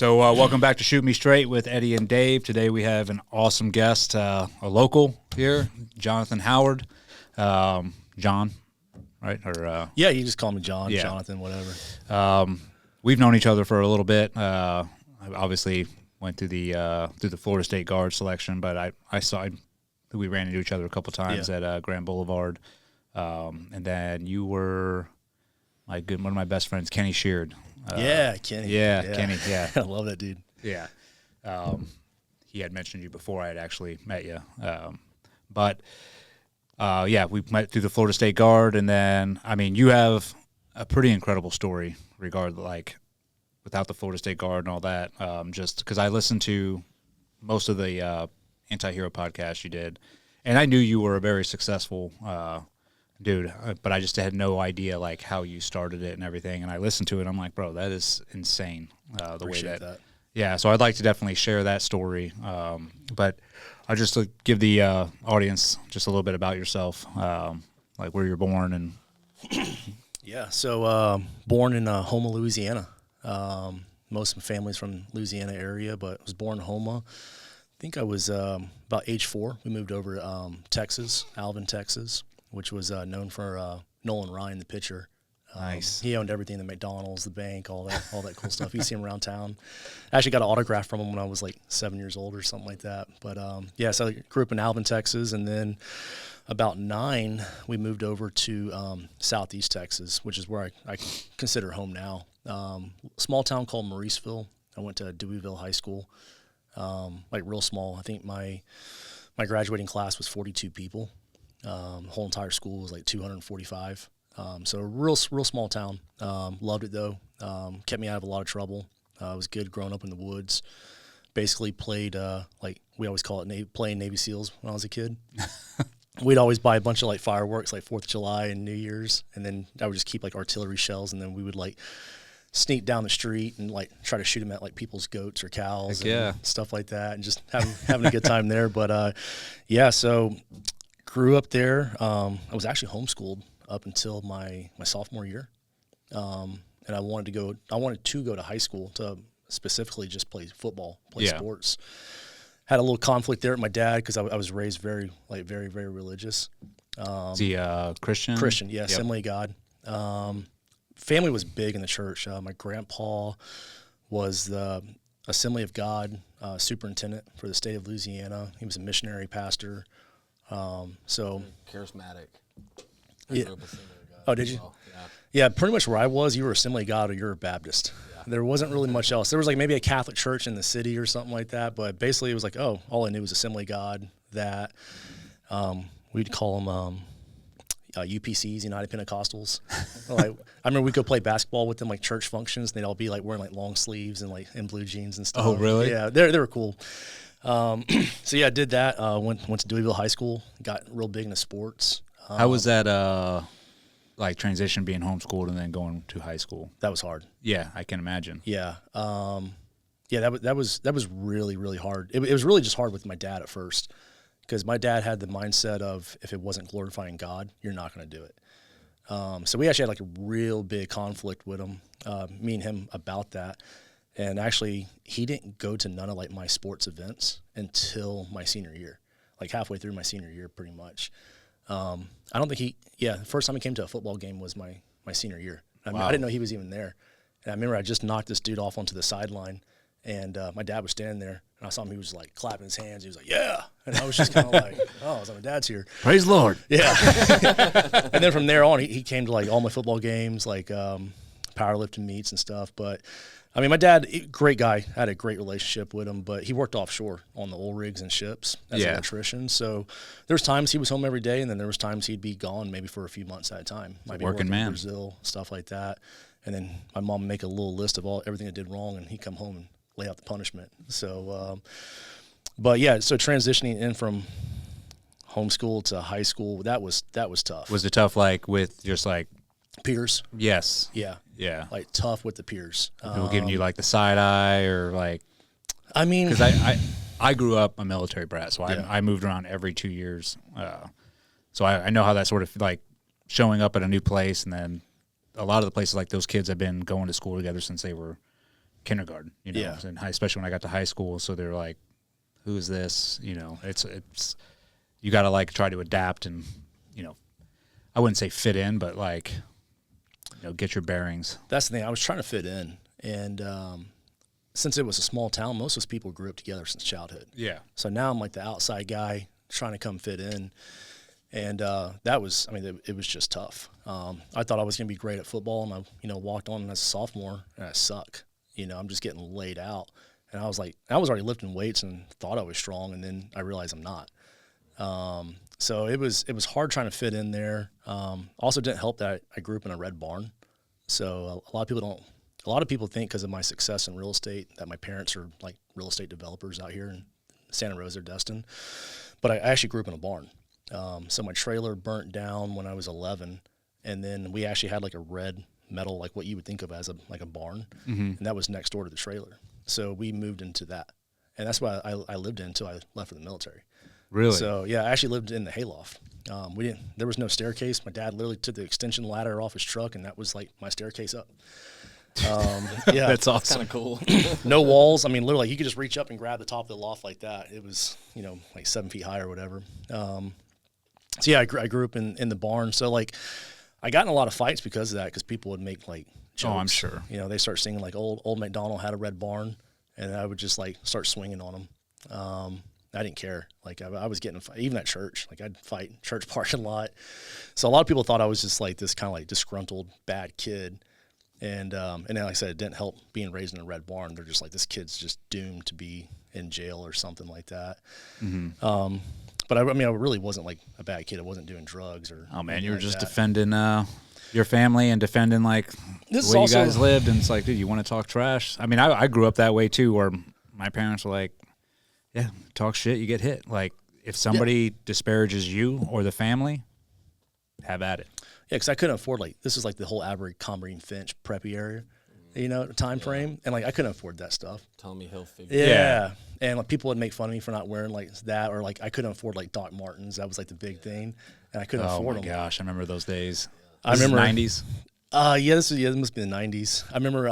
So welcome back to Shoot Me Straight with Eddie and Dave. Today we have an awesome guest, a local here, Jonathan Howard. John, right? Or yeah, you just call me John, yeah. Jonathan, whatever. We've known each other for a little bit. I obviously went through the Florida State guard selection, but we ran into each other a couple times at Grand Boulevard. And then you were one of my best friends, Kenny Sheard. Kenny. Yeah, Kenny, yeah. I love that dude. Yeah. He had mentioned you before I had actually met you. But we met through the Florida State Guard, and then, you have a pretty incredible story without the Florida State Guard and all that, just because I listened to most of the anti-hero podcasts you did, and I knew you were a very successful dude, but I just had no idea how you started it and everything. And I listened to it, and I'm like, bro, that is insane. Appreciate that. Yeah. So I'd like to definitely share that story. But I'll just give the audience just a little bit about yourself, where you're born and. Yeah. So born in Houma, Louisiana. Most of my family's from Louisiana area, but I was born in Houma. I think I was about age 4. We moved over to Texas, Alvin, Texas, which was known for Nolan Ryan, the pitcher. Nice. He owned everything, the McDonald's, the bank, all that cool stuff. You see him around town. I actually got an autograph from him when I was 7 years old or something like that. But so I grew up in Alvin, Texas, and then about 9, we moved over to Southeast Texas, which is where I consider home now. Small town called Mauriceville. I went to Deweyville High School, real small. I think my graduating class was 42 people. The whole entire school was 245. So a real small town. Loved it though. Kept me out of a lot of trouble. It was good growing up in the woods. Basically played, we always call it playing Navy SEALs when I was a kid. We'd always buy a bunch of fireworks, 4th of July and New Year's. And then I would just keep artillery shells. And then we would sneak down the street and try to shoot them at people's goats or cows and stuff like that. And just having a good time there. But so grew up there. I was actually homeschooled up until my sophomore year, and I wanted to go to high school to specifically just play football, sports. Had a little conflict there with my dad because I was raised very very religious. Is he Christian? Christian, yeah, Assembly of God. Family was big in the church. My grandpa was the Assembly of God superintendent for the state of Louisiana. He was a missionary pastor. Charismatic. Yeah. Oh, did you? Well, yeah, pretty much where I was, you were Assembly of God or you were a Baptist. Yeah. There wasn't really much else. There was maybe a Catholic church in the city or something like that, but basically it was all I knew was Assembly of God. That we'd call them UPCs, United Pentecostals. I remember we could play basketball with them church functions. And they'd all be wearing long sleeves and in blue jeans and stuff. Oh, really? Yeah, they were cool. I did that. Went to Deweyville High School. Got real big into sports. How was that transition being homeschooled and then going to high school? That was hard. Yeah, I can imagine. Yeah. That was really, really hard. It was really just hard with my dad at first because my dad had the mindset of if it wasn't glorifying God, you're not going to do it. So we actually had a real big conflict with him, me and him about that. And actually, he didn't go to none of my sports events until my senior year, halfway through my senior year, pretty much. I don't think the first time he came to a football game was my senior year. I didn't know he was even there. And I remember I just knocked this dude off onto the sideline, and my dad was standing there, and I saw him. He was clapping his hands. He was yeah. And I was just kind of oh, so my dad's here. Praise the Lord. Yeah. And then from there on, he came to all my football games, powerlifting meets and stuff. But my dad, great guy, had a great relationship with him, but he worked offshore on the oil rigs and ships as an electrician. So there was times he was home every day, and then there was times he'd be gone maybe for a few months at a time. Might be working in Brazil, stuff like that. And then my mom would make a little list of everything I did wrong, and he'd come home and lay out the punishment. So, so transitioning in from homeschool to high school, that was tough. Was it tough with just peers? Yes. Yeah. Yeah. Tough with the peers. People giving you the side eye or because I grew up a military brat, so I moved around every 2 years. So I know how that sort of showing up at a new place, and then a lot of the places those kids have been going to school together since they were kindergarten, you know, Yeah. and especially when I got to high school. So they're like, who is this? You know, it's you got to like try to adapt and, you know, I wouldn't say fit in, but like, you know, get your bearings. That's the thing. I was trying to fit in, and since it was a small town, most of those people grew up together since childhood. Yeah. So now I'm like the outside guy trying to come fit in, and that was, I mean, it was just tough. I thought I was going to be great at football, and I, you know, walked on as a sophomore, and I suck. You know, I'm just getting laid out, and I was already lifting weights and thought I was strong, and then I realized I'm not. So it was hard trying to fit in there. Also didn't help that I grew up in a red barn. So a lot of people think because of my success in real estate that my parents are like real estate developers out here in Santa Rosa or Destin. But I actually grew up in a barn. So my trailer burnt down when I was 11, and then we actually had like a red metal, like what you would think of as a barn, and that was next door to the trailer. So we moved into that, and that's why I lived in until I left for the military. Really? So yeah, I actually lived in the hayloft. There was no staircase. My dad literally took the extension ladder off his truck, and that was like my staircase up. Yeah, That's awesome. Kind of cool. no walls. I mean, literally, you could just reach up and grab the top of the loft like that. It was, you know, like 7 feet high or whatever. So yeah, I grew up in the barn. So like, I got in a lot of fights because of that, because people would make like jokes. Oh, I'm sure. You know, they start singing like old MacDonald had a red barn, and I would just like start swinging on them. I didn't care. Like I was getting even at church. Like I'd fight in church parking lot. So a lot of people thought I was just like this kind of like disgruntled bad kid. And then, like I said, it didn't help being raised in a red barn. They're just like, this kid's just doomed to be in jail or something like that. But I mean, I really wasn't like a bad kid. I wasn't doing drugs or. Oh man, you were like just that. defending your family and defending like This is the way also- you guys lived, and it's like, dude, you want to talk trash? I mean, I grew up that way too, where my parents were like, yeah, talk shit, you get hit. Like if somebody disparages you or the family, have at it. Yeah, because I couldn't afford this is like the whole Avery, Combrine, Finch, preppy area, you know, time frame, and like I couldn't afford that stuff. Tommy Hilfiger. Yeah. And like people would make fun of me for not wearing like that, or like I couldn't afford like Doc Martens. That was like the big thing, and I couldn't Oh afford my them. gosh, I remember those days. I This is remember 90s. Yeah, this must be the 90s. I remember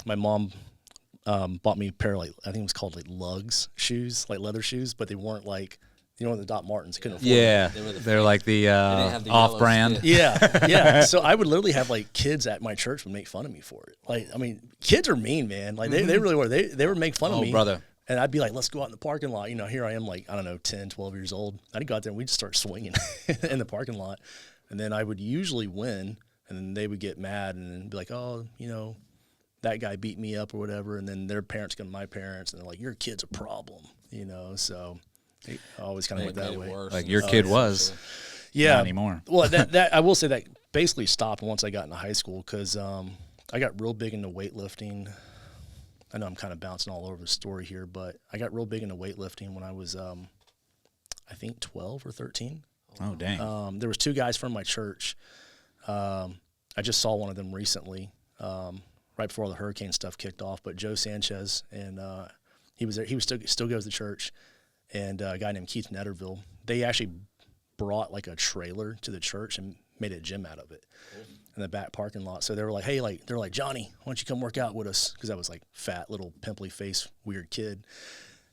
my mom bought me a pair of like, I think it was called like lugs shoes, like leather shoes, but they weren't like, you know, the Doc Martens. I couldn't afford them. Yeah, They were the they're like the didn't have the yellow off-brand. spit. Yeah, yeah. So I would literally have like kids at my church would make fun of me for it. Like, I mean, kids are mean, man. Like they really were. They would make fun of Oh, me. brother. And I'd be like, let's go out in the parking lot. You know, here I am like, I don't know, 10, 12 years old. I'd go out there and we'd just start swinging in the parking lot. And then I would usually win. And then they would get mad and then be like, oh, you know, that guy beat me up or whatever. And then their parents come to my parents and they're like, your kid's a problem, you know. So I always kind of went that way. Like your kid was. Yeah. Not anymore. Well, that I will say that basically stopped once I got into high school, because I got real big into weightlifting. I know I'm kind of bouncing all over the story here, but I got real big into weightlifting when I was, I think 12 or 13. Oh, dang. There was two guys from my church. I just saw one of them recently, right before the hurricane stuff kicked off. But Joe Sanchez, and he was there. He was still goes to church, and a guy named Keith Netterville. They actually brought like a trailer to the church and made a gym out of it in the back parking lot. So they were like, hey, they're like, Johnny, why don't you come work out with us? Because I was like fat, little pimply face, weird kid.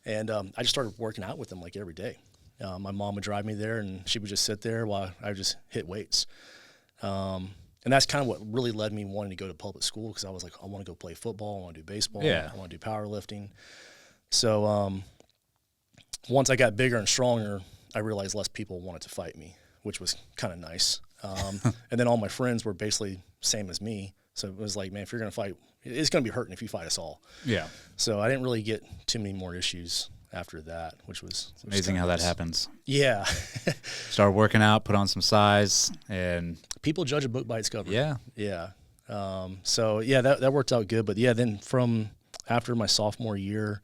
And I just started working out with them like every day. My mom would drive me there, and she would just sit there while I would just hit weights. And that's kind of what really led me wanting to go to public school, because I was like, I want to go play football, I want to do baseball, Yeah. I want to do powerlifting. So once I got bigger and stronger, I realized less people wanted to fight me, which was kind of nice. And then all my friends were basically same as me. So it was like, man, if you're going to fight, it's going to be hurting if you fight us all. Yeah. So I didn't really get too many more issues after that, which was Amazing how kinda that nice. happens. Yeah. Start working out, put on some size, and People judge a book by its cover. yeah. Yeah. So yeah, that worked out good. But yeah, then from after my sophomore year,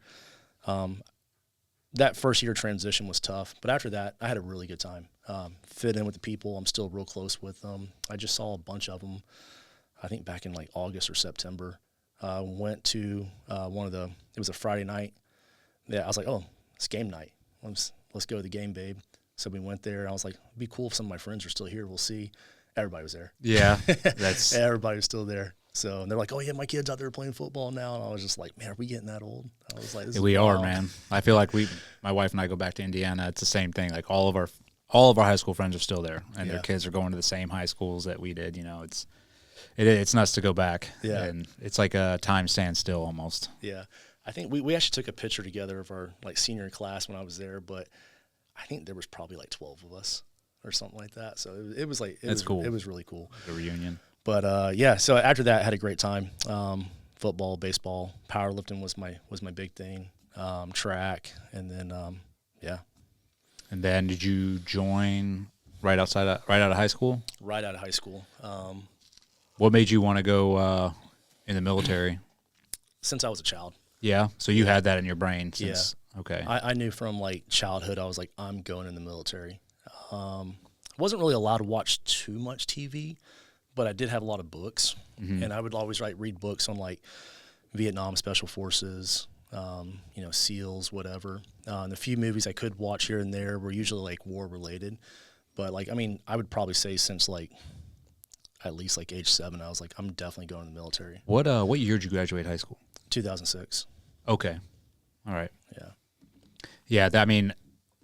that first year transition was tough. But after that, I had a really good time. Fit in with the people. I'm still real close with them. I just saw a bunch of them, I think back in like August or September. Went to it was a Friday night. Yeah, I was like, oh, it's game night. Let's go to the game, babe. So we went there. I was like, it'd be cool if some of my friends are still here. We'll see. Everybody was there. Yeah. That's Everybody was still there. So, and they're like, oh yeah, my kid's out there playing football now. And I was just like, man, are we getting that old? I was like, this is We are, wild. man. I feel like my wife and I go back to Indiana. It's the same thing. Like all of our high school friends are still there, and their kids are going to the same high schools that we did. You know, it's nuts to go back. Yeah. And it's like a time standstill almost. Yeah. I think we actually took a picture together of our like senior class when I was there, but I think there was probably like 12 of us or something like that. So it was like, That's cool. It was really cool. The reunion. But yeah, so after that I had a great time. Football, baseball, powerlifting was my big thing. Track, and then yeah. And then did you join right out of high school? Right out of high school. What made you want to go in the military? Since I was a child. Yeah. So you had that in your brain since okay. I knew from like childhood I was like, I'm going in the military. Wasn't really allowed to watch too much TV, but I did have a lot of books, and I would always read books on like Vietnam Special Forces, SEALs, whatever. And the few movies I could watch here and there were usually like war related, but like, I mean, I would probably say since like at least like age 7, I was like, I'm definitely going to the military. What year did you graduate high school? 2006. Okay. All right. Yeah. Yeah, I mean,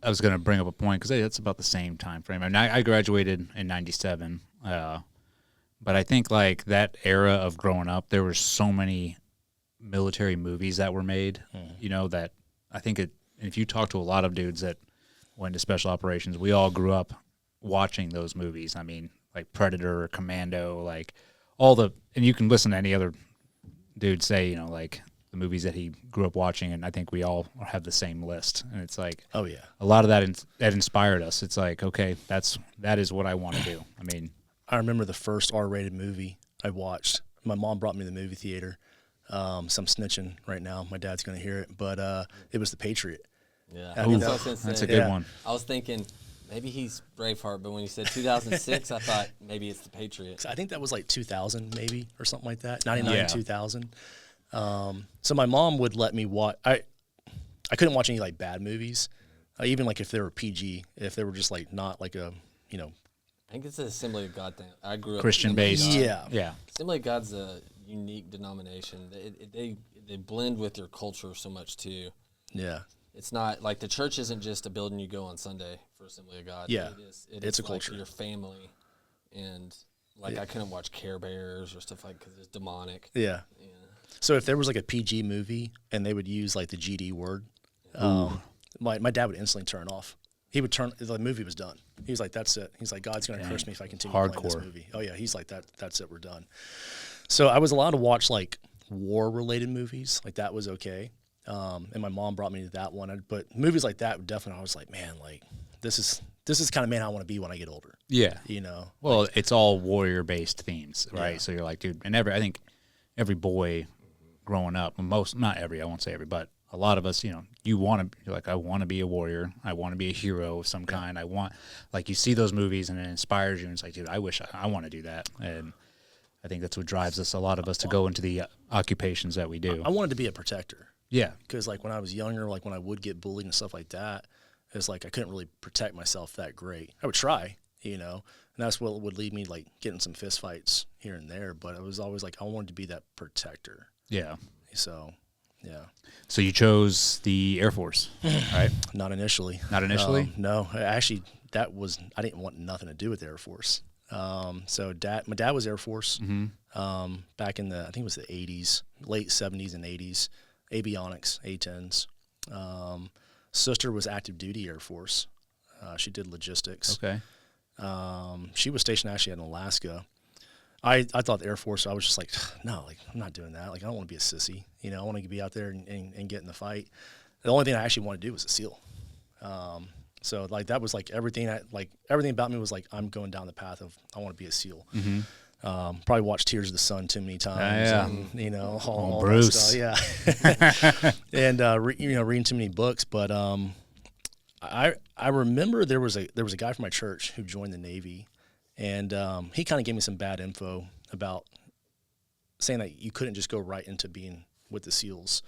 I was going to bring up a point because that's about the same time frame. I mean, I graduated in 97, but I think like that era of growing up, there were so many military movies that were made, that I think if you talk to a lot of dudes that went to special operations, we all grew up watching those movies. I mean, like Predator, Commando, like and you can listen to any other dude say, like the movies that he grew up watching, and I think we all have the same list. And it's like, oh yeah, a lot of that inspired us. It's like, okay, that is what I want to do. I mean, I remember the first R-rated movie I watched. My mom brought me to the movie theater. So I'm snitching right now. My dad's going to hear it, but it was The Patriot. Yeah, I mean, that's a good one. I was thinking maybe he's Braveheart, but when you said 2006, I thought maybe it's The Patriot. I think that was like 2000 maybe or something like that, 99, Yeah. 2000. So my mom would let me watch. I couldn't watch any like bad movies, even like if they were PG, if they were just like not like a, I think it's a Assembly of God thing. I grew up Christian-based. Assembly of God. Yeah. Yeah. Assembly of God's a unique denomination. They blend with your culture so much too. Yeah. It's not like the church isn't just a building you go on Sunday for Assembly of God. Yeah. It's a like culture. your family, and like I couldn't watch Care Bears or stuff like because it's demonic. Yeah. Yeah. So if there was like a PG movie and they would use like the GD word, my dad would instantly turn off. He would the movie was done. He was like, that's it. He's like, God's going to curse me if I continue playing this Hardcore. movie. Oh yeah. He's like, that's it. We're done. So I was allowed to watch like war related movies. Like that was okay. And my mom brought me to that one. But movies like that, definitely, I was like, man, like this is kind of man I want to be when I get older. Yeah. Well, it's all warrior-based themes, right? Yeah. So you're like, dude, and I think every boy growing up, not every, I won't say every, but a lot of us, you're like, I want to be a warrior. I want to be a hero of some kind. I want, like, you see those movies and it inspires you. And it's like, dude, I wish I want to do that. And I think that's what drives a lot of us to go into the occupations that we do. I wanted to be a protector. Yeah. Because like when I was younger, like when I would get bullied and stuff like that, it's like I couldn't really protect myself that great. I would try, and that's what would lead me like getting some fist fights here and there. But it was always like I wanted to be that protector. Yeah. So, yeah. So you chose the Air Force, right? Not initially. Not initially? No. Actually, I didn't want nothing to do with the Air Force. So my dad was Air Force back in I think it was the 80s, late 70s and 80s, avionics, A-10s. Sister was active duty Air Force. She did logistics. Okay. She was stationed actually in Alaska. I thought the Air Force, I was just like, no, like I'm not doing that. Like I don't want to be a sissy. I want to be out there and get in the fight. The only thing I actually wanted to do was a SEAL. So like that was like everything about me was like I'm going down the path of I want to be a SEAL. Mm-hmm. Probably watched Tears of the Sun too many times. Yeah. And, all Bruce. that stuff. Yeah. And reading too many books. But I remember there was a guy from my church who joined the Navy, and he kind of gave me some bad info about saying that you couldn't just go right into being with the SEALs.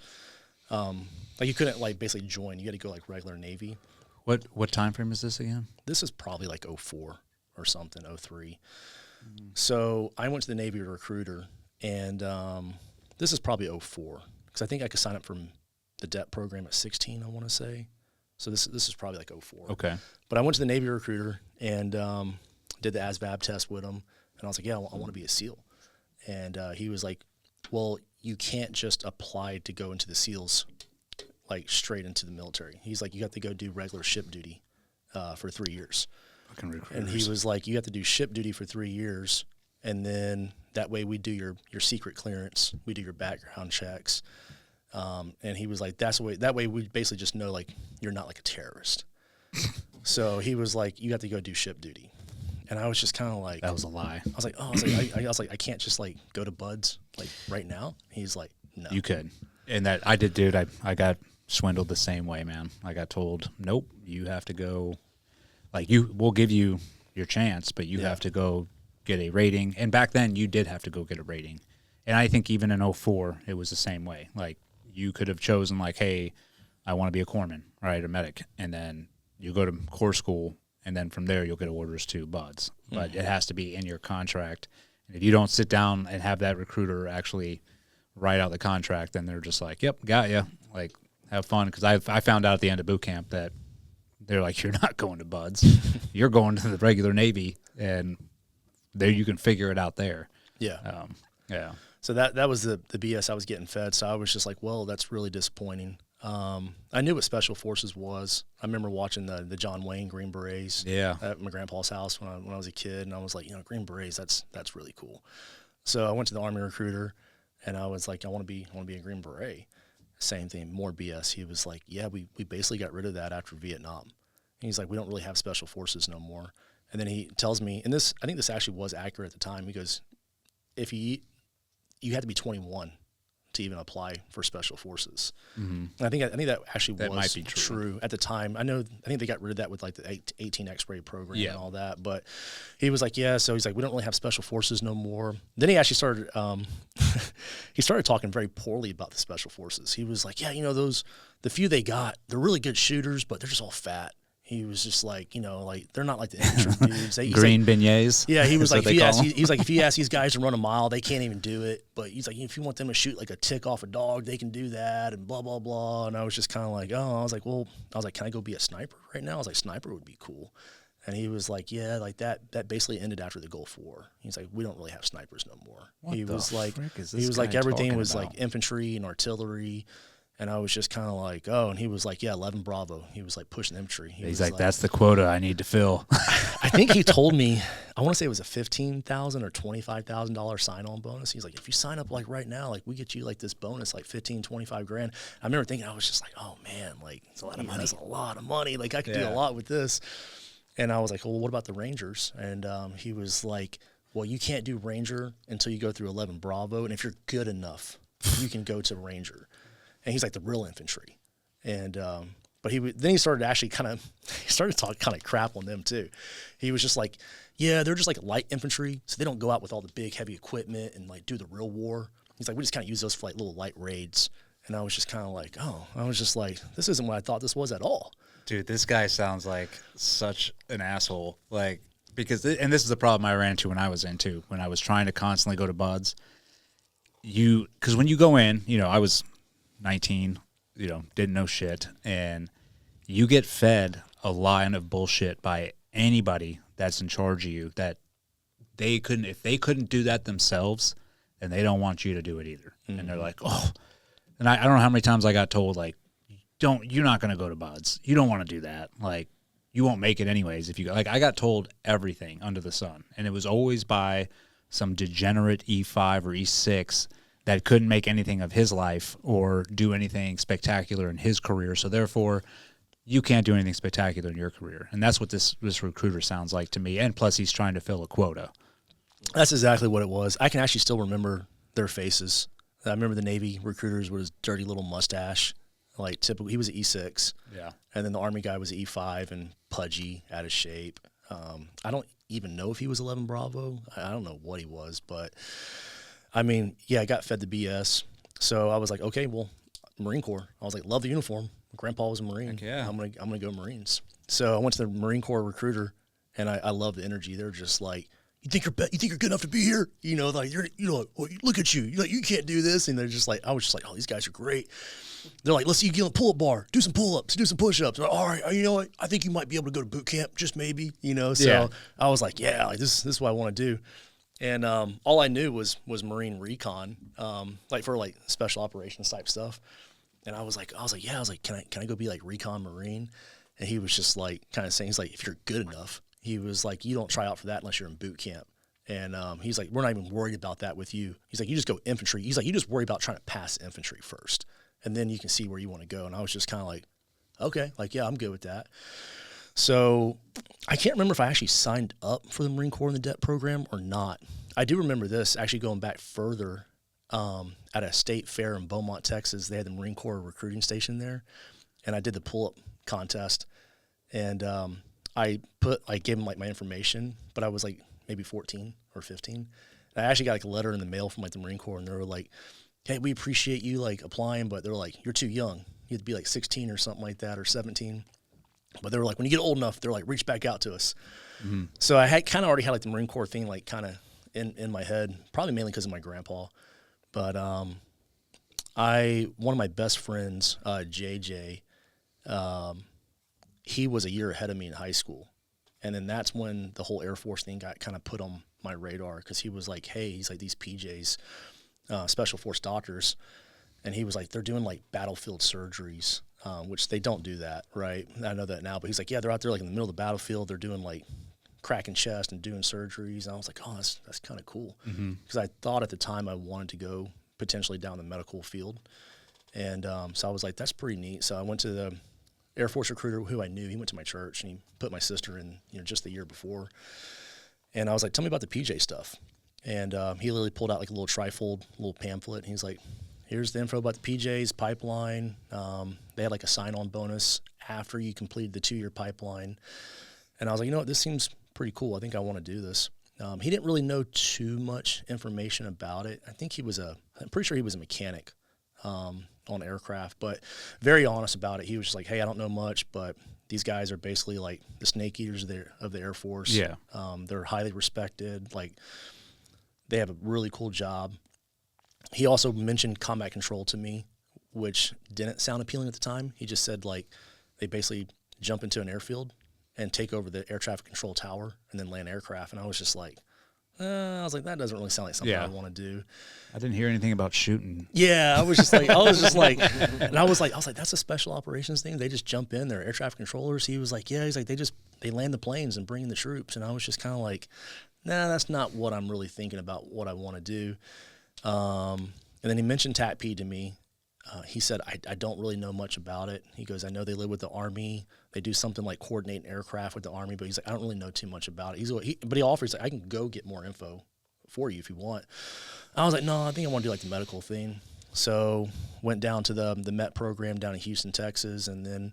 Like you couldn't like basically join. You had to go like regular Navy. What time frame is this again? This is probably like 04 or something, 03. So I went to the Navy recruiter, And this is probably 04, because I think I could sign up for the DEP program at 16, I want to say. So this is probably like 04. Okay. But I went to the Navy recruiter and did the ASVAB test with him. And I was like, yeah, I want to be a SEAL. And he was like, well, you can't just apply to go into the SEALs like straight into the military. He's like, you have to go do regular ship duty for 3 years. Fucking recruiters. And he was like, you have to do ship duty for 3 years. And then that way we do your secret clearance. We do your background checks. And he was like, that way we basically just know, like, you're not like a terrorist. So he was like, you have to go do ship duty. And I was just kind of like, that was a lie. I was like, I can't just like go to Buds like right now. He's like, no. You could. And that I did, dude. I got swindled the same way, man. I got told, nope, you have to go, like, we'll give you your chance, but you have to go get a rating. And back then you did have to go get a rating. And I think even in 04, it was the same way. Like, you could have chosen, like, hey, I want to be a corpsman, right, a medic. And then you go to Corps school, and then from there you'll get orders to Buds. But it has to be in your contract. And if you don't sit down and have that recruiter actually write out the contract, then they're just like, yep, got you. Like, have fun. Because I found out at the end of boot camp that they're like, you're not going to Buds. You're going to the regular Navy, and there you can figure it out there. Yeah. Yeah. So that was the BS I was getting fed. So I was just like, well, that's really disappointing. I knew what Special Forces was. I remember watching the John Wayne Green Berets at my grandpa's house when I was a kid, and I was like, Green Berets, that's really cool. So I went to the Army recruiter, and I was like, I want to be a Green Beret. Same thing, more BS. He was like, yeah, we basically got rid of that after Vietnam. And he's like, we don't really have Special Forces no more. And then he tells me, and I think this actually was accurate at the time. He goes, if you had to be 21 to even apply for Special Forces. Mm-hmm. And I think that actually that was might be true at the time. I think they got rid of that with like the 18 X-ray program and all that. But he was like, yeah. So he's like, we don't really have Special Forces no more. Then he actually started. He started talking very poorly about the Special Forces. He was like, yeah, the few they got, they're really good shooters, but they're just all fat. He was just like, like they're not like the infantry dudes. Green beignets. Yeah, he was like, if you ask these guys to run a mile, they can't even do it. But he's like, if you want them to shoot like a tick off a dog, they can do that, and blah blah blah. And I was just kind of like, I was like, can I go be a sniper right now? I was like, sniper would be cool. And he was like, yeah, like that basically ended after the Gulf War. He's like, we don't really have snipers no more. He was like everything was like infantry and artillery. And I was just kind of like, and he was like, yeah, 11 Bravo. He was like pushing infantry. He's like, that's the quota I need to fill. I think he told me, I want to say it was a $15,000 or $25,000 sign-on bonus. He's like, if you sign up like right now, like we get you like this bonus, like 15, 25 grand. I remember thinking, I was just like, oh man, like it's a lot of money. That's a lot of money. Like I could do a lot with this. And I was like, well, what about the Rangers? And he was like, well, you can't do Ranger until you go through 11 Bravo. And if you're good enough, you can go to Ranger. And he's like the real infantry. And but then he started actually talking kind of crap on them too. He was just like, yeah, they're just like light infantry, so they don't go out with all the big heavy equipment and like do the real war. He's like, we just kind of use those for like little light raids. And I was just kind of like, I was just like, this isn't what I thought this was at all. Dude, this guy sounds like such an asshole. Like, because and this is the problem I ran into when I was trying to constantly go to Buds. Because when you go in, I was 19, didn't know shit, and you get fed a line of bullshit by anybody that's in charge of you that if they couldn't do that themselves, then they don't want you to do it either. Mm-hmm. And they're like, and I don't know how many times I got told, like, you're not going to go to Buds. You don't want to do that. Like, you won't make it anyways if you go. Like, I got told everything under the sun, and it was always by some degenerate E5 or E6 that couldn't make anything of his life or do anything spectacular in his career. So therefore, you can't do anything spectacular in your career. And that's what this recruiter sounds like to me. And plus, he's trying to fill a quota. That's exactly what it was. I can actually still remember their faces. I remember the Navy recruiters with his dirty little mustache. Like typical, he was an E6. Yeah. And then the Army guy was an E5 and pudgy, out of shape. I don't even know if he was 11 Bravo. I don't know what he was, but I mean, yeah, I got fed the BS. So I was like, okay, well, Marine Corps. I was like, love the uniform. Grandpa was a Marine. Heck yeah. I'm gonna go Marines. So I went to the Marine Corps recruiter, and I love the energy. They're just like, you you think you're good enough to be here? You know, like look at you. You're like, you can't do this. And they're just like, I was just like, oh, these guys are great. They're like, let's see you get on a pull-up bar, do some pull-ups, do some push-ups. Like, all right, you know what? I think you might be able to go to boot camp, just maybe, you know. So I was like, yeah, like this is what I want to do. And all I knew was Marine recon, like for like special operations type stuff. And I was like, can I go be like recon Marine? And he was just like kind of saying, he's like, if you're good enough, he was like, you don't try out for that unless you're in boot camp. And he's like, we're not even worried about that with you. He's like, you just go infantry. He's like, you just worry about trying to pass infantry first, and then you can see where you want to go. And I was just kind of like, okay, like, yeah, I'm good with that. So I can't remember if I actually signed up for the Marine Corps in the DEP program or not. I do remember this actually going back further at a state fair in Beaumont, Texas. They had the Marine Corps recruiting station there, and I did the pull-up contest. And I gave them like my information, but I was like maybe 14 or 15. And I actually got like a letter in the mail from like the Marine Corps, and they were like, hey, we appreciate you like applying, but they're like, you're too young. You have to be like 16 or something like that, or 17. But they were like, when you get old enough, they're like, reach back out to us. Mm-hmm. So I had kind of already had like the Marine Corps thing like kind of in my head, probably mainly because of my grandpa. But one of my best friends, JJ, he was a year ahead of me in high school. And then that's when the whole Air Force thing got kind of put on my radar, because he was like, hey, he's like, these PJs, special force doctors, and he was like, they're doing like battlefield surgeries, which they don't do that, right? I know that now, but he's like, yeah, they're out there like in the middle of the battlefield, they're doing like cracking chest and doing surgeries. And I was like, oh, that's kind of cool, because I thought at the time I wanted to go potentially down the medical field. And so I was like, that's pretty neat. So I went to the Air Force recruiter who I knew. He went to my church, and he put my sister in, just the year before. And I was like, tell me about the PJ stuff. And he literally pulled out like a little trifold, little pamphlet. And he's like, here's the info about the PJs, pipeline. They had like a sign-on bonus after you completed the 2-year pipeline. And I was like, you know what, this seems pretty cool. I think I want to do this. He didn't really know too much information about it. I'm pretty sure he was a mechanic on aircraft, but very honest about it. He was just like, hey, I don't know much, but these guys are basically like the snake eaters of the Air Force. Yeah. They're highly respected. Like, they have a really cool job. He also mentioned combat control to me, which didn't sound appealing at the time. He just said, like, they basically jump into an airfield and take over the air traffic control tower and then land aircraft. And I was just like, that doesn't really sound like something I want to do. I didn't hear anything about shooting. Yeah, I was just like, and I was like, that's a special operations thing. They just jump in. They're air traffic controllers. He was like, yeah, he's like, they land the planes and bring in the troops. And I was just kind of like, nah, that's not what I'm really thinking about what I want to do. And then he mentioned TACP to me. He said, I don't really know much about it. He goes, I know they live with the Army. They do something like coordinating aircraft with the Army, but he's like, I don't really know too much about it. But he offers, like, I can go get more info for you if you want. I was like, no, I think I want to do like the medical thing. So went down to the MET program down in Houston, Texas, and then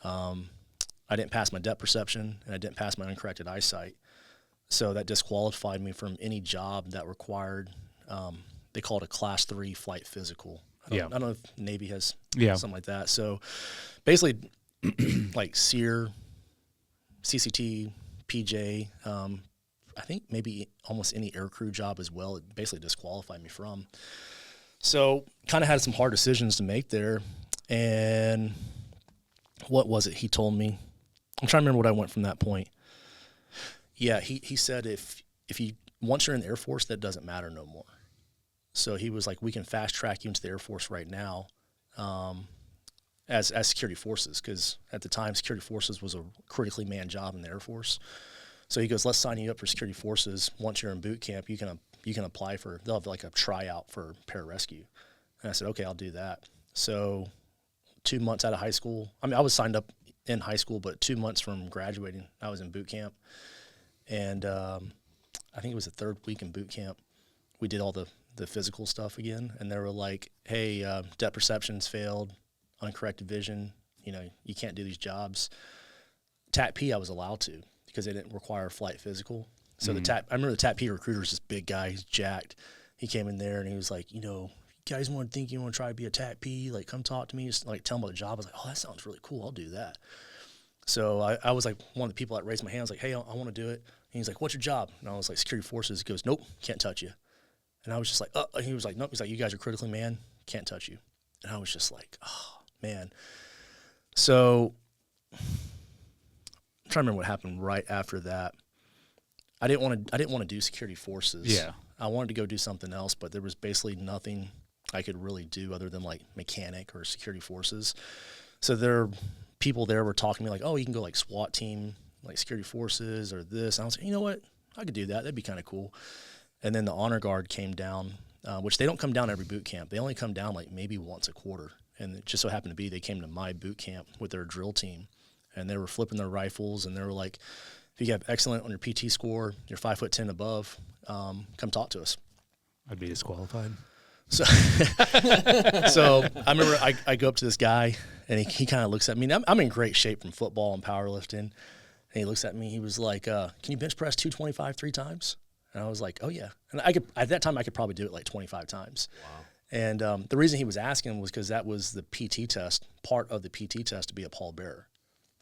I didn't pass my depth perception, and I didn't pass my uncorrected eyesight. So that disqualified me from any job that required, they call it a Class 3 flight physical. I don't know if Navy has something like that. So basically, like SEER, CCT, PJ, I think maybe almost any aircrew job as well, it basically disqualified me from. So kind of had some hard decisions to make there. And what was it he told me? I'm trying to remember what I went from that point. Yeah, he said if once you're in the Air Force, that doesn't matter no more. So he was like, we can fast track you into the Air Force right now as security forces, because at the time security forces was a critically manned job in the Air Force. So he goes, let's sign you up for security forces. Once you're in boot camp, you can apply for, they'll have like a tryout for pararescue. And I said, okay, I'll do that. So 2 months out of high school, I mean, I was signed up in high school, but 2 months from graduating, I was in boot camp. And I think it was the third week in boot camp, we did all the physical stuff again. And they were like, hey, depth perception's failed, uncorrected vision, you can't do these jobs. TACP I was allowed to, because they didn't require a flight physical. So I remember the TACP recruiter was this big guy, he's jacked. He came in there and he was like, you guys want to try to be a TACP, like come talk to me, just like tell them about the job. I was like, oh, that sounds really cool, I'll do that. So I was like one of the people that raised my hand. I was like, hey, I want to do it. he's like, what's your job? And I was like, security forces. He goes, nope, can't touch you. And I was just like, and he was like, nope. He's like, you guys are critically manned, can't touch you. And I was just like, oh, man. So I'm trying to remember what happened right after that. I didn't want to do security forces. Yeah. I wanted to go do something else, but there was basically nothing I could really do other than like mechanic or security forces. So people there were talking to me like, oh, you can go like SWAT team, like security forces or this. And I was like, you know what? I could do that. That'd be kind of cool. And then the honor guard came down, which they don't come down every boot camp. They only come down like maybe once a quarter. And it just so happened to be they came to my boot camp with their drill team, and they were flipping their rifles, and they were like, if you have excellent on your PT score, you're 5'10" above, come talk to us. I'd be disqualified. So, so I remember I go up to this guy, and he kind of looks at me. And I'm in great shape from football and powerlifting. And he looks at me. He was like, can you bench press 225 3 times? And I was like, oh, yeah. And at that time, I could probably do it like 25 times. Wow. And the reason he was asking was because that was the PT test, part of the PT test to be a pallbearer.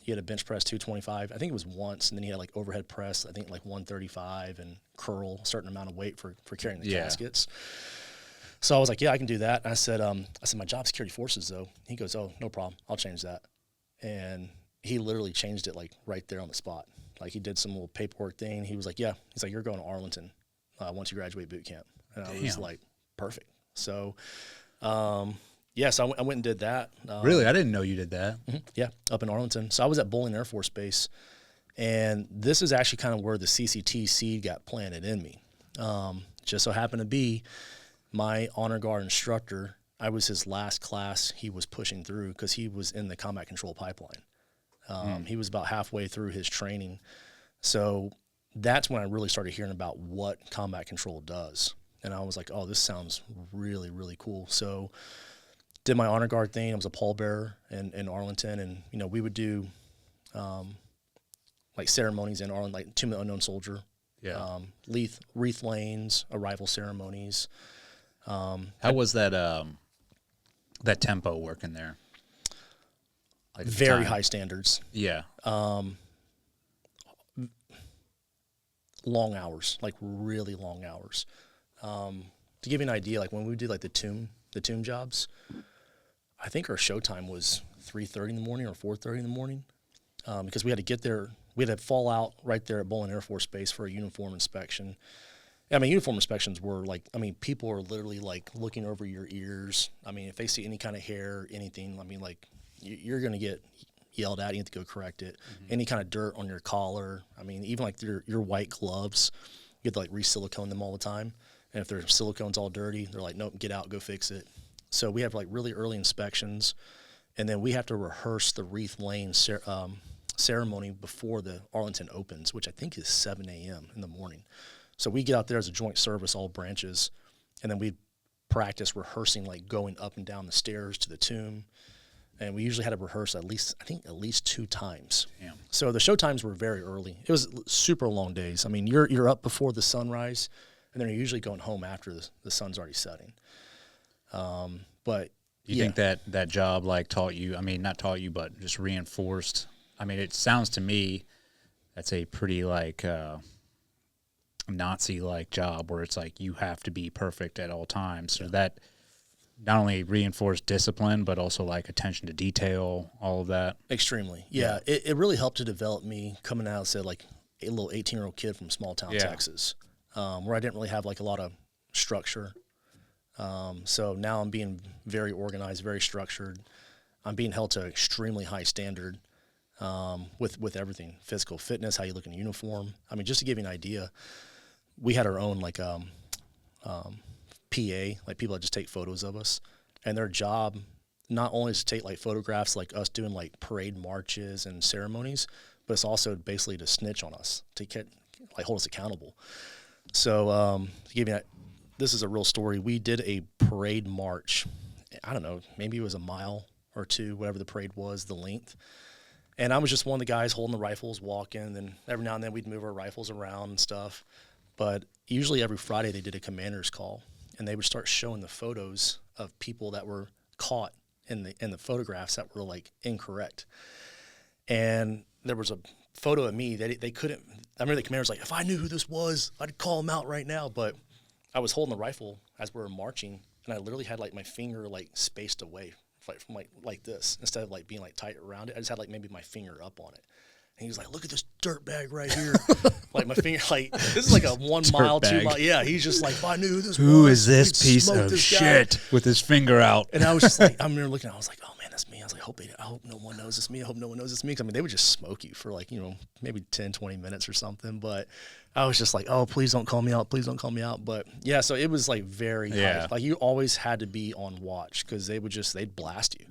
He had a bench press 225. I think it was once, and then he had like overhead press, I think like 135, and curl a certain amount of weight for carrying the caskets. So I was like, yeah, I can do that. And I said, my job's security forces, though. He goes, oh, no problem. I'll change that. And he literally changed it like right there on the spot. Like he did some little paperwork thing. He was like, yeah. He's like, you're going to Arlington once you graduate boot camp. And I was like, perfect. So, so I went and did that. Really? I didn't know you did that. Mm-hmm, yeah, up in Arlington. So I was at Bowling Air Force Base, and this is actually kind of where the CCT seed got planted in me. Just so happened to be my honor guard instructor. I was his last class he was pushing through because he was in the combat control pipeline. He was about halfway through his training. So that's when I really started hearing about what combat control does. And I was like, oh, this sounds really, really cool. So did my honor guard thing. I was a pallbearer in Arlington. And, you know, we would do like ceremonies in Arlington, like Tomb of the Unknown Soldier, wreath lanes, arrival ceremonies. How was that that tempo working there? Like very high standards. Yeah. Long hours, like really long hours. To give you an idea, like when we did like the tomb jobs, I think our showtime was 3:30 in the morning or 4:30 in the morning, because we had to get there. We had to fall out right there at Bowling Air Force Base for a uniform inspection. I mean, uniform inspections were like, I mean, people are literally like looking over your ears. I mean, if they see any kind of hair, anything, I mean, like you're going to get yelled at. You have to go correct it. Mm-hmm. Any kind of dirt on your collar. I mean, even like your white gloves, you have to like re-silicone them all the time. And if their silicone's all dirty, they're like, nope, get out, go fix it. So we have like really early inspections, and then we have to rehearse the wreath lane ceremony before the Arlington opens, which I think is 7 a.m. in the morning. So we get out there as a joint service, all branches, and then we practice rehearsing, like going up and down the stairs to the tomb. And we usually had to rehearse at least 2 times. Damn. So the show times were very early. It was super long days. I mean, you're up before the sunrise, and then you're usually going home after the sun's already setting. But you think that job like taught you? I mean, not taught you, but just reinforced. I mean, it sounds to me that's a pretty like Nazi-like job where it's like you have to be perfect at all times. So that not only reinforced discipline, but also like attention to detail, all of that. Extremely. Yeah. It really helped to develop me coming out, say, like a little 18-year-old kid from small town Texas, where I didn't really have like a lot of structure. So now I'm being very organized, very structured. I'm being held to extremely high standard with everything, physical fitness, how you look in uniform. I mean, just to give you an idea, we had our own like PA, like people that just take photos of us, and their job not only is to take like photographs like us doing like parade marches and ceremonies, but it's also basically to snitch on us, to hold us accountable. So to give you that, this is a real story. We did a parade march. I don't know, maybe it was a mile or 2, whatever the parade was, the length. And I was just one of the guys holding the rifles, walking, and then every now and then we'd move our rifles around and stuff. But usually every Friday they did a commander's call, and they would start showing the photos of people that were caught in the photographs that were like incorrect. And there was a photo of me that they couldn't. I remember the commander was like, if I knew who this was, I'd call him out right now. But I was holding the rifle as we were marching, and I literally had like my finger like spaced away from like this, instead of like being like tight around it. I just had like maybe my finger up on it. And he was like, look at this dirt bag right here. Like my finger, like this is like a 1 mile, 2 mile. Yeah, he's just like, if I knew who this was. Who is this we'd piece smoke of this shit guy. with his finger out? And I was just like, I remember looking, I was like, oh man, that's me. I was like, I hope no one knows it's me. I hope no one knows it's me. 'Cause I mean, they would just smoke you for like, maybe 10, 20 minutes or something. But I was just like, oh, please don't call me out. Please don't call me out. But yeah, so it was like very high. Like you always had to be on watch, because they'd blast you.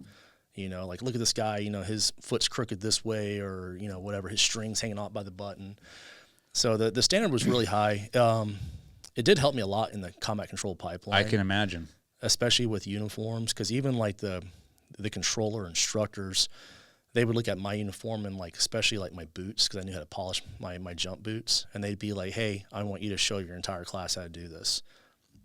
Like, look at this guy, his foot's crooked this way, or, whatever, his string's hanging out by the button. So the standard was really high. It did help me a lot in the combat control pipeline. I can imagine. Especially with uniforms, because even like the controller instructors, they would look at my uniform and like, especially like my boots, because I knew how to polish my jump boots. And they'd be like, hey, I want you to show your entire class how to do this.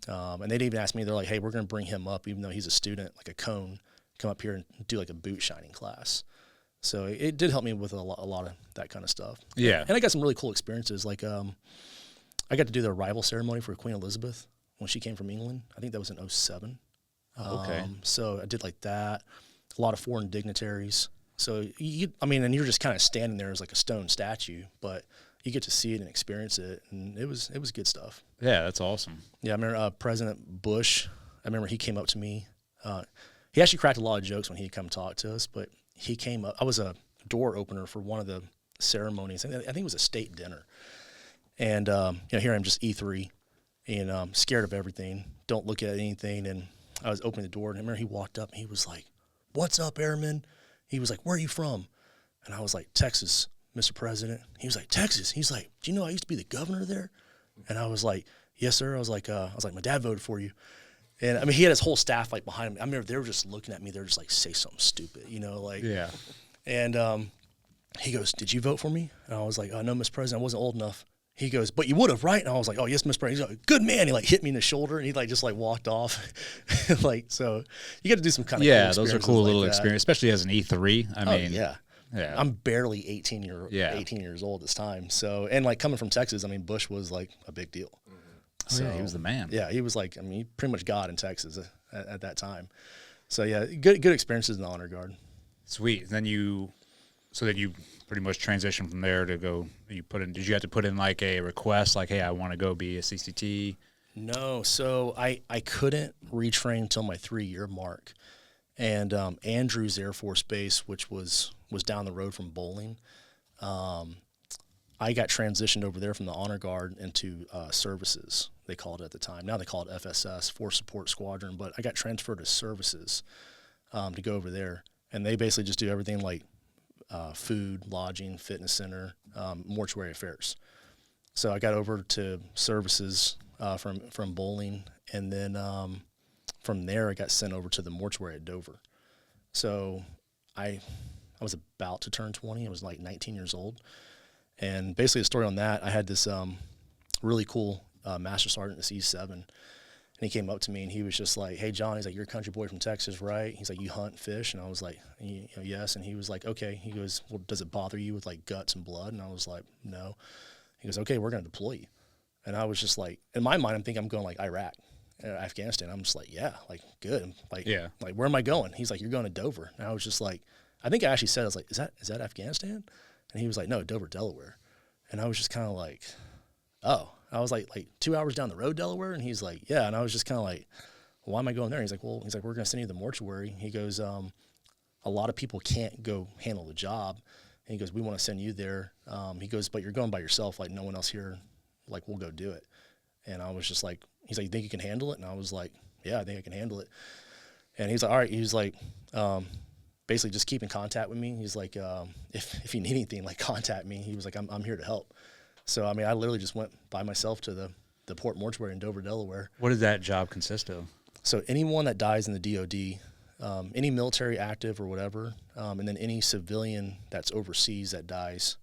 And they'd even ask me, they're like, hey, we're going to bring him up, even though he's a student, like a cone, come up here and do like a boot shining class. So it did help me with a lot of that kind of stuff. Yeah. And I got some really cool experiences. Like I got to do the arrival ceremony for Queen Elizabeth when she came from England. I think that was in 2007. Okay. So I did like that. A lot of foreign dignitaries. So and you're just kind of standing there as like a stone statue, but you get to see it and experience it, and it was good stuff. Yeah, that's awesome. Yeah, I remember President Bush. I remember he came up to me. He actually cracked a lot of jokes when he come talk to us, but he came up. I was a door opener for one of the ceremonies. I think it was a state dinner. And, here I'm just E3 and scared of everything. Don't look at anything. And I was opening the door, and I remember he walked up and he was like, "What's up, Airman?" He was like, "Where are you from?" And I was like, "Texas, Mr. President." He was like, "Texas?" He's like, "Do you know I used to be the governor there?" And I was like, "Yes, sir." I was like, "My dad voted for you." And I mean, he had his whole staff like behind him. I remember they were just looking at me. They were just like, say something stupid, like. Yeah. And he goes, "Did you vote for me?" And I was like, "Oh, no, Mr. President, I wasn't old enough." He goes, "But you would have, right?" And I was like, "Oh, yes, Mr. President." He's like, "Good man." He like hit me in the shoulder, and he like just like walked off. Like, so you got to do some kind of cool those are cool little like experiences, especially as an E3. I mean, yeah. I'm barely 18 years old this time. So, and like coming from Texas, I mean, Bush was like a big deal. So, he was the man. Yeah, he was like, pretty much God in Texas at that time. So yeah, good experiences in the honor guard. Sweet. Then you pretty much transitioned from there to go. Did you have to put in like a request, like, hey, I want to go be a CCT? No, so I couldn't retrain until my 3-year mark, and Andrews Air Force Base, which was down the road from Bowling. I got transitioned over there from the honor guard into services, they called it at the time. Now they call it FSS, Force Support Squadron, but I got transferred to services to go over there. And they basically just do everything like food, lodging, fitness center, mortuary affairs. So I got over to services from Bowling, and then from there I got sent over to the mortuary at Dover. So I was about to turn 20. I was like 19 years old. And basically the story on that, I had this really cool master sergeant in C7, and he came up to me and he was just like, "Hey, John," he's like, "You're a country boy from Texas, right?" He's like, "You hunt fish?" And I was like, "Yes." And he was like, "Okay." He goes, "Well, does it bother you with like guts and blood?" And I was like, "No." He goes, "Okay, we're going to deploy you." And I was just like, in my mind, I'm thinking I'm going like Iraq, Afghanistan. I'm just like, yeah, like good. Like, yeah. Like, where am I going? He's like, "You're going to Dover." And I was just like, I think I actually said, I was like, is that Afghanistan? And he was like, "No, Dover, Delaware." And I was just kind of like, oh. I was like 2 hours down the road, Delaware? And he's like, yeah. And I was just kind of like, why am I going there? He's like, we're going to send you to the mortuary. He goes, a lot of people can't go handle the job. And he goes, we want to send you there. He goes, but you're going by yourself, like no one else here, like we'll go do it. And I was just like, he's like, "You think you can handle it?" And I was like, yeah, I think I can handle it. And he's like, all right. He was like, basically just keep in contact with me. He's like, if you need anything, like contact me. He was like, I'm here to help. So, I mean, I literally just went by myself to the Port Mortuary in Dover, Delaware. What did that job consist of? So anyone that dies in the DOD, any military active or whatever, and then any civilian that's overseas that dies,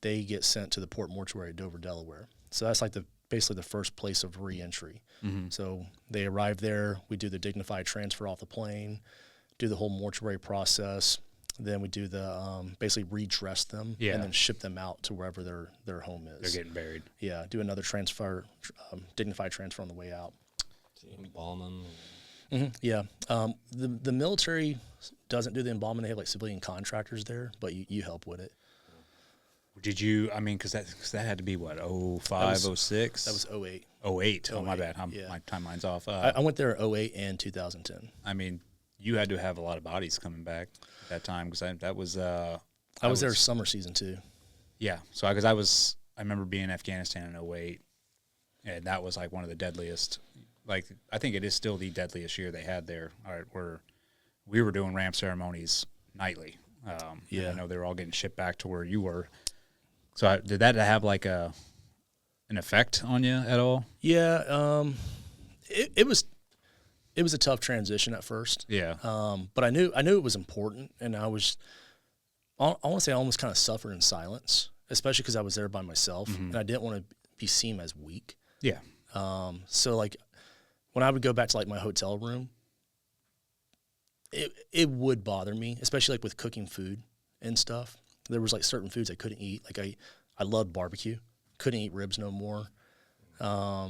they get sent to the Port Mortuary at Dover, Delaware. So that's like basically the first place of reentry. Mm-hmm. So they arrive there. We do the dignified transfer off the plane, do the whole mortuary process. Then we do the basically redress them Yeah. and then ship them out to wherever their home is. They're getting buried. Yeah, do another transfer, dignified transfer on the way out. So you embalm them. Yeah, the military doesn't do the embalming. They have like civilian contractors there, but you help with it. Did you? I mean, because that had to be what 05, 06? That was 08. 08. Oh, my 08, bad. yeah. My timeline's off. I went there 08 and 2010. I mean, you had to have a lot of bodies coming back at that time because that was. I was there summer season too. Yeah, so because I remember being in Afghanistan in 08, and that was like one of the deadliest. Like I think it is still the deadliest year they had there. Where we were doing ramp ceremonies nightly. Yeah, I know they were all getting shipped back to where you were. So did that have like an effect on you at all? Yeah, it was a tough transition at first. Yeah. But I knew it was important, and I want to say I almost kind of suffered in silence, especially because I was there by myself, and I didn't want to be seen as weak. Yeah. So like when I would go back to like my hotel room, it would bother me, especially like with cooking food and stuff. There was like certain foods I couldn't eat. Like I loved barbecue, couldn't eat ribs no more. I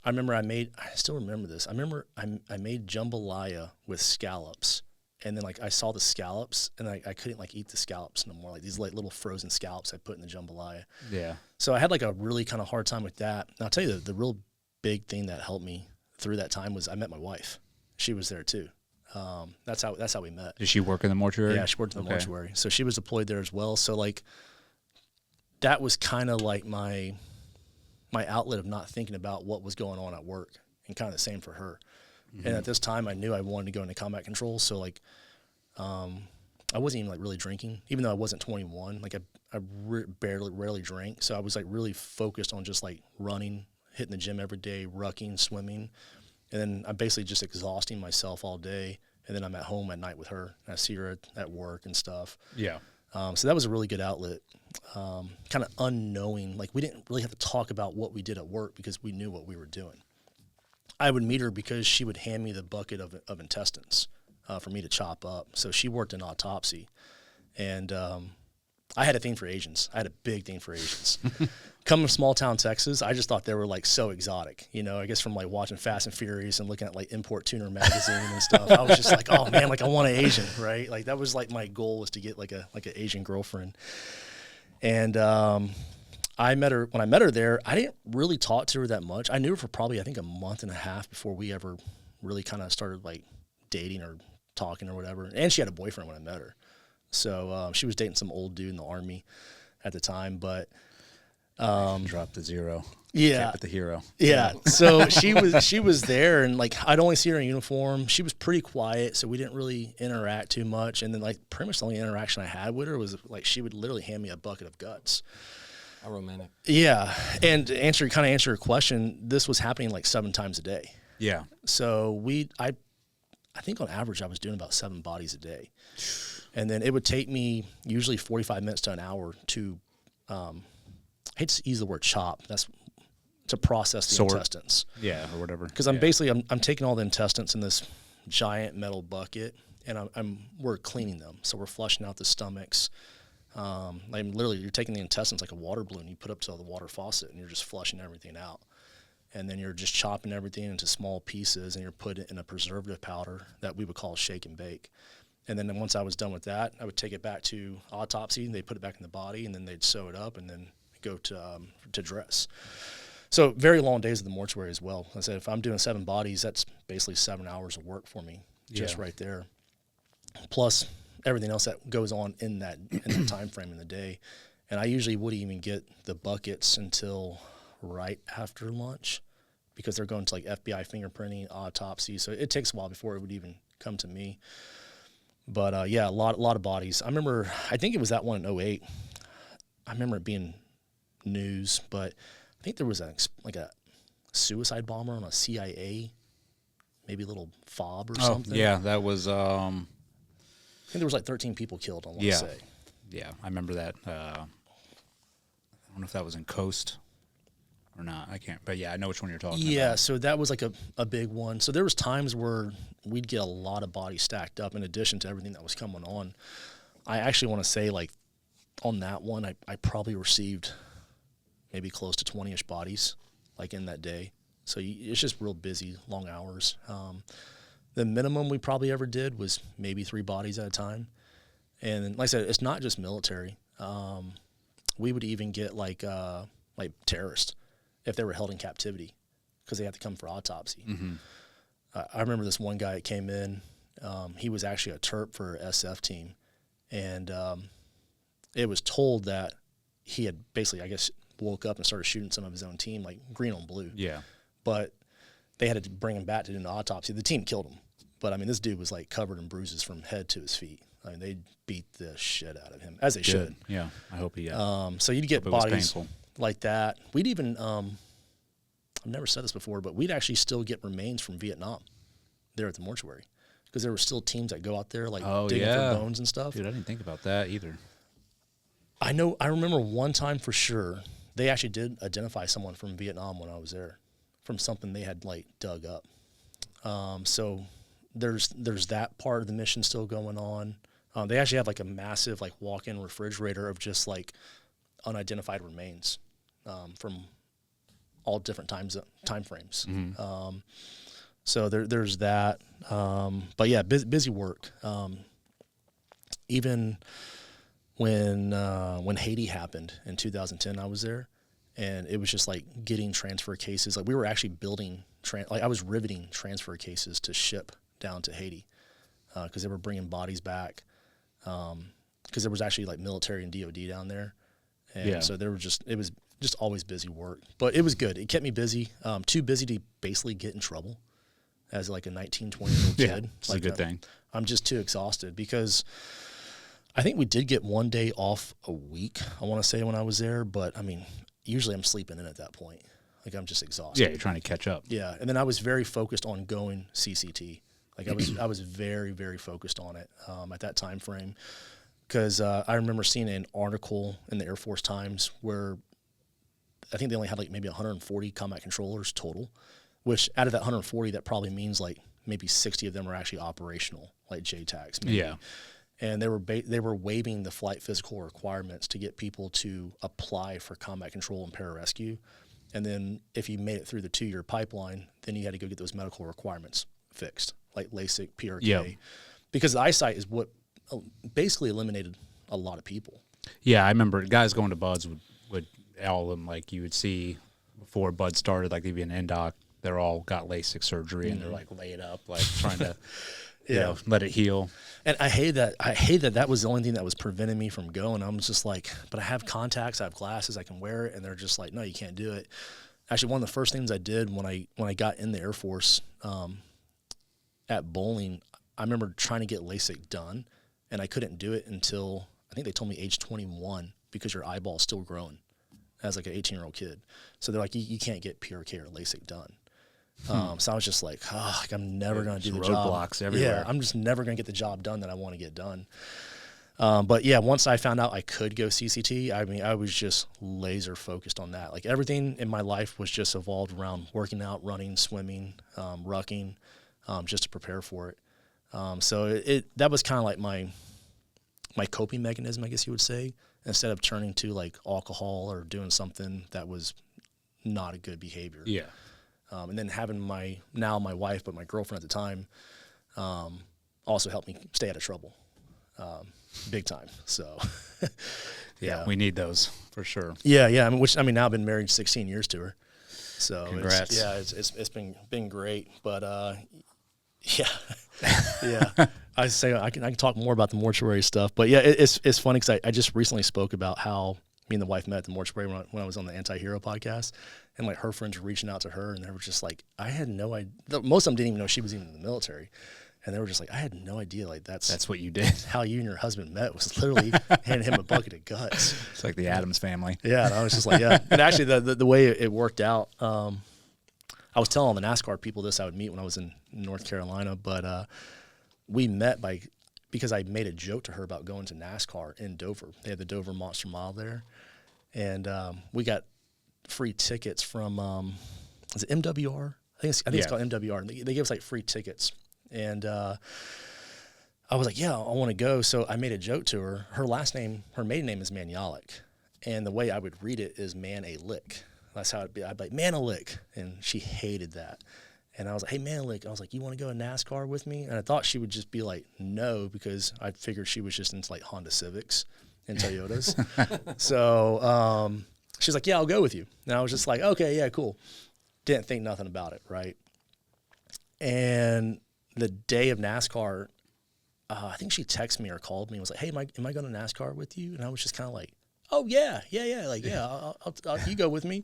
remember I still remember this. I remember I made jambalaya with scallops, and then like I saw the scallops, and I couldn't like eat the scallops no more. Like these like little frozen scallops I put in the jambalaya. Yeah. So I had like a really kind of hard time with that. And I'll tell you the real big thing that helped me through that time was I met my wife. She was there too. That's how we met. Did she work in the mortuary? Yeah, she worked in the mortuary. So she was deployed there as well. So like that was kind of like my outlet of not thinking about what was going on at work, and kind of the same for her. And at this time I knew I wanted to go into combat control. So like, I wasn't even like really drinking, even though I wasn't 21. Like I rarely drank. So I was like really focused on just like running, hitting the gym every day, rucking, swimming. And then I'm basically just exhausting myself all day. And then I'm at home at night with her, and I see her at work and stuff. Yeah. So that was a really good outlet. Kind of unknowing, like we didn't really have to talk about what we did at work because we knew what we were doing. I would meet her because she would hand me the bucket of intestines for me to chop up. So she worked in autopsy, and I had a thing for Asians. I had a big thing for Asians. Coming from small town Texas, I just thought they were like so exotic. You know, I guess from like watching Fast and Furious and looking at like Import Tuner magazine and stuff. I was just like, oh man, like I want an Asian, right? Like that was like my goal, was to get like an Asian girlfriend. And I met her when I met her there. I didn't really talk to her that much. I knew her for probably I think a month and a half before we ever really kind of started like dating or talking or whatever. And she had a boyfriend when I met her. So she was dating some old dude in the Army at the time, but Drop the zero. yeah, Kept with the hero. yeah. So she was there, and like I'd only see her in uniform. She was pretty quiet, so we didn't really interact too much. And then like pretty much the only interaction I had with her was like she would literally hand me a bucket of guts. How romantic. Yeah, and to answer your question, this was happening like 7 times a day. Yeah. So I think on average I was doing about 7 bodies a day. And then it would take me usually 45 minutes to an hour to, I hate to use the word chop, that's to process the intestines. Yeah, or whatever. Because I'm basically taking all the intestines in this giant metal bucket, and we're cleaning them. So we're flushing out the stomachs. Like literally, you're taking the intestines like a water balloon. You put up to the water faucet, and you're just flushing everything out. And then you're just chopping everything into small pieces, and you're putting it in a preservative powder that we would call shake and bake. And then once I was done with that, I would take it back to autopsy, and they'd put it back in the body, and then they'd sew it up, and then go to dress. So very long days at the mortuary as well. I said, if I'm doing 7 bodies, that's basically 7 hours of work for me, just right there. Plus everything else that goes on in that time frame in the day. And I usually wouldn't even get the buckets until right after lunch, because they're going to like FBI fingerprinting, autopsy. So it takes a while before it would even come to me. But yeah, a lot of bodies. I think it was that one in 08. I remember it being news, but I think there was a suicide bomber on a CIA, maybe a little fob or something. Yeah, that was. I think there was like 13 people killed, I want to say. Yeah, I remember that. I don't know if that was in Coast or not. I can't. But yeah, I know which one you're talking about. Yeah, so that was like a big one. So there was times where we'd get a lot of bodies stacked up in addition to everything that was coming on. I actually want to say, like, on that one, I probably received maybe close to 20-ish bodies, like, in that day. So it's just real busy, long hours. The minimum we probably ever did was maybe 3 bodies at a time. And like I said, it's not just military. We would even get, like terrorists if they were held in captivity because they had to come for autopsy. Mm-hmm. I remember this one guy that came in. He was actually a terp for SF team. And it was told that he had basically, I guess, woke up and started shooting some of his own team, like green on blue. Yeah. But they had to bring him back to do an autopsy. The team killed him. But, I mean, this dude was, like, covered in bruises from head to his feet. I mean, they beat the shit out of him, as they should. Yeah, I hope he so you'd get hope it was bodies painful. like that. We'd even, I've never said this before, but we'd actually still get remains from Vietnam there at the mortuary. Because there were still teams that go out there, like, digging for bones and stuff. Dude, I didn't think about that either. I remember one time for sure, they actually did identify someone from Vietnam when I was there, from something they had, like, dug up. So there's that part of the mission still going on. They actually have, like, a massive, like, walk-in refrigerator of just, like, unidentified remains from all different time frames. Mm-hmm. So there's that. But yeah, busy work. Even when Haiti happened in 2010, I was there, and it was just like getting transfer cases. Like, we were actually building, I was riveting transfer cases to ship down to Haiti because they were bringing bodies back. Because there was actually, like, military and DOD down there, and so it was just always busy work. But it was good. It kept me busy. Too busy to basically get in trouble as, like, a 19, 20-year-old kid. It's like, a good thing. I'm just too exhausted because I think we did get one day off a week, I want to say, when I was there. But, I mean, usually I'm sleeping in at that point. Like, I'm just exhausted. Yeah, you're trying to catch up. Yeah, and then I was very focused on going CCT. Like, I was very, very focused on it at that time frame. Because I remember seeing an article in the Air Force Times where I think they only had, like, maybe 140 combat controllers total, which out of that 140, that probably means, like, maybe 60 of them are actually operational, like JTACs. Maybe. Yeah. And they were waiving the flight physical requirements to get people to apply for combat control and pararescue. And then if you made it through the 2-year pipeline, then you had to go get those medical requirements fixed, like LASIK, PRK. Yep. Because the eyesight is what basically eliminated a lot of people. Yeah, I remember guys going to Buds would all of them, like, you would see before Bud started, like, they'd be an NDOC, they're all got LASIK surgery and they're, like, laid up, like, trying to you know, let it heal. And I hate that was the only thing that was preventing me from going. I'm just like, but I have contacts, I have glasses, I can wear it, and they're just like, no, you can't do it. Actually, one of the first things I did when I got in the Air Force at bowling, I remember trying to get LASIK done, and I couldn't do it until, I think they told me age 21, because your eyeball's still growing as, like, an 18-year-old kid. So they're like, you can't get PRK or LASIK done. So I was just like, I'm never going to do the job. Roadblocks everywhere. Yeah, I'm just never going to get the job done that I want to get done. But yeah, once I found out I could go CCT, I mean, I was just laser focused on that. Like, everything in my life was just evolved around working out, running, swimming, rucking, just to prepare for it. So that was kind of like my coping mechanism, I guess you would say, instead of turning to, like, alcohol or doing something that was not a good behavior. Yeah. And then having my wife, but my girlfriend at the time, also helped me stay out of trouble, big time. So, yeah, we need those for sure. Yeah. I mean, now I've been married 16 years to her. So congrats. It's been great, but yeah. I say I can talk more about the mortuary stuff, but yeah, it's funny because I just recently spoke about how me and the wife met at the mortuary when I was on the Anti-Hero podcast, and, like, her friends were reaching out to her, and they were just like, I had no idea. Most of them didn't even know she was even in the military, and they were just like, I had no idea. Like, that's what you did. How you and your husband met, was literally handing him a bucket of guts. It's like the Addams family. Yeah, and I was just like, yeah. And actually, the way it worked out, I was telling all the NASCAR people this I would meet when I was in North Carolina, but we met because I made a joke to her about going to NASCAR in Dover. They had the Dover Monster Mile there. And we got free tickets from, is it MWR? I think it's called MWR. And they gave us, like, free tickets. And I was like, yeah, I want to go. So I made a joke to her. Her maiden name is Manialik. And the way I would read it is Man-a-Lick. That's how it'd be. I'd be like, Man-a-Lick. And she hated that. And I was like, hey, Man-a-Lick. I was like, you want to go to NASCAR with me? And I thought she would just be like, no, because I figured she was just into like Honda Civics and Toyotas. So she's like, yeah, I'll go with you. And I was just like, okay, yeah, cool. Didn't think nothing about it, right? And the day of NASCAR, I think she texted me or called me and was like, hey, am I going to NASCAR with you? And I was just kind of like, oh, yeah. Like, yeah, you go with me.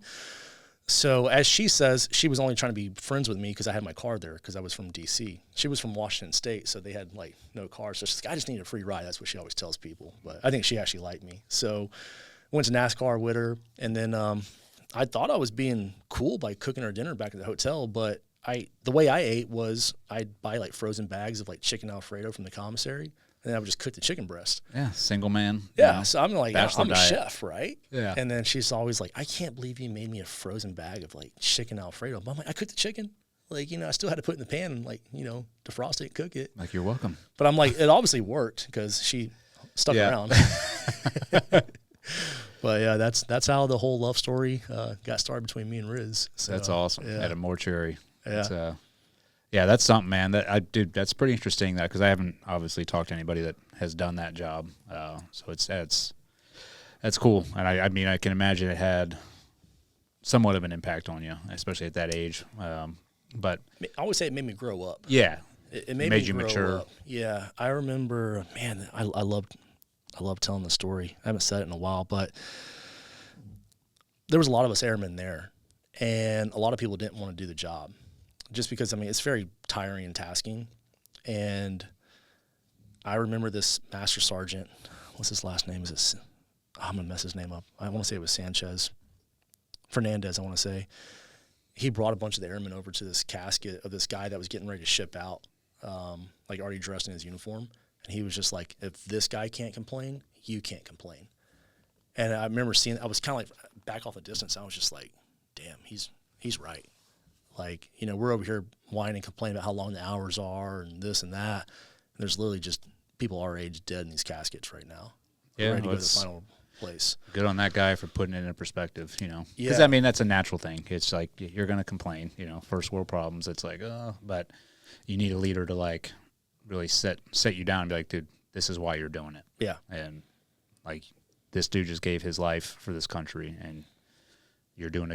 So as she says, she was only trying to be friends with me because I had my car there because I was from D.C. She was from Washington State, so they had, like, no cars. So she's like, I just need a free ride. That's what she always tells people. But I think she actually liked me. So went to NASCAR with her, and then I thought I was being cool by cooking her dinner back at the hotel, but the way I ate was I'd buy like frozen bags of like chicken Alfredo from the commissary, and then I would just cook the chicken breast. Yeah, single man. Yeah, so I'm like, I'm a diet. chef, right? Yeah. And then she's always like, I can't believe you made me a frozen bag of like chicken Alfredo. But I'm like, I cooked the chicken. Like, I still had to put it in the pan and like, defrost it and cook it. Like, you're welcome. But I'm like, it obviously worked because she stuck around. But yeah, that's how the whole love story got started between me and Riz. So, That's awesome. Yeah. At a mortuary. Yeah. That's something, man. That's pretty interesting. Because I haven't obviously talked to anybody that has done that job. So that's cool. And I mean, I can imagine it had somewhat of an impact on you, especially at that age. But I always say it made me grow up. yeah, It made made me you grow mature. up. Yeah, I remember, man. I love telling the story. I haven't said it in a while, but there was a lot of us airmen there, and a lot of people didn't want to do the job, just because it's very tiring and tasking. And I remember this master sergeant. What's his last name? I'm gonna mess his name up. I want to say it was Fernandez. I want to say he brought a bunch of the airmen over to this casket of this guy that was getting ready to ship out, like already dressed in his uniform. And he was just like, if this guy can't complain, you can't complain. And I remember I was kind of like back off the distance. I was just like, damn, he's right. Like, we're over here whining and complaining about how long the hours are and this and that. And there's literally just people our age dead in these caskets right now. Yeah, ready to go to the final place. Good on that guy for putting it in perspective, Because, Yeah. that's a natural thing. It's like, you're going to complain, first world problems. It's like, but you need a leader to, like, really set you down and be like, dude, this is why you're doing it. Yeah. And, like, this dude just gave his life for this country, and you're doing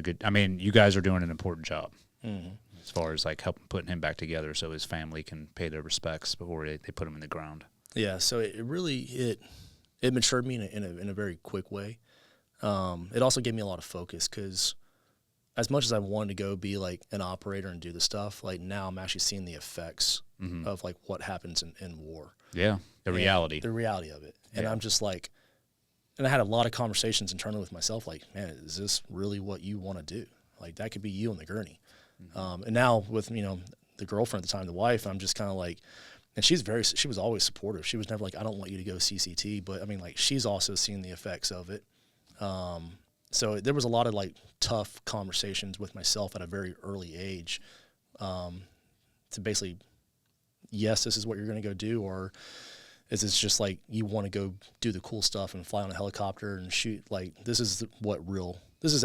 you guys are doing an important job as far as, like, helping putting him back together so his family can pay their respects before they put him in the ground. Yeah, so it really it matured me in a very quick way. It also gave me a lot of focus because as much as I wanted to go be like an operator and do the stuff, like now I'm actually seeing the effects of like what happens in war. Yeah, the reality. The reality of it. And Yeah. I'm just like, and I had a lot of conversations internally with myself, like, man, is this really what you want to do? Like that could be you on the gurney. And now with, the girlfriend at the time, the wife, I'm just kind of like, and she was always supportive. She was never like, I don't want you to go CCT, but like she's also seen the effects of it. So there was a lot of like tough conversations with myself at a very early age, to basically, yes, this is what you're going to go do, or is this just like you want to go do the cool stuff and fly on a helicopter and shoot? Like this is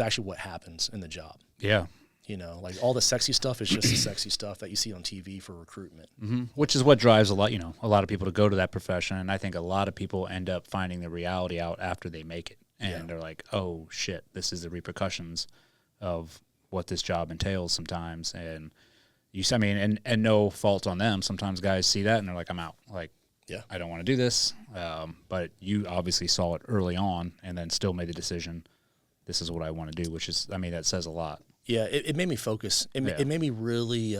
actually what happens in the job. Yeah. Like all the sexy stuff is just the sexy stuff that you see on TV for recruitment. Mm-hmm. Which is what drives a lot of people to go to that profession. And I think a lot of people end up finding the reality out after they make it. And they're like, oh, shit, this is the repercussions of what this job entails sometimes. And and no fault on them. Sometimes guys see that and they're like, I'm out. Like, Yeah. I don't want to do this. But you obviously saw it early on and then still made the decision, this is what I want to do, which is, that says a lot. Yeah, it made me focus. It made me really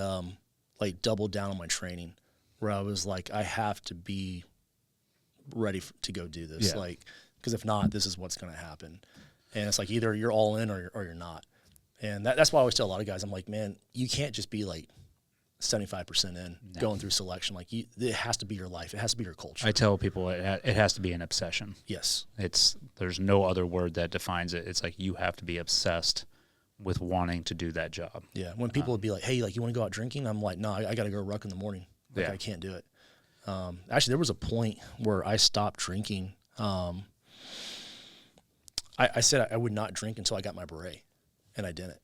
like double down on my training, where I was like, I have to be ready to go do this. Yeah. Like, because if not, this is what's going to happen. And it's like either you're all in or you're not. And that's why I always tell a lot of guys, I'm like, man, you can't just be like 75% in going through selection. Like it has to be your life. It has to be your culture. I tell people it has to be an obsession. Yes. There's no other word that defines it. It's like you have to be obsessed with wanting to do that job. Yeah. When people would be like, hey, like you want to go out drinking? I'm like, no, I got to go ruck in the morning. Like Yeah. I can't do it. Actually, there was a point where I stopped drinking. I said I would not drink until I got my beret, and I didn't.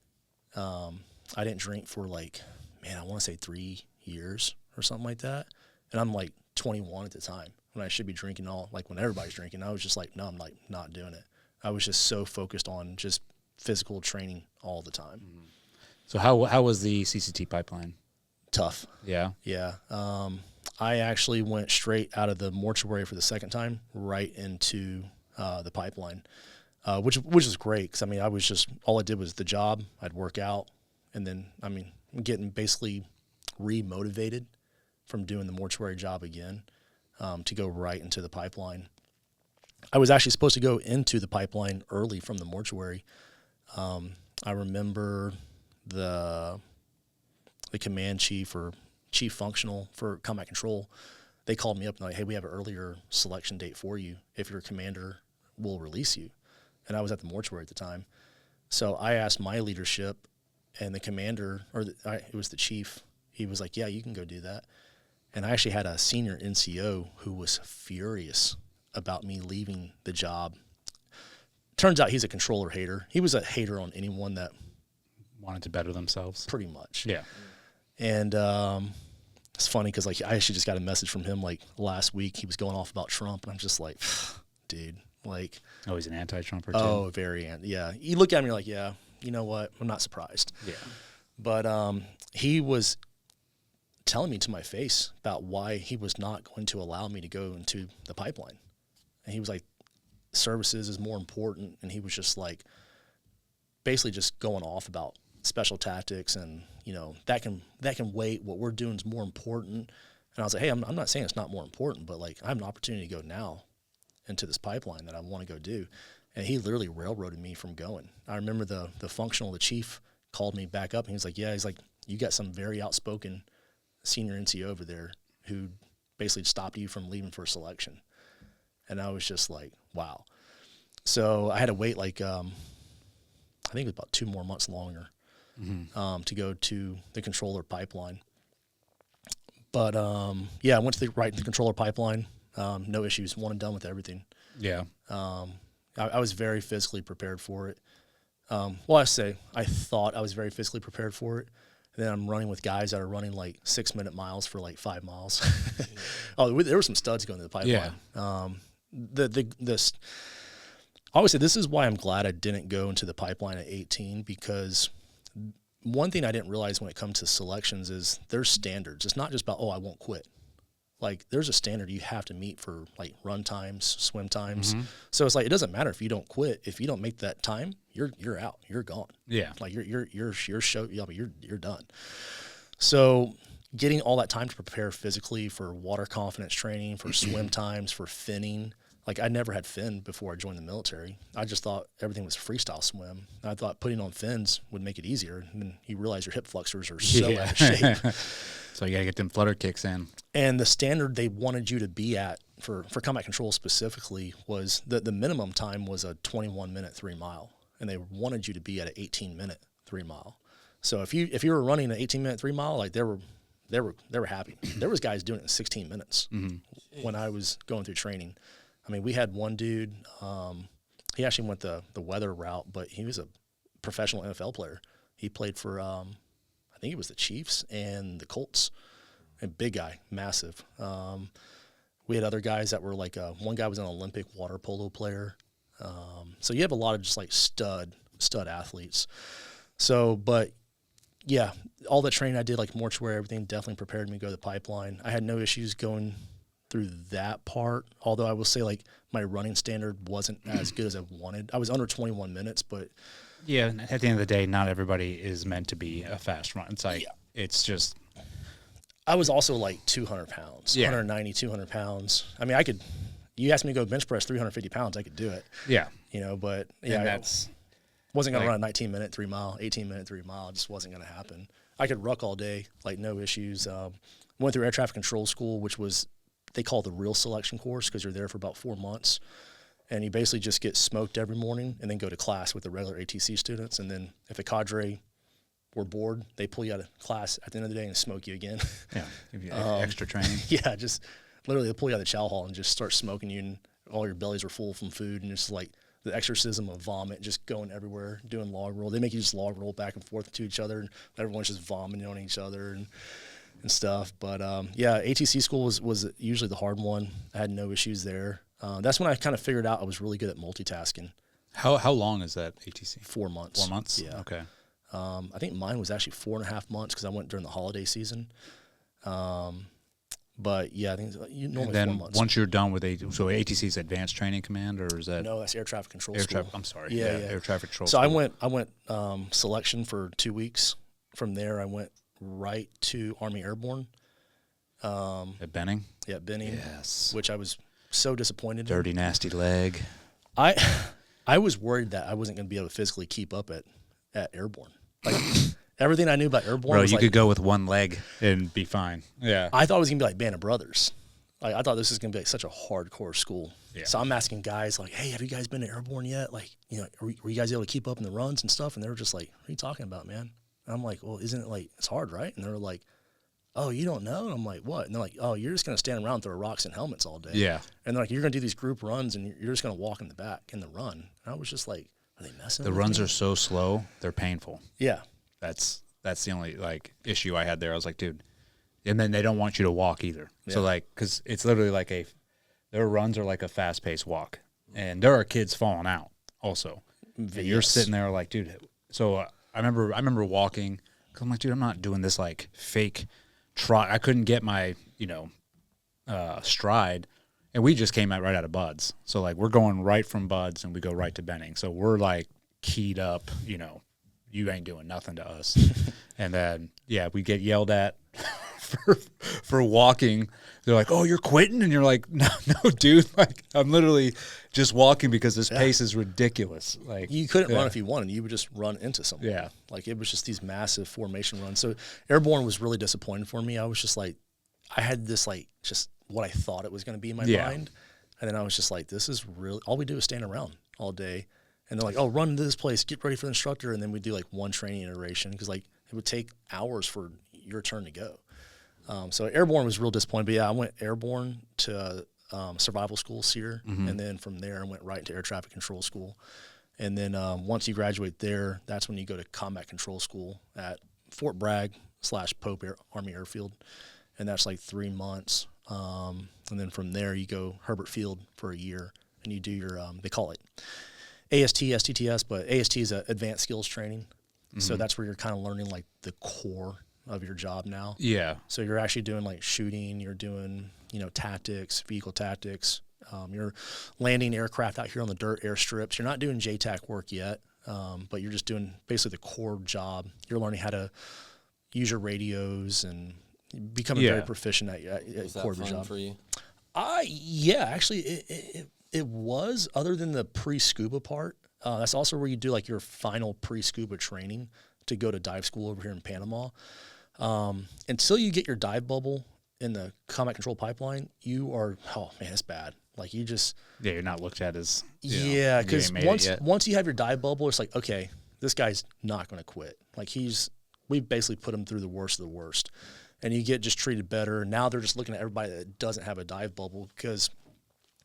I didn't drink for like, man, I want to say 3 years or something like that. And I'm like 21 at the time when I should be drinking like when everybody's drinking. I was just like, no, I'm like not doing it. I was just so focused on just physical training all the time. Mm-hmm. So how was the CCT pipeline? Tough. Yeah. Yeah. I actually went straight out of the mortuary for the second time right into the pipeline, which is great because, I mean, I was just, all I did was the job. I'd work out, and then, I mean, getting basically re-motivated from doing the mortuary job again to go right into the pipeline. I was actually supposed to go into the pipeline early from the mortuary. I remember the command chief or chief functional for combat control, they called me up and like, hey, we have an earlier selection date for you if your commander will release you. And I was at the mortuary at the time. So I asked my leadership, and the commander, it was the chief, he was like, yeah, you can go do that. And I actually had a senior NCO who was furious about me leaving the job. Turns out he's a controller hater. He was a hater on anyone that wanted to better themselves. Pretty much. Yeah. And it's funny because like I actually just got a message from him like last week. He was going off about Trump, and I'm just like, dude, like. Oh, he's an anti-Trumper too. Oh, yeah. You look at him, you're like, yeah, you know what? I'm not surprised. Yeah. But he was telling me to my face about why he was not going to allow me to go into the pipeline, and he was like, services is more important, and he was just like, basically just going off about special tactics, and you know that can wait. What we're doing is more important. And I was like, hey, I'm not saying it's not more important, but like I have an opportunity to go now into this pipeline that I want to go do. And he literally railroaded me from going. I remember the functional, the chief called me back up, and he was like, yeah, he's like, you got some very outspoken senior NCO over there who basically stopped you from leaving for selection. And I was just like, wow. So I had to wait like, I think it was about 2 more months longer to go to the controller pipeline. But yeah, I went to the controller pipeline. No issues, one and done with everything. Yeah. I was very physically prepared for it. Well, I thought I was very physically prepared for it. And then I'm running with guys that are running like 6-minute miles for like 5 miles. Oh, there were some studs going to the pipeline. Yeah. I always say this is why I'm glad I didn't go into the pipeline at 18, because one thing I didn't realize when it comes to selections is there's standards. It's not just about, oh, I won't quit. Like there's a standard you have to meet for like run times, swim times. Mm-hmm. So it's like, it doesn't matter if you don't quit. If you don't make that time, you're out, you're gone. Yeah. Like you're done. So getting all that time to prepare physically for water confidence training, for swim times, for finning. Like I never had fin before I joined the military. I just thought everything was freestyle swim. I thought putting on fins would make it easier. And then you realize your hip flexors are so out of shape. So you got to get them flutter kicks in. And the standard they wanted you to be at for combat control specifically was the minimum time was a 21-minute 3 mile. And they wanted you to be at an 18-minute 3 mile. So if you were running an 18-minute 3 mile, like they were happy. There was guys doing it in 16 minutes when I was going through training. I mean, we had one dude, he actually went the weather route, but he was a professional NFL player. He played for, I think it was the Chiefs and the Colts. A big guy, massive. We had other guys that were like, one guy was an Olympic water polo player. So you have a lot of just like stud athletes. So, but yeah, all the training I did, like mortuary, everything definitely prepared me to go to the pipeline. I had no issues going through that part, although I will say like my running standard wasn't as good as I wanted. I was under 21 minutes, but yeah, at the end of the day, not everybody is meant to be a fast run. It's like, it's just, I was also like 200 pounds, 190, 200 pounds. I mean, you asked me to go bench press 350 pounds, I could do it. Yeah. You know, but yeah, that's wasn't going to run a 19-minute 3 mile, 18-minute 3 mile. It just wasn't going to happen. I could ruck all day, like no issues. Went through air traffic control school, which was, they call it the real selection course because you're there for about 4 months. And you basically just get smoked every morning and then go to class with the regular ATC students. And then if a cadre were bored, they pull you out of class at the end of the day and smoke you again. Yeah, give you extra training. Yeah, just literally they'll pull you out of the chow hall and just start smoking you, and all your bellies are full from food, and it's like the exorcism of vomit just going everywhere, doing log roll. They make you just log roll back and forth to each other, and everyone's just vomiting on each other and stuff. But yeah, ATC school was usually the hard one. I had no issues there. That's when I kind of figured out I was really good at multitasking. How long is that ATC? 4 months. 4 months? Yeah. Okay. I think mine was actually 4.5 months because I went during the holiday season. But yeah, I think normally And then 4 months. once you're done with so ATC is Advanced Training Command, or is that No, that's air traffic control air school. traffic? I'm sorry. Yeah, Air traffic control. So school. I went selection for 2 weeks. From there, I went right to Army Airborne. At Benning. Yeah, Benning. Yes. Which I was so disappointed in. Dirty, nasty leg. I was worried that I wasn't going to be able to physically keep up at Airborne. Like everything I knew about Airborne. Bro, was you like, could go with one leg and be fine. Yeah. I thought it was going to be like Band of Brothers. Like I thought this was going to be like such a hardcore school. Yeah. So I'm asking guys like, hey, have you guys been to Airborne yet? Like, were you guys able to keep up in the runs and stuff? And they were just like, what are you talking about, man? And I'm like, well, isn't it like, it's hard, right? And they were like, oh, you don't know? And I'm like, what? And they're like, oh, you're just going to stand around and throw rocks and helmets all day. Yeah. And they're like, you're going to do these group runs and you're just going to walk in the back in the run. And I was just like, are they messing The with runs me? are so slow, they're painful. Yeah. That's the only issue I had there. I was like, dude, and then they don't want you to walk either. Yeah. So because it's literally their runs are like a fast paced walk, and there are kids falling out also. And you're Yes. sitting there like, dude. So I remember walking. Cause I'm like, dude, I'm not doing this like fake trot. I couldn't get my stride, and we just came right out of Buds. So like we're going right from Buds and we go right to Benning. So we're like keyed up. You ain't doing nothing to us. And then we get yelled at for walking. They're like, oh, you're quitting? And you're like, no, dude. Like I'm literally just walking because this pace is ridiculous. Like You couldn't run if you wanted. You would just run into someone. Yeah. Like it was just these massive formation runs. So Airborne was really disappointing for me. I was just like, I had this like just what I thought it was going to be in my mind. And then I was just like, this is really, all we do is stand around all day. And they're like, oh, run to this place, get ready for the instructor. And then we do like one training iteration because like it would take hours for your turn to go. So Airborne was real disappointing. But yeah, I went Airborne to survival school, SEER. And then from there I went right to air traffic control school. And then once you graduate there, that's when you go to combat control school at Fort Bragg / Pope Army Airfield. And that's like 3 months. And then from there you go Herbert Field for a year and you do your, they call it AST, STTS, but AST is advanced skills training. So that's where you're kind of learning like the core of your job now. Yeah. So you're actually doing like shooting, you're doing, tactics, vehicle tactics. You're landing aircraft out here on the dirt airstrips. You're not doing JTAC work yet, but you're just doing basically the core job. You're learning how to use your radios and becoming very proficient at Was that core of your fun job. for you? Yeah, actually it was, other than the pre-scuba part. That's also where you do like your final pre-scuba training to go to dive school over here in Panama. Until you get your dive bubble in the combat control pipeline, you are, oh man, it's bad. Like you just, you're not looked at as because you ain't made it yet. once you have your dive bubble, it's like, okay, this guy's not going to quit. Like we basically put him through the worst of the worst, and you get just treated better. Now they're just looking at everybody that doesn't have a dive bubble, because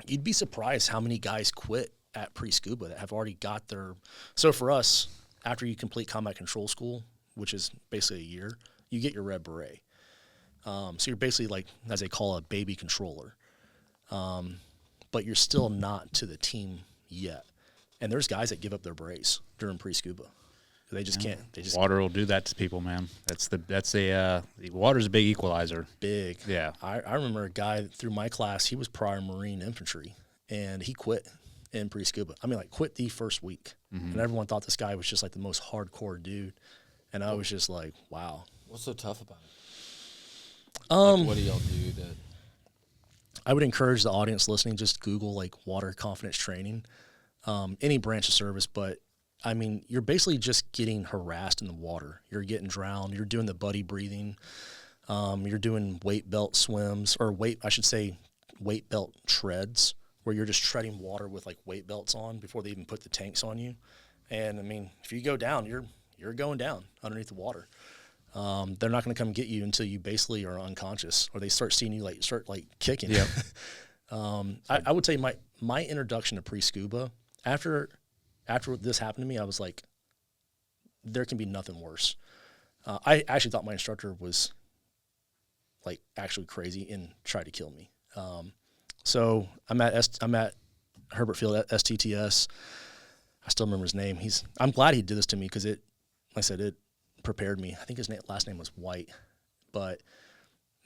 you'd be surprised how many guys quit at pre-scuba that have already got their. So for us, after you complete combat control school, which is basically a year, you get your red beret. So you're basically like, as they call, a baby controller. But you're still not to the team yet. And there's guys that give up their berets during pre-scuba. They just can't. They just Water will do that to people, man. The water's a big equalizer. big. Yeah. I remember a guy through my class, he was prior Marine infantry, and he quit in pre-scuba. I mean, like quit the first week. And everyone thought this guy was just like the most hardcore dude. And I was just like, wow. What's so tough about it? Like, what do y'all do that? I would encourage the audience listening, just Google like water confidence training, any branch of service. But I mean, you're basically just getting harassed in the water. You're getting drowned. You're doing the buddy breathing. You're doing weight belt swims, or weight belt treads, where you're just treading water with like weight belts on before they even put the tanks on you. And I mean, if you go down, you're going down underneath the water. they're not going to come get you until you basically are unconscious, or they start seeing you start kicking. Yep. I would tell you my introduction to pre-scuba, after this happened to me, I was like, there can be nothing worse. I actually thought my instructor was like actually crazy and tried to kill me. So I'm at Herbert Field at STTS. I still remember his name. I'm glad he did this to me, because like I said, it prepared me. I think his last name was White, but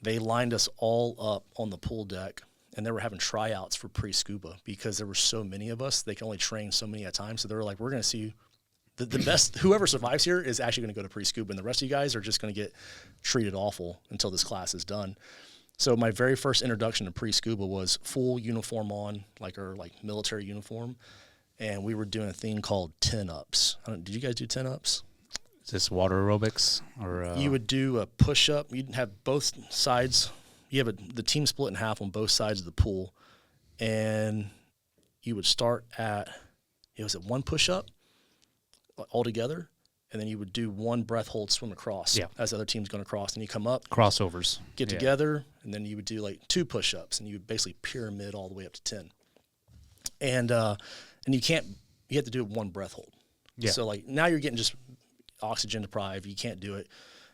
they lined us all up on the pool deck, and they were having tryouts for pre-scuba because there were so many of us. They can only train so many at a time. So they were like, we're going to see the best. Whoever survives here is actually going to go to pre-scuba, and the rest of you guys are just going to get treated awful until this class is done. So my very first introduction to pre-scuba was full uniform on, our military uniform, and we were doing a thing called 10-ups. Did you guys do 10-ups? Is this water aerobics or? You would do a push-up. You'd have both sides. You have the team split in half on both sides of the pool, and you would start at one push-up all together, and then you would do one breath hold, swim across as the other team's going across. And you come up. Crossovers. Get together, and then you would do 2 push-ups, and you would basically pyramid all the way up to 10. And you have to do it one breath hold. Yeah. So now you're getting just oxygen deprived. You can't do it.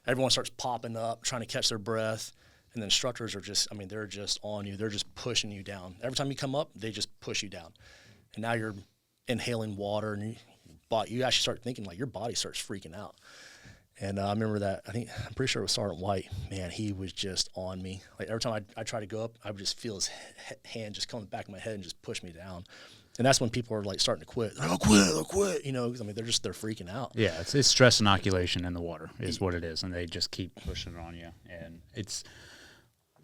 Everyone starts popping up, trying to catch their breath. And the instructors are they're just on you. They're just pushing you down. Every time you come up, they just push you down. And now you're inhaling water, and you actually start thinking, your body starts freaking out. And I remember that. I'm pretty sure it was Sergeant White. Man, he was just on me. Every time I try to go up, I would just feel his hand just come back of my head and just push me down. And that's when people are starting to quit. I'll quit. Because they're freaking out. Yeah, it's stress inoculation in the water is what it is, and they just keep pushing it on you. And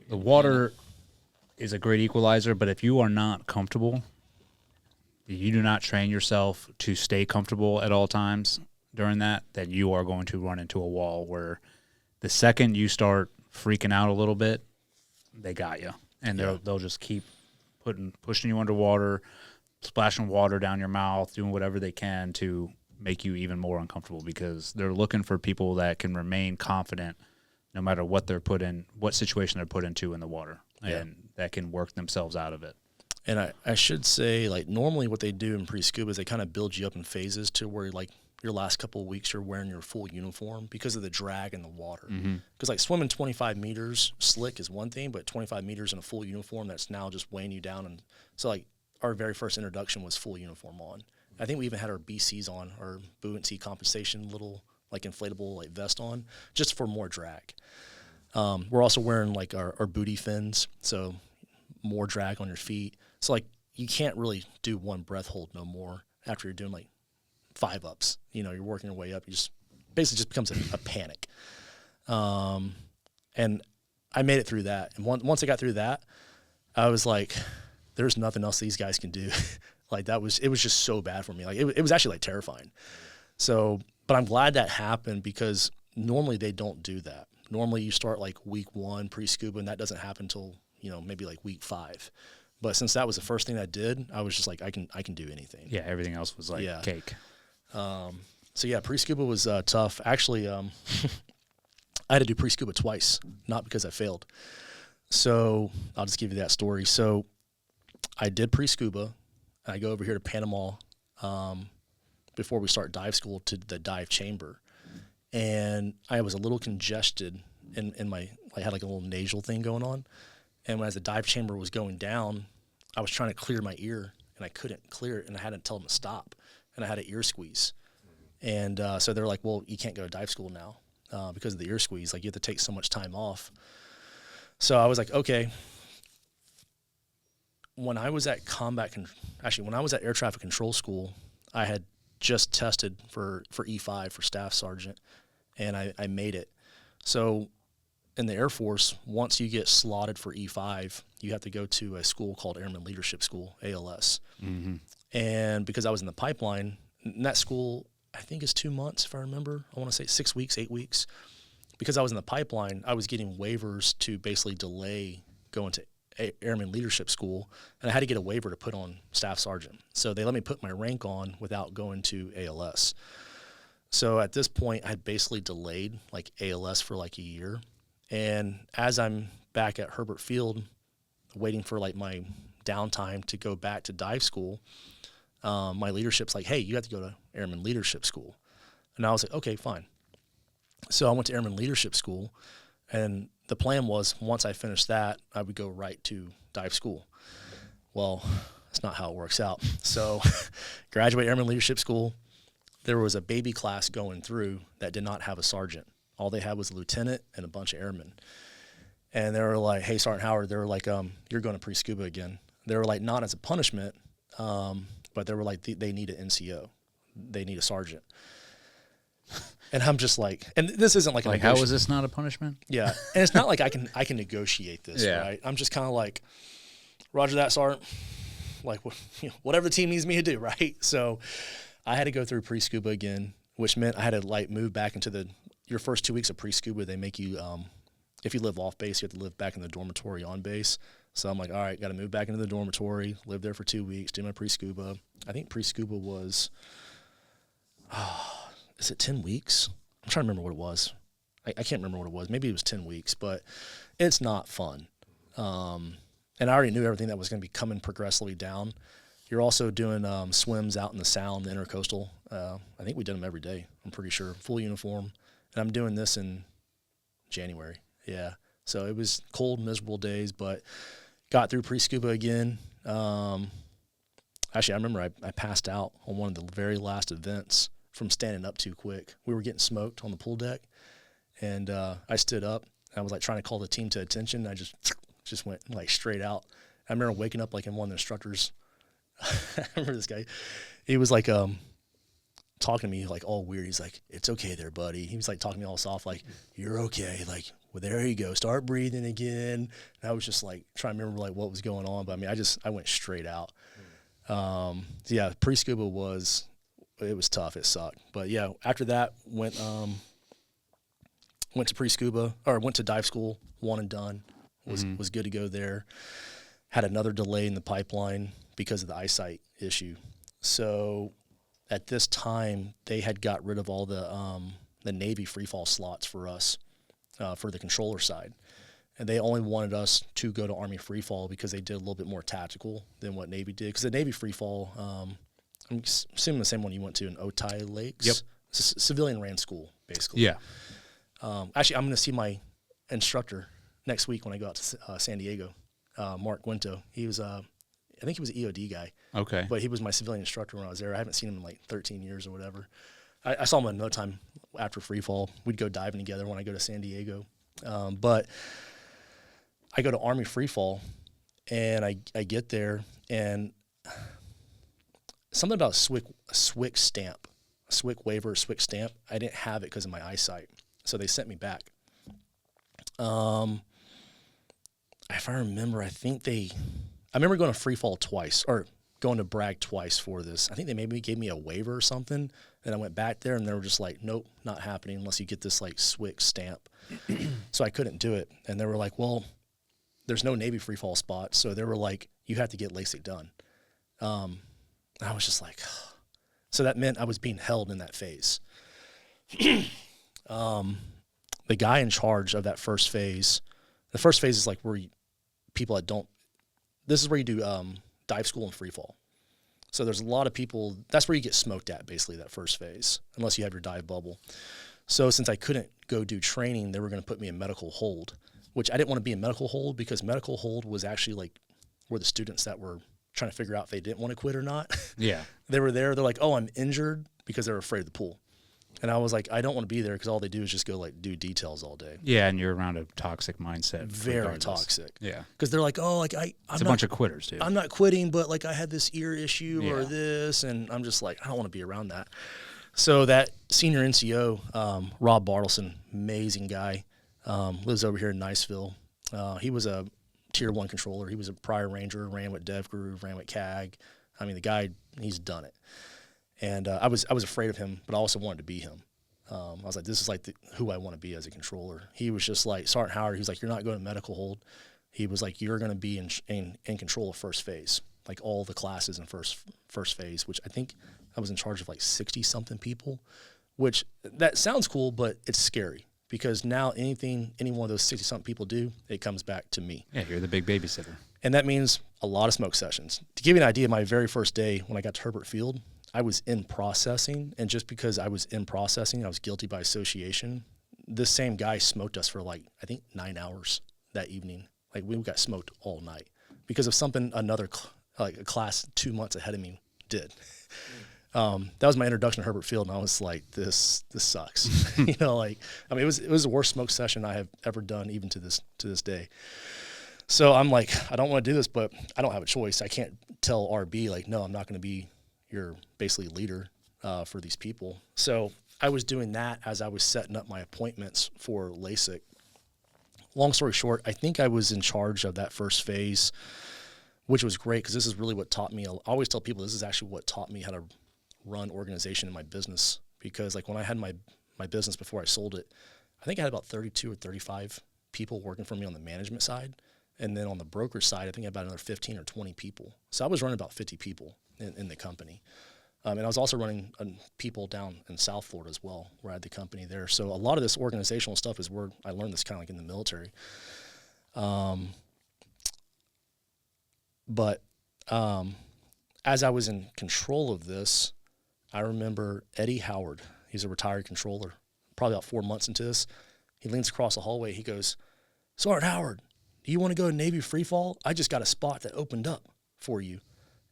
the water is a great equalizer, but if you are not comfortable, you do not train yourself to stay comfortable at all times during that, then you are going to run into a wall where the second you start freaking out a little bit, they got you, and they'll just keep pushing you underwater, splashing water down your mouth, doing whatever they can to make you even more uncomfortable, because they're looking for people that can remain confident no matter what situation they're put into in the water, and that can work themselves out of it. And I should say, normally what they do in pre-scuba is they kind of build you up in phases to where, your last couple of weeks you're wearing your full uniform because of the drag in the water. Because, swimming 25 meters slick is one thing, but 25 meters in a full uniform, that's now just weighing you down. And so, our very first introduction was full uniform on. I think we even had our BCs on, our buoyancy compensation little, inflatable, vest on, just for more drag. We're also wearing, our booty fins, so more drag on your feet. So, you can't really do one breath hold no more after you're doing, 5 ups. You're working your way up. You just basically just becomes a panic. And I made it through that. And once I got through that, I was like, there's nothing else these guys can do. It was just so bad for me. It was actually terrifying. So, but I'm glad that happened, because normally they don't do that. Normally you start week 1 pre-scuba, and that doesn't happen until, maybe week 5. But since that was the first thing I did, I was just I can do anything. Yeah, everything else was cake. So yeah, pre-scuba was tough. Actually, I had to do pre-scuba twice, not because I failed. So I'll just give you that story. So I did pre-scuba. I go over here to Panama before we start dive school to the dive chamber. And I was a little congested in my, I had a little nasal thing going on. And as the dive chamber was going down, I was trying to clear my ear, and I couldn't clear it, and I had to tell them to stop. And I had an ear squeeze. And so they're like, well, you can't go to dive school now because of the ear squeeze. You have to take so much time off. So I was like, okay. When I was at when I was at air traffic control school, I had just tested for E5 for staff sergeant, and I made it. So in the Air Force, once you get slotted for E5, you have to go to a school called Airman Leadership School, ALS. Mm-hmm. And because I was in the pipeline, and that school, I think is 2 months, if I remember. I want to say 6 weeks, 8 weeks. Because I was in the pipeline, I was getting waivers to basically delay going to Airman Leadership School, and I had to get a waiver to put on staff sergeant. So they let me put my rank on without going to ALS. So at this point, I had basically delayed like ALS for like a year. And as I'm back at Herbert Field, waiting for like my downtime to go back to dive school, my leadership's like, hey, you have to go to Airman Leadership School. And I was like, okay, fine. So I went to Airman Leadership School, and the plan was once I finished that, I would go right to dive school. Well, that's not how it works out. So graduate Airman Leadership School. There was a baby class going through that did not have a sergeant. All they had was a lieutenant and a bunch of airmen. And they were like, hey, Sergeant Howard, they were like, you're going to pre-scuba again. They were like, not as a punishment, but they were like, they need an NCO. They need a sergeant. And I'm just like, and this isn't like how is this not a punishment? Yeah. And it's not like I can negotiate this, right? I'm just kind of like, roger that, Sergeant. Like, whatever the team needs me to do, right? So I had to go through pre-scuba again, which meant I had to like move back into your first 2 weeks of pre-scuba. They make you, if you live off base, you have to live back in the dormitory on base. So I'm like, all right, got to move back into the dormitory, live there for 2 weeks, do my pre-scuba. I think pre-scuba was, is it 10 weeks? I'm trying to remember what it was. I can't remember what it was. Maybe it was 10 weeks, but it's not fun. And I already knew everything that was going to be coming progressively down. You're also doing swims out in the Sound, the Intercoastal. I think we did them every day, I'm pretty sure, full uniform. And I'm doing this in January. Yeah. So it was cold, miserable days, but got through pre-scuba again. Actually, I remember I passed out on one of the very last events from standing up too quick. We were getting smoked on the pool deck, and I stood up. I was like trying to call the team to attention. I just went like straight out. I remember waking up like in one of the instructors. I remember this guy. He was like talking to me like all weird. He's like, "It's okay there, buddy." He was like talking to me all soft, like, "You're okay." Like, well, there you go. Start breathing again. And I was just like trying to remember like what was going on. But I mean, I went straight out. Yeah, pre-scuba was tough. It sucked. But yeah, after that went to pre-scuba, or went to dive school, one and done. Was good to go there. Had another delay in the pipeline because of the eyesight issue. So at this time, they had got rid of all the Navy freefall slots for us for the controller side. And they only wanted us to go to Army freefall because they did a little bit more tactical than what Navy did. Because the Navy freefall, I'm assuming the same one you went to in Otay Lakes. Yep. It's a civilian ran school, basically. Yeah. Actually, I'm going to see my instructor next week when I go out to San Diego, Mark Guinto. He was, I think he was an EOD guy. Okay. But he was my civilian instructor when I was there. I haven't seen him in like 13 years or whatever. I saw him another time after free fall. We'd go diving together when I go to San Diego. But I go to Army free fall, and I get there, and something about a SWIC stamp, a SWIC waiver, a SWIC stamp, I didn't have it because of my eyesight. So they sent me back. If I remember, I remember going to free fall twice, or going to brag twice for this. I think they maybe gave me a waiver or something. And I went back there, and they were just like, nope, not happening unless you get this like SWIC stamp. So I couldn't do it. And they were like, well, there's no Navy free fall spot. So they were like, you have to get LASIK done. I was just like, so that meant I was being held in that phase. The guy in charge of that first phase, the first phase is like where people that don't, this is where you do dive school and free fall. So there's a lot of people, that's where you get smoked at, basically, that first phase, unless you have your dive bubble. So since I couldn't go do training, they were going to put me in medical hold, which I didn't want to be in medical hold because medical hold was actually like where the students that were trying to figure out if they didn't want to quit or not. Yeah. They were there. They're like, oh, I'm injured, because they were afraid of the pool. And I was like, I don't want to be there because all they do is just go like do details all day. Yeah, and you're around a toxic mindset. Very regardless. toxic. Yeah. Because they're like, oh, like it's a bunch of quitters, dude. I'm not quitting, but like I had this ear issue or Yeah. this, and I'm just like, I don't want to be around that. So that senior NCO, Rob Bartleson, amazing guy, lives over here in Niceville. He was a Tier 1 controller. He was a prior ranger, ran with Dev Groove, ran with CAG. I mean, the guy, he's done it. And I was afraid of him, but I also wanted to be him. I was like, this is like who I want to be as a controller. He was just like, Sergeant Howard, he's like, you're not going to medical hold. He was like, you're going to be in control of first phase, like all the classes in first phase, which I think I was in charge of like 60-something people, which that sounds cool, but it's scary because now any one of those 60-something people do, it comes back to me. Yeah, you're the big babysitter. And that means a lot of smoke sessions. To give you an idea, my very first day when I got to Herbert Field, I was in processing. And just because I was in processing, I was guilty by association. This same guy smoked us for like, I think 9 hours that evening. Like we got smoked all night because of something another like a class 2 months ahead of me did. That was my introduction to Herbert Field, and I was like, this sucks. You know, like, I mean, it was the worst smoke session I have ever done, even to this day. So I'm like, I don't want to do this, but I don't have a choice. I can't tell RB, like, no, I'm not going to be your basically leader for these people. So I was doing that as I was setting up my appointments for LASIK. Long story short, I think I was in charge of that first phase, which was great because this is really what taught me. I always tell people this is actually what taught me how to run organization in my business, because like when I had my business before I sold it, I think I had about 32 or 35 people working for me on the management side. And then on the broker side, I think I had about another 15 or 20 people. So I was running about 50 people in the company. And I was also running people down in South Florida as well, where I had the company there. So a lot of this organizational stuff is where I learned this kind of like in the military. But as I was in control of this, I remember Eddie Howard. He's a retired controller, probably about 4 months into this. He leans across the hallway. He goes, "Sergeant Howard, do you want to go to Navy free fall? I just got a spot that opened up for you."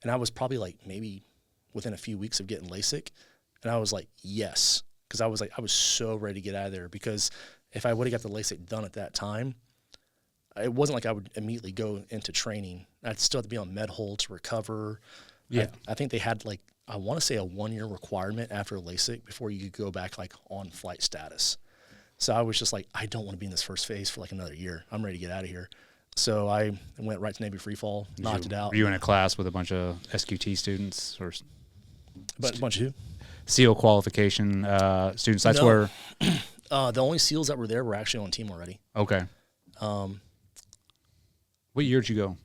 And I was probably like maybe within a few weeks of getting LASIK. And I was like, yes. Because I was so ready to get out of there, because if I would have got the LASIK done at that time, it wasn't like I would immediately go into training. I'd still have to be on med hold to recover. Yeah. I think they had like, I want to say a 1-year requirement after LASIK before you could go back like on flight status. So I was just like, I don't want to be in this first phase for like another year. I'm ready to get out of here. So I went right to Navy free fall, knocked it out. Were you in a class with a bunch of SQT students or But a bunch of who? SEAL qualification students? That's No. where. The only SEALs that were there were actually on team already. Okay. What year did you go?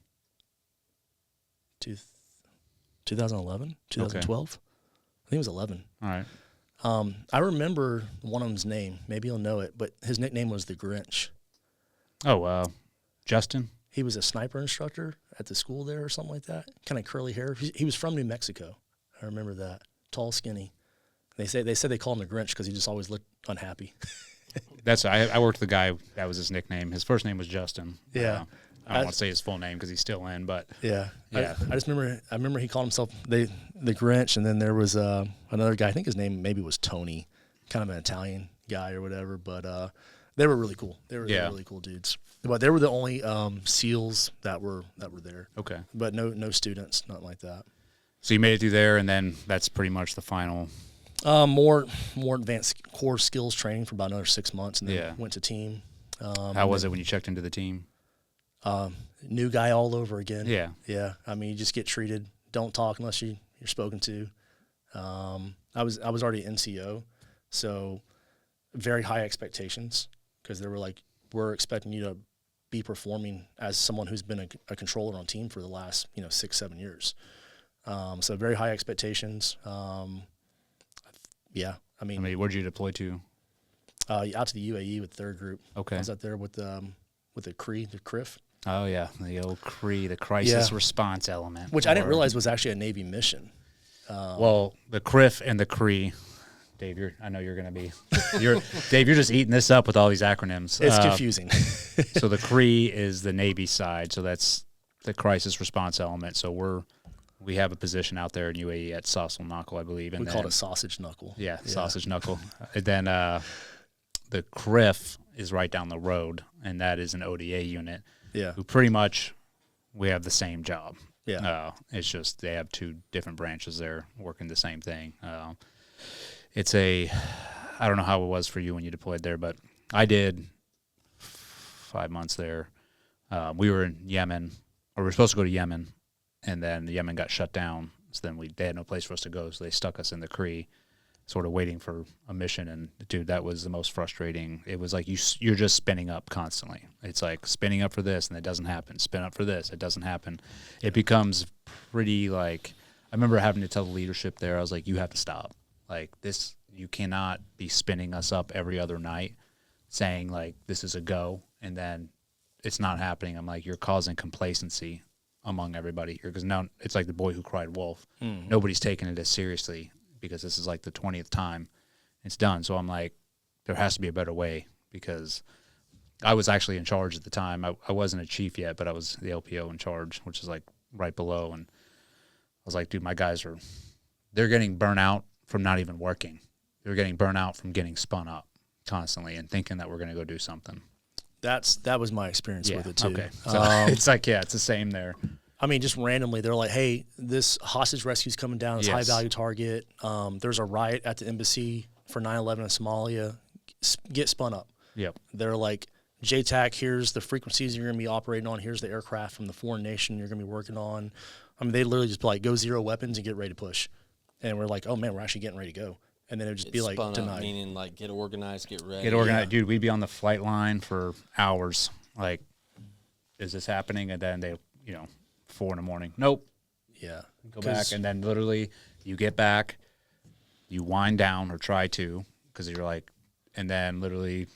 2011, 2012. I think it was 11. All right. I remember one of them's name. Maybe you'll know it, but his nickname was the Grinch. Oh, Justin? He was a sniper instructor at the school there or something like that. Kind of curly hair. He was from New Mexico. I remember that. Tall, skinny. They said they called him the Grinch because he just always looked unhappy. I worked with a guy that was his nickname. His first name was Justin. Yeah. I don't want to say his full name because he's still in, but Yeah. Yeah. I just remember he called himself the Grinch, and then there was another guy, I think his name maybe was Tony, kind of an Italian guy or whatever, but they were really cool. They were really cool dudes. But they were the only SEALs that were there. okay. But no students, nothing like that. So you made it through there, and then that's pretty much the final. More advanced core skills training for about another 6 months, and then went to team. How was it when you checked into the team? New guy all over again. Yeah. Yeah. I mean, you just get treated. Don't talk unless you're spoken to. I was already NCO, so very high expectations, because they were like, we're expecting you to be performing as someone who's been a controller on team for the last 6-7 years. So very high expectations. Yeah. I mean, Where'd you deploy to? out to the UAE with third group. Okay. I was out there with the CRE, the CRIF. Oh, yeah. The old CRE, the crisis response element. Which I didn't realize was actually a Navy mission. Well, the CRIF and the CRE, Dave, I know you're going to be, Dave, you're just eating this up with all these acronyms. It's confusing. So the CRE is the Navy side, so that's the crisis response element. So we have a position out there in UAE at Sausal Knuckle, I believe. And We called it sausage knuckle. Yeah, sausage knuckle. And then the CRIF is right down the road, and that is an ODA unit. Yeah. Who pretty much we have the same job. Yeah. It's just they have two different branches there working the same thing. I don't know how it was for you when you deployed there, but I did 5 months there. We were in Yemen, or we were supposed to go to Yemen, and then Yemen got shut down. So then they had no place for us to go, so they stuck us in the CRE, sort of waiting for a mission. And dude, that was the most frustrating. It was like you're just spinning up constantly. It's like spinning up for this and it doesn't happen. Spin up for this, it doesn't happen. It becomes pretty like, I remember having to tell the leadership there, I was like, you have to stop. Like this, You cannot be spinning us up every other night saying, like, this is a go, and then it's not happening. I'm like, you're causing complacency among everybody here because now it's like the boy who cried wolf. Nobody's taking it as seriously because this is like the 20th time it's done. So I'm like, there has to be a better way because I was actually in charge at the time. I wasn't a chief yet, but I was the LPO in charge, which is like right below. And I was like, dude, my guys they're getting burnt out from not even working. They're getting burnt out from getting spun up constantly and thinking that we're going to go do something. That was my experience with it too. Okay. So it's like, it's the same there. I mean, just randomly, they're like, hey, this hostage rescue's coming down, this high-value target. There's a riot at the embassy for 9/11 in Somalia. Get spun up. Yep. They're like, JTAC, here's the frequencies you're going to be operating on. Here's the aircraft from the foreign nation you're going to be working on. I mean, they literally just be like, go zero weapons and get ready to push. And we're like, oh, man, we're actually getting ready to go. And then it would just be like denied. Meaning like get organized, get ready. Get organized. Dude, we'd be on the flight line for hours. Like, is this happening? And then they, 4 a.m. Nope. Yeah. Go back. And then literally you get back, you wind down or try to because you're like, and then literally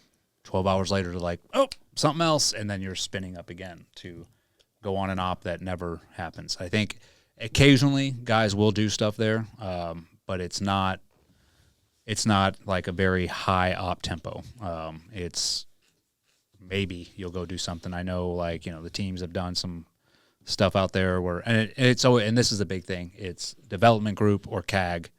12 hours later, they're like, oh, something else. And then you're spinning up again to go on an op that never happens. I think occasionally guys will do stuff there, but it's not like a very high op tempo. It's maybe you'll go do something. I know, like, the teams have done some stuff out there where, and this is the big thing. It's development group or CAG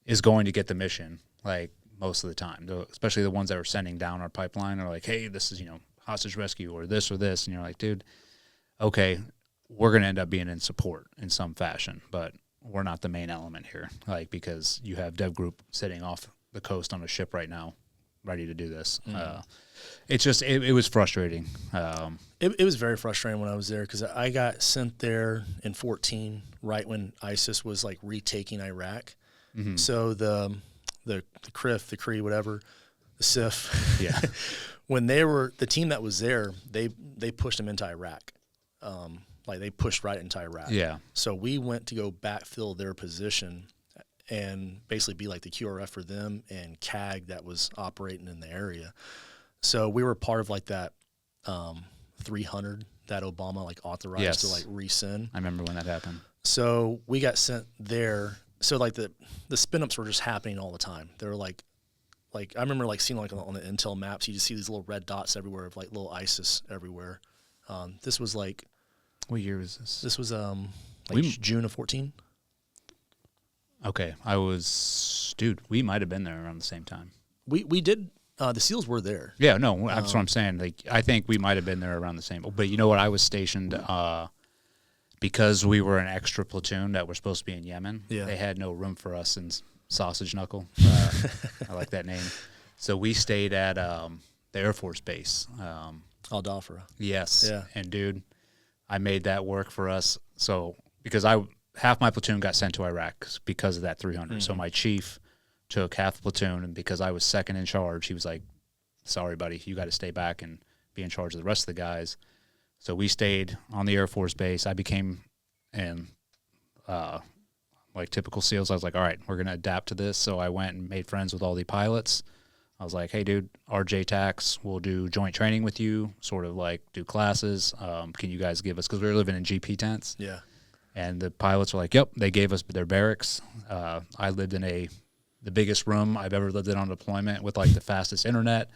is going to get the mission, like most of the time, especially the ones that are sending down our pipeline are like, hey, this is, hostage rescue or this. And you're like, dude, okay, we're going to end up being in support in some fashion, but we're not the main element here, like, because you have dev group sitting off the coast on a ship right now ready to do this. It's just it was frustrating. It was very frustrating when I was there because I got sent there in 2014 right when ISIS was like retaking Iraq. So the CRIF, the Cree, whatever, the SIF, when they were the team that was there, they pushed them into Iraq. Like they pushed right into Iraq. Yeah. So we went to go backfill their position and basically be like the QRF for them and CAG that was operating in the area. So we were part of like that 300 that Obama like authorized to like resend. I remember when that happened. So we got sent there. So like the spin ups were just happening all the time. They were like I remember like seeing like on the intel maps, you just see these little red dots everywhere of like little ISIS everywhere. This was like, what year was this? This was June of 2014. Okay, we might have been there around the same time. We did. The SEALs were there. Yeah, no, that's what I'm saying. Like, I think we might have been there around the same. But you know what? I was stationed because we were an extra platoon that were supposed to be in Yemen. Yeah. They had no room for us in Sausage Knuckle. I like that name. So we stayed at the Air Force Base. Al Dhafra. Yes. Yeah. And, dude, I made that work for us. So because half my platoon got sent to Iraq because of that 300. So my chief took half the platoon, and because I was second in charge, he was like, sorry, buddy, you got to stay back and be in charge of the rest of the guys. So we stayed on the Air Force Base. I became, like typical SEALs, I was like, all right, we're going to adapt to this. So I went and made friends with all the pilots. I was like, hey, dude, our JTACs will do joint training with you, sort of like do classes. Can you guys give us, because we were living in GP tents. Yeah. And the pilots were like, yep, they gave us their barracks. I lived in the biggest room I've ever lived in on deployment with like the fastest internet.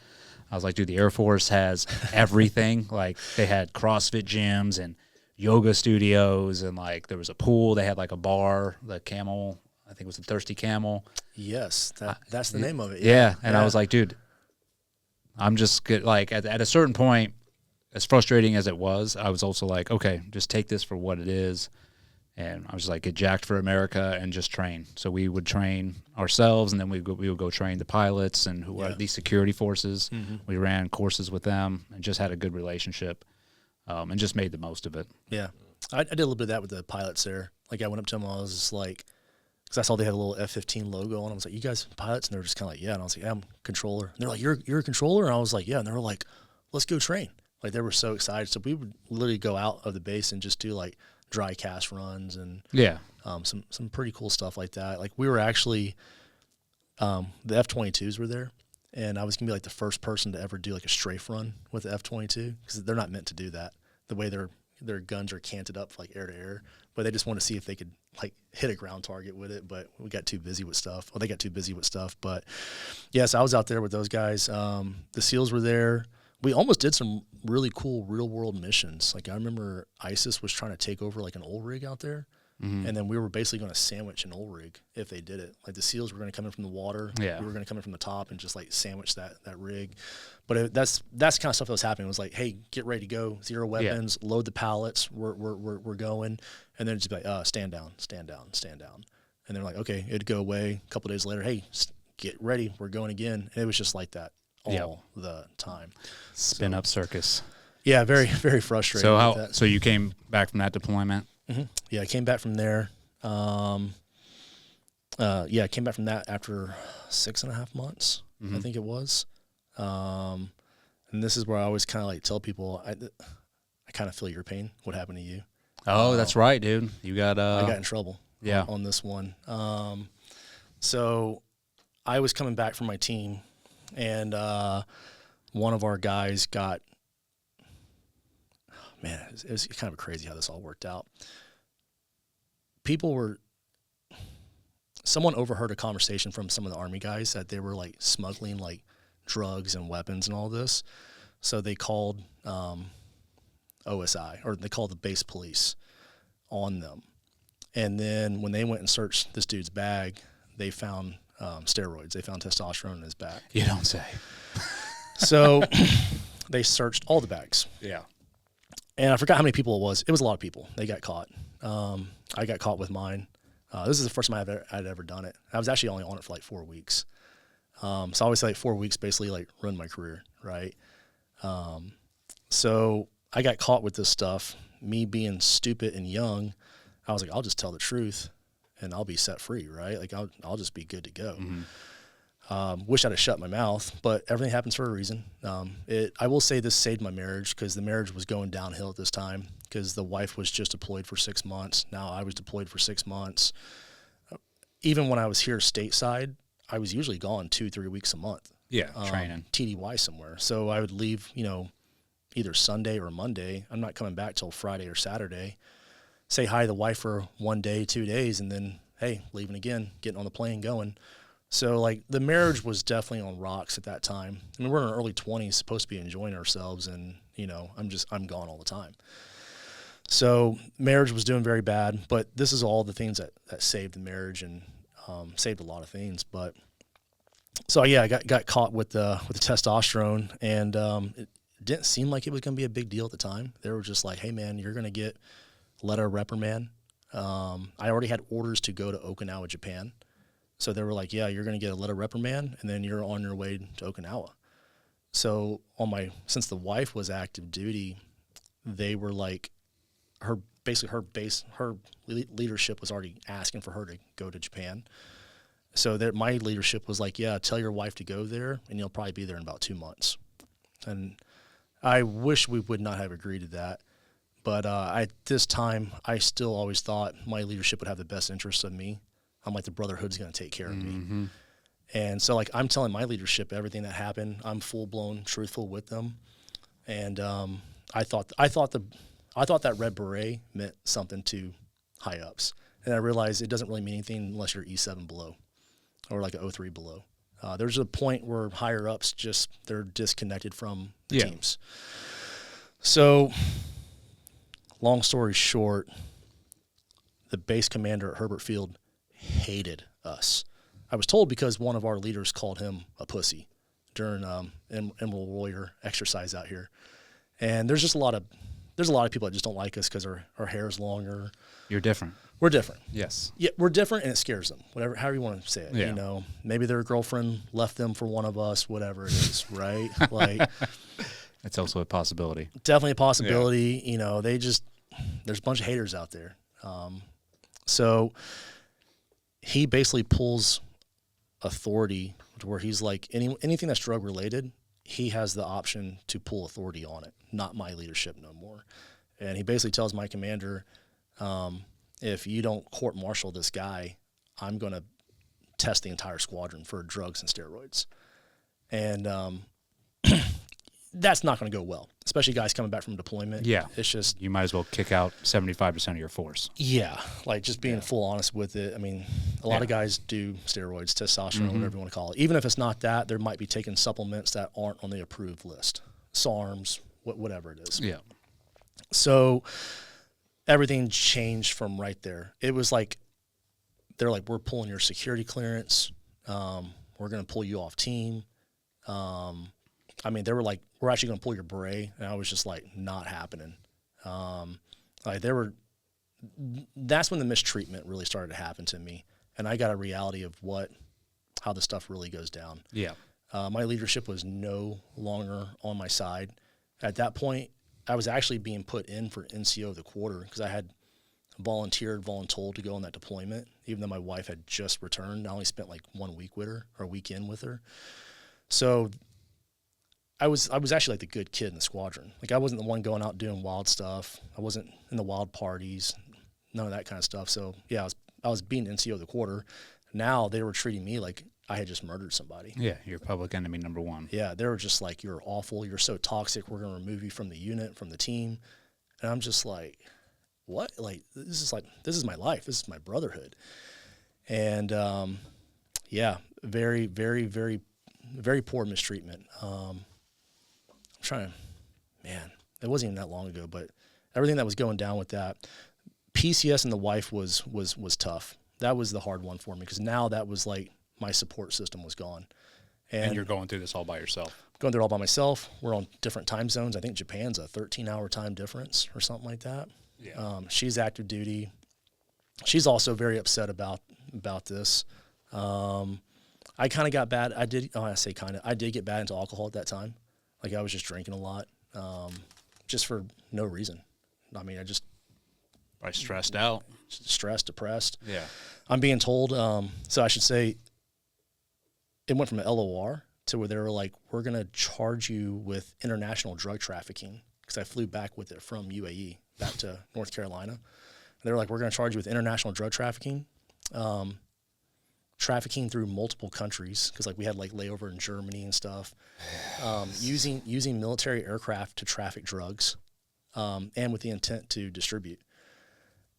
I was like, dude, the Air Force has everything. Like they had CrossFit gyms and yoga studios, and like there was a pool. They had like a bar, the Camel, I think it was the Thirsty Camel. Yes, that's the name of it. Yeah. And I was like, dude, I'm just good. Like at a certain point, as frustrating as it was, I was also like, okay, just take this for what it is. And I was like, get jacked for America and just train. So we would train ourselves, and then we would go train the pilots and who are these security forces. We ran courses with them and just had a good relationship, and just made the most of it. Yeah. I did a little bit of that with the pilots there. Like I went up to them, I was just like, because I saw they had a little F-15 logo on. I was like, you guys pilots? And they were just kind of like, yeah. And I was like, yeah, I'm a controller. And they're like, you're a controller? And I was like, yeah. And they were like, let's go train. Like they were so excited. So we would literally go out of the base and just do like dry cast runs and some pretty cool stuff like that. Like we were actually the F-22s were there, and I was gonna be like the first person to ever do like a strafe run with the F-22 because they're not meant to do that. The way their guns are canted up like air to air, but they just want to see if they could like hit a ground target with it. But we got too busy with stuff. Well, they got too busy with stuff. But yes, I was out there with those guys. The SEALs were there. We almost did some really cool real world missions. Like I remember ISIS was trying to take over like an oil rig out there. And then we were basically going to sandwich an oil rig if they did it. Like the SEALs were going to come in from the water. Yeah. We were going to come in from the top and just like sandwich that rig. But that's the kind of stuff that was happening. It was like, hey, get ready to go. 0 weapons, load the pallets. We're going. And then it's just like, stand down, stand down, stand down. And they're like, okay, it'd go away. A couple days later, hey, get ready. We're going again. And it was just like that all the time. Spin up circus. Yeah, very, very frustrating. So so you came back from that deployment? Mm-hmm. Yeah, I came back from there. I came back from that after 6.5 months, I think it was. And this is where I always kind of like tell people, I kind of feel your pain. What happened to you? Oh, that's right, dude. You got I got in trouble. On this one. So I was coming back from my team, and one of our guys got. Man, it was kind of crazy how this all worked out. Someone overheard a conversation from some of the Army guys that they were like smuggling like drugs and weapons and all this. So they called OSI, or they called the base police on them. And then when they went and searched this dude's bag, they found steroids. They found testosterone in his bag. You don't say. So they searched all the bags. Yeah. And I forgot how many people it was. It was a lot of people. They got caught. I got caught with mine. This is the first time I'd ever done it. I was actually only on it for like 4 weeks. So I always say like 4 weeks basically like ruined my career, right? So I got caught with this stuff. Me being stupid and young, I was like, I'll just tell the truth and I'll be set free, right? Like I'll just be good to go. Wish I'd have shut my mouth, but everything happens for a reason. I will say this saved my marriage because the marriage was going downhill at this time because the wife was just deployed for 6 months. Now I was deployed for 6 months. Even when I was here stateside, I was usually gone 2-3 weeks a month. Yeah, training. TDY somewhere. So I would leave, either Sunday or Monday. I'm not coming back till Friday or Saturday. Say hi to the wife for 1 day, 2 days, and then, hey, leaving again, getting on the plane, going. So, like, the marriage was definitely on rocks at that time. I mean, we're in our early 20s, supposed to be enjoying ourselves, and, I'm gone all the time. So, marriage was doing very bad, but this is all the things that saved the marriage and saved a lot of things. But, so, yeah, I got caught with the testosterone, and it didn't seem like it was going to be a big deal at the time. They were just like, hey, man, you're going to get letter of reprimand. I already had orders to go to Okinawa, Japan. So they were like, yeah, you're going to get a letter of reprimand, and then you're on your way to Okinawa. So since the wife was active duty, they were like, her leadership was already asking for her to go to Japan. So my leadership was like, yeah, tell your wife to go there, and you'll probably be there in about 2 months. And I wish we would not have agreed to that. But at this time, I still always thought my leadership would have the best interests of me. I'm like, the Brotherhood's going to take care of me. And so, like, I'm telling my leadership everything that happened. I'm full-blown truthful with them. And I thought that red beret meant something to high-ups. And I realized it doesn't really mean anything unless you're E7 below or like an 03 below. There's a point where higher-ups they're disconnected from the teams. So, long story short, the base commander at Herbert Field hated us. I was told because one of our leaders called him a pussy during Emerald Warrior exercise out here. And there's a lot of people that just don't like us because our hair is longer. You're different. We're different. Yes. Yeah, we're different, and it scares them. However you want to say it. Yeah. Maybe their girlfriend left them for one of us, whatever it is, right? Like, it's also a possibility. Definitely a possibility. Yeah. There's a bunch of haters out there. So he basically pulls authority to where he's like, anything that's drug related, he has the option to pull authority on it, not my leadership no more. And he basically tells my commander, if you don't court-martial this guy, I'm going to test the entire squadron for drugs and steroids. And that's not going to go well, especially guys coming back from deployment. Yeah. It's just, You might as well kick out 75% of your force. yeah, like just being full honest with it. I mean, a lot of guys do steroids, testosterone, whatever you want to call it. Even if it's not that, there might be taking supplements that aren't on the approved list. SARMs, whatever it is. Yeah. So everything changed from right there. It was like, they're like, we're pulling your security clearance. We're going to pull you off team. I mean, they were like, we're actually going to pull your beret. And I was just like, not happening. That's when the mistreatment really started to happen to me. And I got a reality of how the stuff really goes down. Yeah. My leadership was no longer on my side. At that point, I was actually being put in for NCO of the quarter because I had voluntold to go on that deployment, even though my wife had just returned. I only spent like 1 week with her, or a weekend with her. So I was actually like the good kid in the squadron. Like, I wasn't the one going out doing wild stuff. I wasn't in the wild parties, none of that kind of stuff. So yeah, I was being NCO of the quarter. Now they were treating me like I had just murdered somebody. Yeah, you're public enemy number one. Yeah, they were just like, you're awful. You're so toxic. We're going to remove you from the unit, from the team. And I'm just like, what? Like, this is my life. This is my brotherhood. And yeah, very, very, very, very poor mistreatment. Man, it wasn't even that long ago, but everything that was going down with that, PCS and the wife was tough. That was the hard one for me, because now that was like my support system was gone. And you're going through this all by yourself. Going through it all by myself. We're on different time zones. I think Japan's a 13-hour time difference or something like that. Yeah. She's active duty. She's also very upset about this. I kind of got bad. I did get bad into alcohol at that time. Like, I was just drinking a lot, just for no reason. I mean, I stressed out. Stressed, depressed. Yeah. I'm being told, so I should say, it went from an LOR to where they were like, we're going to charge you with international drug trafficking, because I flew back with it from UAE back to North Carolina. And they were like, we're going to charge you with international drug trafficking, trafficking through multiple countries, because like we had like layover in Germany and stuff, using military aircraft to traffic drugs, and with the intent to distribute.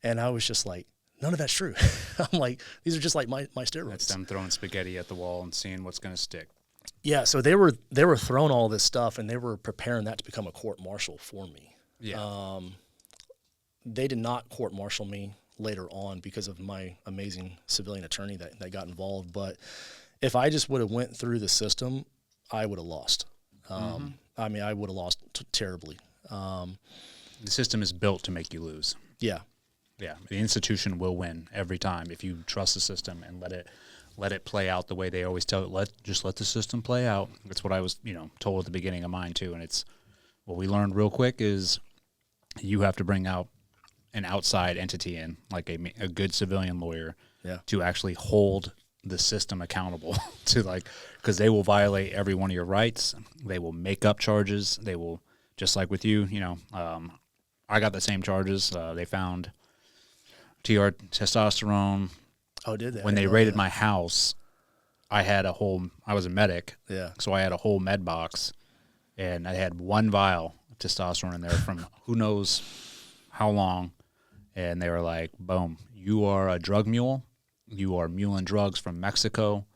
And I was just like, none of that's true. I'm like, these are just like my steroids. That's them throwing spaghetti at the wall and seeing what's going to stick. Yeah, so they were throwing all this stuff, and they were preparing that to become a court-martial for me. Yeah. They did not court-martial me later on because of my amazing civilian attorney that got involved. But if I just would have went through the system, I would have lost. I mean, I would have lost terribly. The system is built to make you lose. Yeah. Yeah, the institution will win every time if you trust the system and let it play out the way they always tell it. Just let the system play out. That's what I was, told at the beginning of mine too. And it's what we learned real quick is you have to bring out an outside entity in, like a good civilian lawyer, to actually hold the system accountable to, like, because they will violate every one of your rights. They will make up charges. They will, just like with you, I got the same charges. They found TR testosterone. Oh, did they? When they raided my house, I was a medic. Yeah. So I had a whole med box, and I had one vial of testosterone in there from who knows how long. And they were like, boom, you are a drug mule. You are muling drugs from Mexico.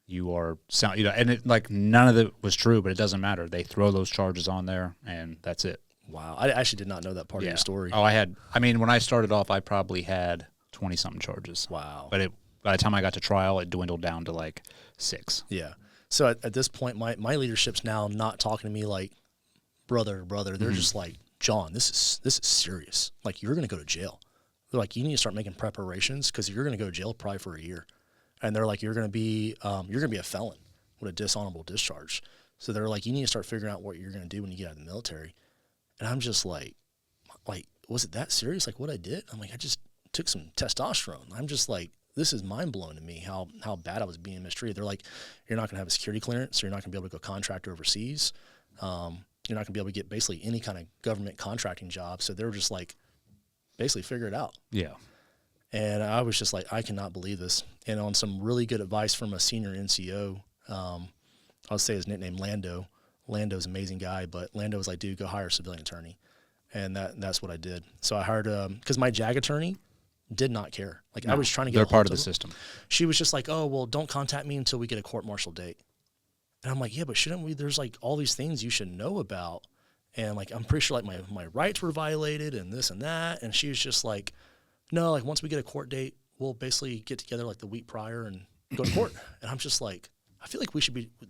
You are, and it, like, none of it was true, but it doesn't matter. They throw those charges on there, and that's it. Wow. I actually did not know that part of your story. Oh, when I started off, I probably had 20-something charges. Wow. But by the time I got to trial, it dwindled down to like 6. Yeah. So at this point, my leadership's now not talking to me like brother. They're just like, John, this is serious. Like, you're going to go to jail. They're like, you need to start making preparations, because you're going to go to jail probably for a year. And they're like, you're going to be a felon with a dishonorable discharge. So they're like, you need to start figuring out what you're going to do when you get out of the military. And I'm just like, was it that serious? Like, what I did? I'm like, I just took some testosterone. I'm just like, this is mind blowing to me how bad I was being mistreated. They're like, you're not going to have a security clearance, so you're not going to be able to go contract overseas. You're not going to be able to get basically any kind of government contracting job. So they were just like, basically figure it out. Yeah. And I was just like, I cannot believe this. And on some really good advice from a senior NCO, I'll say his nickname Lando. Lando's an amazing guy, but Lando was like, dude, go hire a civilian attorney. And that's what I did. So I hired, because my JAG attorney did not care. Like, I was trying to get they're a part hold of the system. She was just like, oh, well, don't contact me until we get a court-martial date. And I'm like, yeah, but shouldn't we? There's like all these things you should know about. And like, I'm pretty sure like my rights were violated and this and that. And she was just like, no, like once we get a court date, we'll basically get together like the week prior and go to court. And I'm just like, I feel like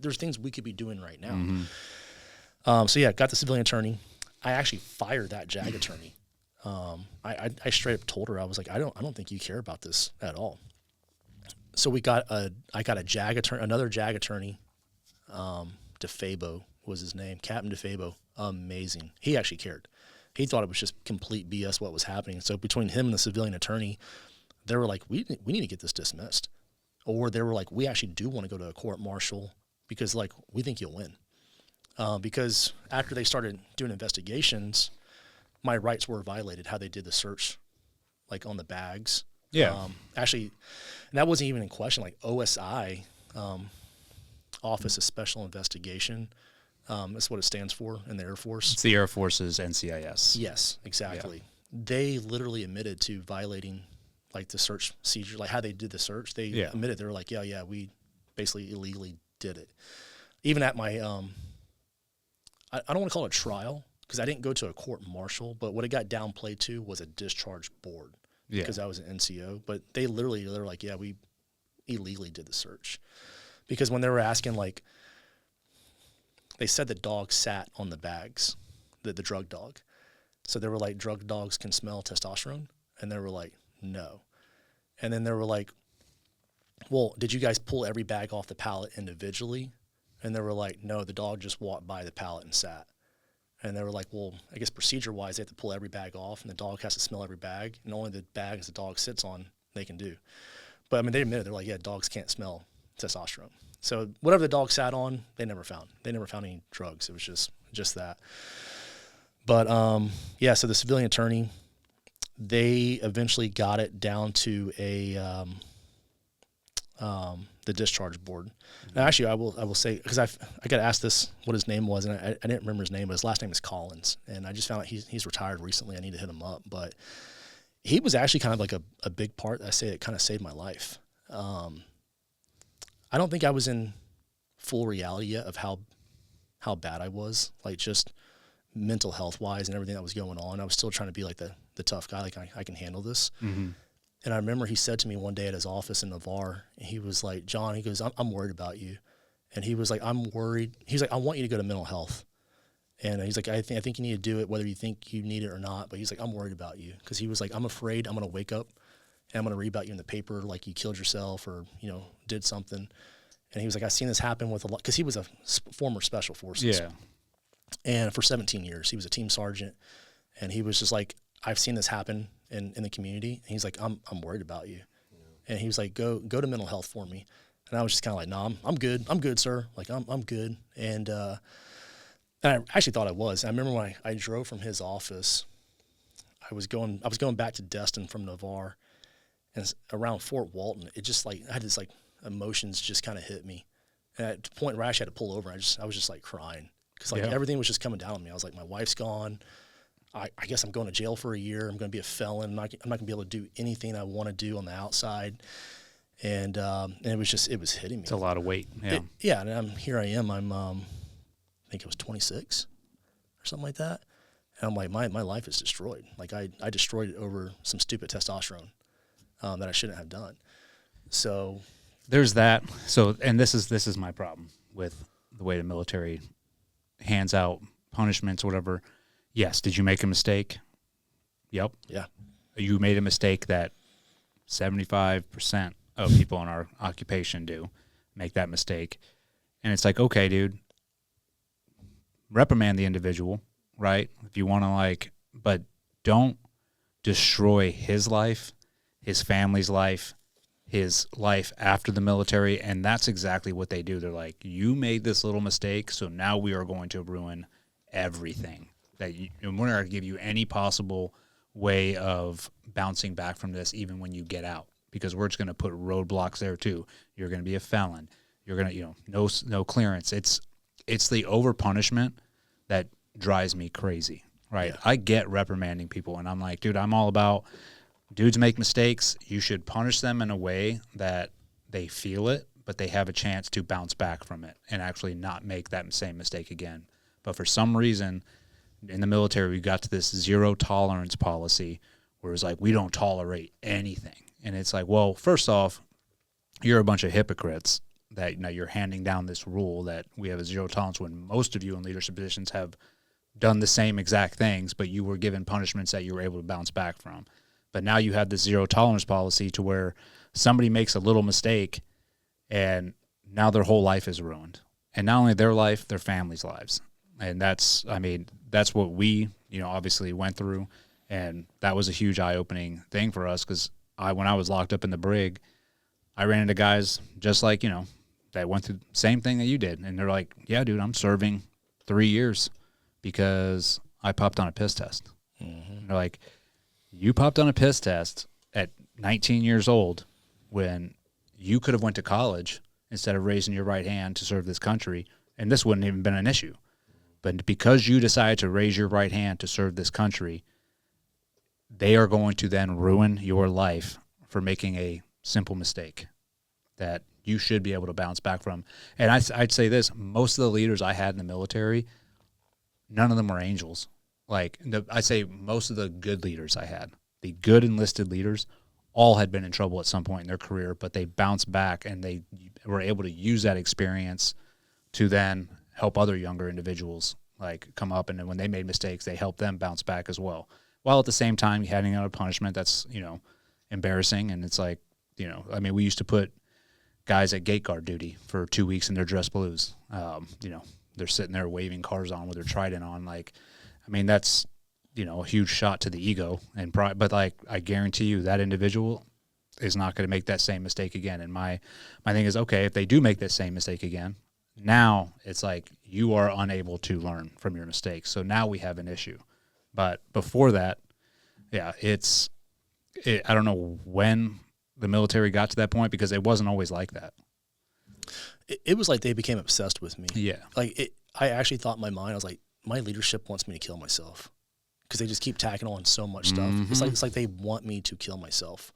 there's things we could be doing right now. Mm-hmm. So yeah, got the civilian attorney. I actually fired that JAG attorney. I straight up told her, I was like, I don't think you care about this at all. So I got a JAG attorney, another JAG attorney, DeFabo was his name, Captain DeFabo. Amazing. He actually cared. He thought it was just complete BS what was happening. So between him and the civilian attorney, they were like, we need to get this dismissed. Or they were like, we actually do want to go to a court-martial because like we think you'll win. Because after they started doing investigations, my rights were violated, how they did the search, like on the bags. Yeah. Actually, and that wasn't even in question. Like OSI, Office of Special Investigation, that's what it stands for in the Air Force. It's the Air Force's NCIS. Yes, exactly. Yeah. They literally admitted to violating like the search procedure, like how they did the search. They admitted, they were like, yeah, we basically illegally did it. Even at my, I don't want to call it a trial because I didn't go to a court-martial, but what it got downplayed to was a discharge board because I was an NCO. But they're like, yeah, we illegally did the search. Because when they were asking, like, they said the dog sat on the bags, the drug dog. So they were like, drug dogs can smell testosterone? And they were like, no. And then they were like, well, did you guys pull every bag off the pallet individually? And they were like, no, the dog just walked by the pallet and sat. And they were like, well, I guess procedure-wise, they have to pull every bag off, and the dog has to smell every bag, and only the bags the dog sits on they can do. But, I mean, they admitted, they're like, yeah, dogs can't smell testosterone. So whatever the dog sat on, they never found. They never found any drugs. It was just that. But, yeah, so the civilian attorney, they eventually got it down to the discharge board. And actually, I will say, because I got asked this, what his name was, and I didn't remember his name, but his last name is Collins. And I just found out he's retired recently. I need to hit him up. But he was actually kind of like a big part. I say it kind of saved my life. I don't think I was in full reality yet of how bad I was, like just mental health wise and everything that was going on. I was still trying to be like the tough guy, like I can handle this. Mm-hmm. And I remember he said to me one day at his office in Navarre, and he was like, John, he goes, I'm worried about you. And he was like, I'm worried. He's like, I want you to go to mental health. And he's like, I think you need to do it, whether you think you need it or not. But he's like, I'm worried about you. Because he was like, I'm afraid I'm going to wake up and I'm going to read about you in the paper, like you killed yourself or, did something. And he was like, I've seen this happen with a lot, because he was a former special forces. Yeah. And for 17 years, he was a team sergeant. And he was just like, I've seen this happen in the community. And he's like, I'm worried about you. Yeah. And he was like, go to mental health for me. And I was just kind of like, no, I'm good. I'm good, sir. Like, I'm good. And I actually thought I was. And I remember when I drove from his office, I was going back to Destin from Navarre, and around Fort Walton, it just like, I had this like emotions just kind of hit me. And at the point where I actually had to pull over, I was just like crying. Because like everything was just coming down on me. I was like, my wife's gone. I guess I'm going to jail for a year. I'm going to be a felon. I'm not going to be able to do anything I want to do on the outside. And it was hitting me. It's a lot of weight. Yeah. And here I am. I think it was 26 or something like that. And I'm like, my life is destroyed. Like I destroyed it over some stupid testosterone that I shouldn't have done. So there's that. So, and this is my problem with the way the military hands out punishments or whatever. Yes. Did you make a mistake? Yep. Yeah. You made a mistake that 75% of people in our occupation do make that mistake. And it's like, okay, dude, reprimand the individual, right? If you want to but don't destroy his life, his family's life, his life after the military. And that's exactly what they do. They're like, you made this little mistake, so now we are going to ruin everything. We're not going to give you any possible way of bouncing back from this even when you get out, because we're just going to put roadblocks there too. You're going to be a felon. You're going to, no clearance. It's the over punishment that drives me crazy, right? Yeah. I get reprimanding people, and I'm like, dude, I'm all about dudes make mistakes. You should punish them in a way that they feel it, but they have a chance to bounce back from it and actually not make that same mistake again. But for some reason, in the military, we got to this zero tolerance policy where it's like, we don't tolerate anything. And it's like, well, first off, you're a bunch of hypocrites that you're handing down this rule that we have a zero tolerance when most of you in leadership positions have done the same exact things, but you were given punishments that you were able to bounce back from. But now you have this zero tolerance policy to where somebody makes a little mistake and now their whole life is ruined. And not only their life, their family's lives. And that's what we, obviously went through. And that was a huge eye-opening thing for us, because when I was locked up in the brig, I ran into guys just like, that went through the same thing that you did. And they're like, yeah, dude, I'm serving 3 years because I popped on a piss test. Mm-hmm. And they're like, you popped on a piss test at 19 years old when you could have went to college instead of raising your right hand to serve this country, and this wouldn't even been an issue. But because you decided to raise your right hand to serve this country, they are going to then ruin your life for making a simple mistake that you should be able to bounce back from. And I'd say this, most of the leaders I had in the military, none of them were angels. I'd say most of the good leaders I had, the good enlisted leaders, all had been in trouble at some point in their career, but they bounced back and they were able to use that experience to then help other younger individuals come up, and then when they made mistakes, they helped them bounce back as well. While at the same time, handing out a punishment that's, embarrassing. And it's like, we used to put guys at gate guard duty for 2 weeks in their dress blues. They're sitting there waving cars on with their trident on. That's, a huge shot to the ego and pride. But I guarantee you that individual is not going to make that same mistake again. And my thing is, okay, if they do make that same mistake again, now it's like you are unable to learn from your mistakes. So now we have an issue. But before that, yeah, I don't know when the military got to that point, because it wasn't always like that. It was like they became obsessed with me. Yeah. I actually thought in my mind, I was like, my leadership wants me to kill myself, because they just keep tacking on so much stuff. Mm-hmm. It's like they want me to kill myself.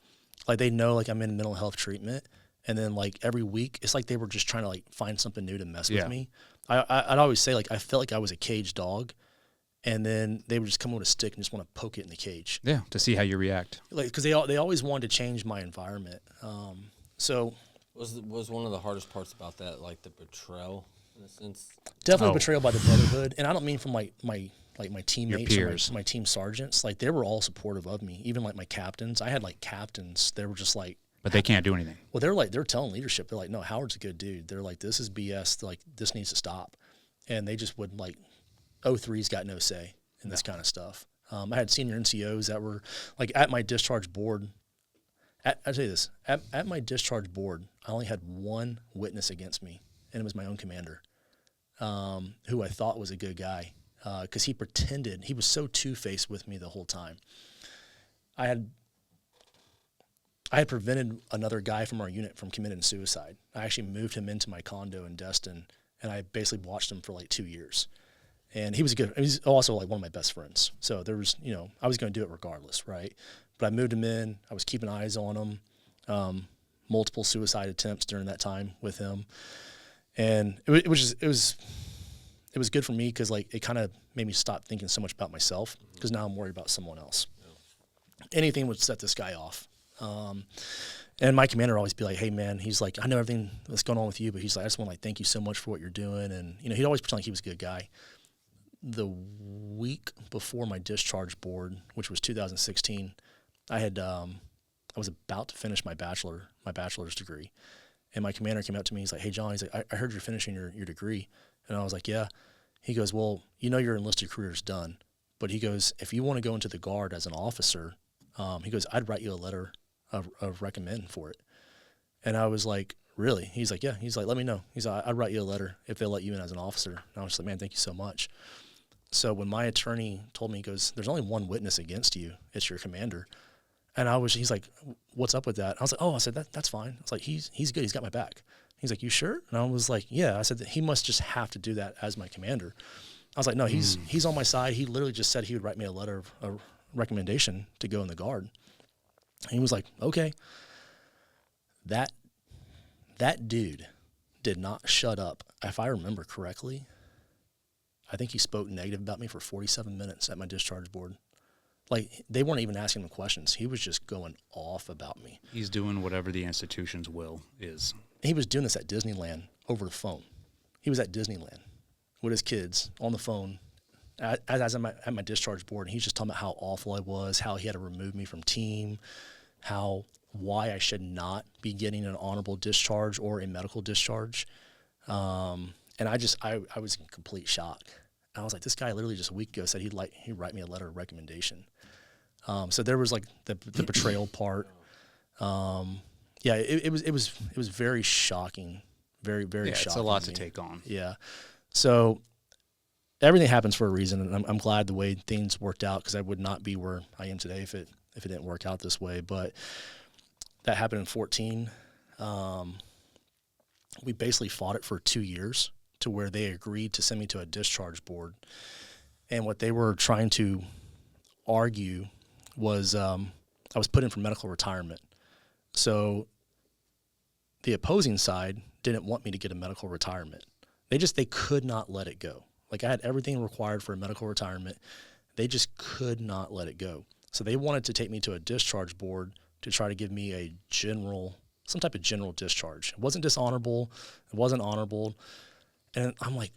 They know I'm in mental health treatment, and then every week, it's like they were just trying to find something new to mess with me. I'd always say I felt like I was a caged dog, and then they would just come with a stick and just want to poke it in the cage. Yeah, to see how you react. Because they always wanted to change my environment. So was one of the hardest parts about that the betrayal in a sense? Definitely betrayal by the brotherhood, and I don't mean from my teammates, your or peers, my team sergeants. They were all supportive of me. Even my captains, I had captains. They were just but they can't do anything. Well, they're telling leadership. They're like, no, Howard's a good dude. They're like, this is BS. This needs to stop, and they just wouldn't 03's got no say in this kind of stuff. I had senior NCOs that were at my discharge board. I'll tell you this, at my discharge board, I only had one witness against me, and it was my own commander, who I thought was a good guy, because he pretended. He was so two-faced with me the whole time. I had prevented another guy from our unit from committing suicide. I actually moved him into my condo in Destin, and I basically watched him for 2 years. And he was also one of my best friends. So there was, I was going to do it regardless, right? But I moved him in. I was keeping eyes on him. Multiple suicide attempts during that time with him, and it was good for me, because it kind of made me stop thinking so much about myself, because now I'm worried about someone else. Yeah. Anything would set this guy off. And my commander would always be like, hey, man, he's like, I know everything that's going on with you, but he's like, I just want to thank you so much for what you're doing. And, he'd always pretend like he was a good guy. The week before my discharge board, which was 2016, I was about to finish my bachelor's degree. And my commander came up to me. He's like, hey, John, he's like, I heard you're finishing your degree. And I was like, yeah. He goes, well, your enlisted career is done. But he goes, if you want to go into the Guard as an officer, he goes, I'd write you a letter of recommend for it. And I was like, really? He's like, yeah. He's like, let me know. He's like, I'd write you a letter if they'll let you in as an officer. And I was like, man, thank you so much. So when my attorney told me, he goes, there's only one witness against you. It's your commander. And he's like, what's up with that? I was like, oh, I said, that's fine. I was like, he's good. He's got my back. He's like, you sure? And I was like, yeah. I said that he must just have to do that as my commander. I was like, no, he's on my side. He literally just said he would write me a letter of a recommendation to go in the Guard. And he was like, okay. That dude did not shut up. If I remember correctly, I think he spoke negative about me for 47 minutes at my discharge board. Like, they weren't even asking him questions. He was just going off about me. He's doing whatever the institution's will is. He was doing this at Disneyland over the phone. He was at Disneyland with his kids on the phone as I'm at my discharge board, and he's just talking about how awful I was, how he had to remove me from team, why I should not be getting an honorable discharge or a medical discharge. And I was in complete shock. And I was like, this guy literally just a week ago said he'd write me a letter of recommendation. So there was like the betrayal part. Yeah, it was very shocking, very, very shocking. It's a lot to take on. Yeah. So everything happens for a reason, and I'm glad the way things worked out, because I would not be where I am today if it didn't work out this way. But that happened in 2014. We basically fought it for 2 years to where they agreed to send me to a discharge board. And what they were trying to argue was I was put in for medical retirement. So the opposing side didn't want me to get a medical retirement. They could not let it go. Like, I had everything required for a medical retirement. They just could not let it go. So they wanted to take me to a discharge board to try to give me some type of general discharge. It wasn't dishonorable. It wasn't honorable. And I'm like,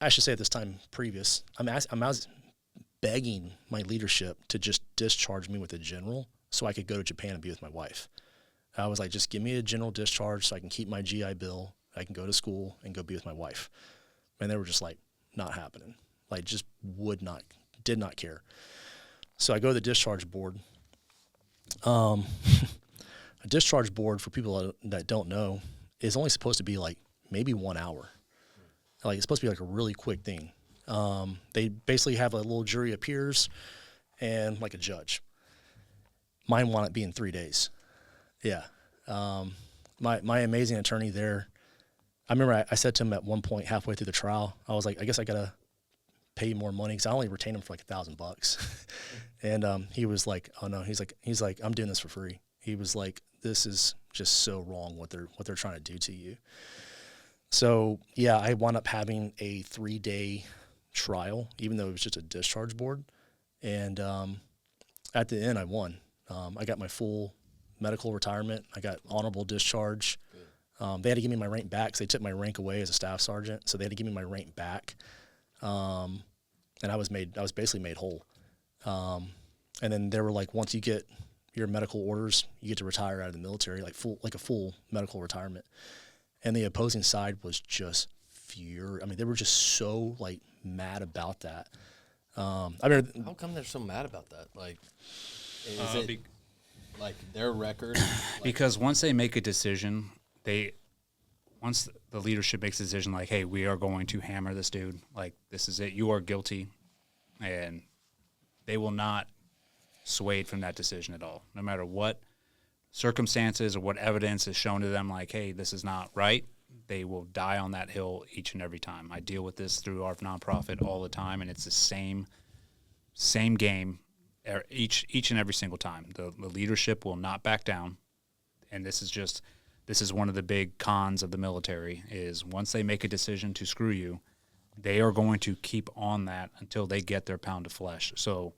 I should say at this time previous, I was begging my leadership to just discharge me with a general so I could go to Japan and be with my wife. I was like, just give me a general discharge so I can keep my GI Bill. I can go to school and go be with my wife. And they were just like, not happening. Like, just did not care. So I go to the discharge board. A discharge board, for people that don't know, is only supposed to be like maybe 1 hour. Like, it's supposed to be like a really quick thing. They basically have a little jury of peers and like a judge. Mine wound up being 3 days. Yeah. My amazing attorney there, I remember I said to him at one point halfway through the trial, I was like, I guess I got to pay you more money because I only retained him for like $1,000. And he was like, oh no, he's like, I'm doing this for free. He was like, this is just so wrong what they're trying to do to you. So yeah, I wound up having a 3-day trial, even though it was just a discharge board. And at the end, I won. I got my full medical retirement. I got honorable discharge. They had to give me my rank back because they took my rank away as a staff sergeant. So they had to give me my rank back. And I was basically made whole. And then they were like, once you get your medical orders, you get to retire out of the military, like a full medical retirement. And the opposing side was just furious. I mean, they were just so like mad about that. How come they're so mad about that? Like, is it like their record? Because once they make a decision, once the leadership makes a decision, like, hey, we are going to hammer this dude. Like, this is it. You are guilty, and they will not sway from that decision at all, no matter what circumstances or what evidence is shown to them. Like, hey, this is not right. They will die on that hill each and every time. I deal with this through our nonprofit all the time, and it's the same game each and every single time. The leadership will not back down, and this is one of the big cons of the military is once they make a decision to screw you, they are going to keep on that until they get their pound of flesh. So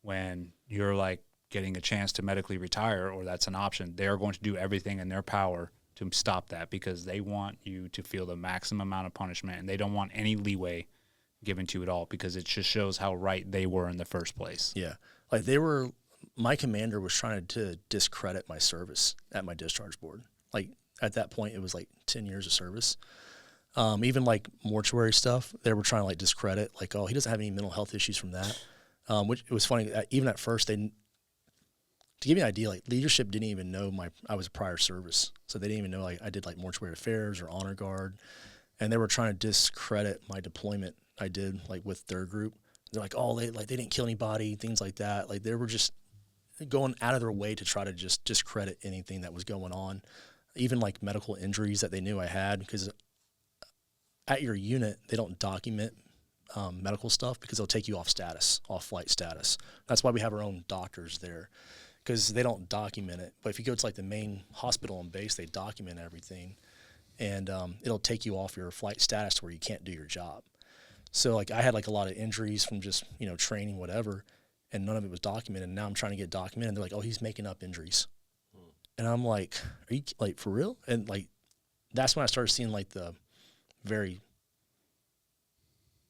when you're like getting a chance to medically retire, or that's an option, they are going to do everything in their power to stop that because they want you to feel the maximum amount of punishment, and they don't want any leeway given to you at all because it just shows how right they were in the first place. Yeah. Like my commander was trying to discredit my service at my discharge board. Like, at that point, it was like 10 years of service. Even like mortuary stuff, they were trying to like discredit, like, oh, he doesn't have any mental health issues from that. Which it was funny. Even at first, to give you an idea, like leadership didn't even know I was a prior service, so they didn't even know like I did like mortuary affairs or honor guard. and they were trying to discredit my deployment I did like with their group. They're like, oh, they didn't kill anybody, things like that. Like they were just going out of their way to try to just discredit anything that was going on, even like medical injuries that they knew I had, because at your unit they don't document medical stuff because they'll take you off flight status. That's why we have our own doctors there, because they don't document it. But if you go to like the main hospital and base, they document everything, and it'll take you off your flight status to where you can't do your job. So like I had like a lot of injuries from just, training, whatever, and none of it was documented. And now I'm trying to get documented. And they're like, oh, he's making up injuries. And I'm like, are you like for real? And like, that's when I started seeing like the very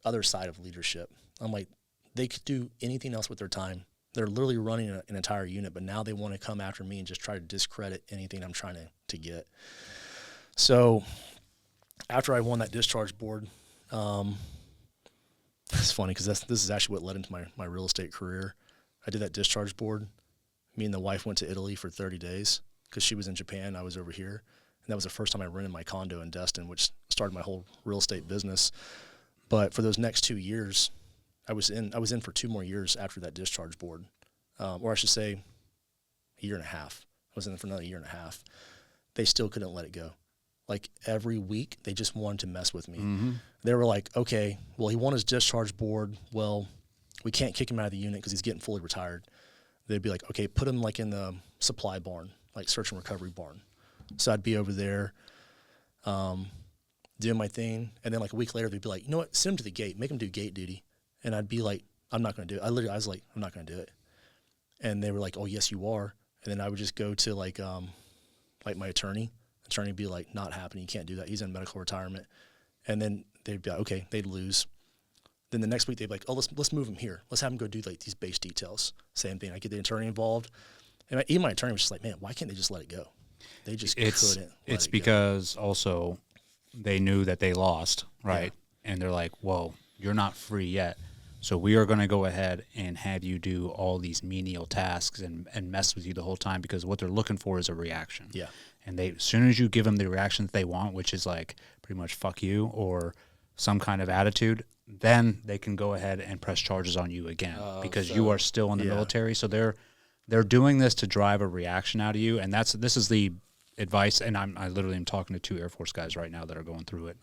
other side of leadership. I'm like, they could do anything else with their time. They're literally running an entire unit, but now they want to come after me and just try to discredit anything I'm trying to get. So after I won that discharge board, it's funny because this is actually what led into my real estate career. I did that discharge board. Me and the wife went to Italy for 30 days because she was in Japan. I was over here. And that was the first time I rented my condo in Destin, which started my whole real estate business. But for those next 2 years, I was in for 2 more years after that discharge board, or I should say a year and a half. I was in for another year and a half. They still couldn't let it go. Like every week, they just wanted to mess with me. Mm-hmm. They were like, okay, well, he won his discharge board. Well, we can't kick him out of the unit because he's getting fully retired. They'd be like, okay, put him like in the supply barn, like search and recovery barn. So I'd be over there doing my thing. And then like a week later, they'd be like, you know what, send him to the gate, make him do gate duty. And I'd be like, I'm not going to do it. I was like, I'm not going to do it. And they were like, oh, yes, you are. And then I would just go to like my attorney. Attorney would be like, not happening. You can't do that. He's in medical retirement. And then they'd be like, okay, they'd lose. Then the next week they'd be like, oh, let's move him here. Let's have him go do like these base details. Same thing. I get the attorney involved. And even my attorney was just like, man, why can't they just let it go? They just couldn't. It's because also they knew that they lost, right? Yeah. And they're like, whoa, you're not free yet. So we are going to go ahead and have you do all these menial tasks and mess with you the whole time, because what they're looking for is a reaction. Yeah. And as soon as you give them the reaction that they want, which is like pretty much fuck you or some kind of attitude, then they can go ahead and press charges on you again because you are still in the military. So they're doing this to drive a reaction out of you, and this is the advice. And I literally am talking to 2 Air Force guys right now that are going through it.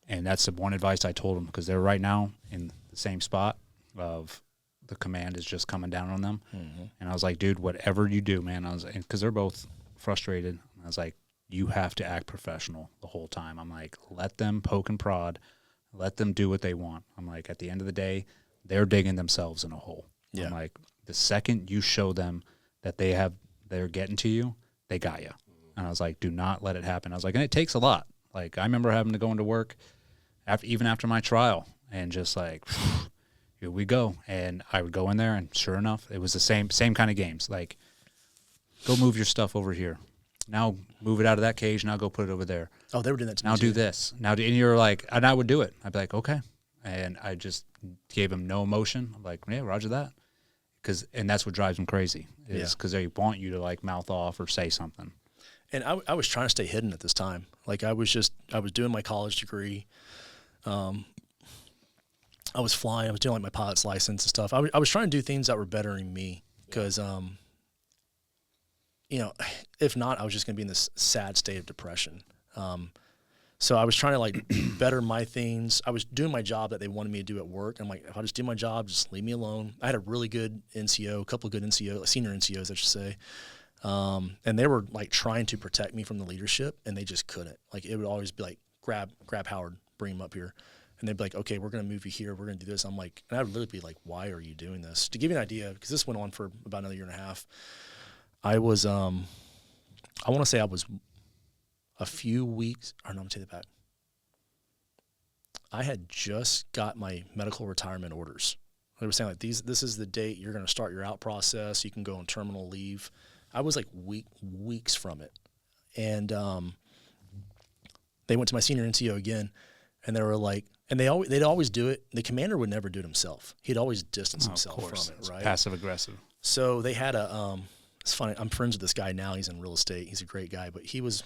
And that's the one advice I told them, because they're right now in the same spot of the command is just coming down on them. Mm-hmm. And I was like, dude, whatever you do, man, because they're both frustrated. I was like, you have to act professional the whole time. I'm like, let them poke and prod, let them do what they want. I'm like, at the end of the day, they're digging themselves in a hole. Yeah. I'm like, the second you show them that they're getting to you, they got you. And I was like, do not let it happen. I was like, and it takes a lot. Like, I remember having to go into work even after my trial and just like, here we go. And I would go in there, and sure enough, it was the same kind of games. Like, go move your stuff over here. Now move it out of that cage. Now go put it over there. Oh, they were doing that to me now too. Do this. And you're like, and I would do it. I'd be like, okay. And I just gave them no emotion. I'm like, yeah, roger that. And that's what drives them crazy, is because they want you to like mouth off or say something. And I was trying to stay hidden at this time. Like I was doing my college degree. I was flying. I was doing like my pilot's license and stuff. I was trying to do things that were bettering me, because, if not, I was just going to be in this sad state of depression. So I was trying to like better my things. I was doing my job that they wanted me to do at work. I'm like, if I just do my job, just leave me alone. I had a really good NCO, a couple of good senior NCOs, I should say. And they were like trying to protect me from the leadership, and they just couldn't. Like, it would always be like, grab Howard, bring him up here. And they'd be like, okay, we're going to move you here. We're going to do this. I'm like, and I would literally be like, why are you doing this? To give you an idea, because this went on for about another year and a half. I was, I want to say I was a few weeks, or no, I'm going to take that back. I had just got my medical retirement orders. They were saying like, this is the date you're going to start your out process. You can go on terminal leave. I was like weeks from it. And they went to my senior NCO again, and they were like, and they'd always do it. The commander would never do it himself. He'd always distance himself from it, right? Passive aggressive. So they had it's funny. I'm friends with this guy now. He's in real estate. He's a great guy, but he was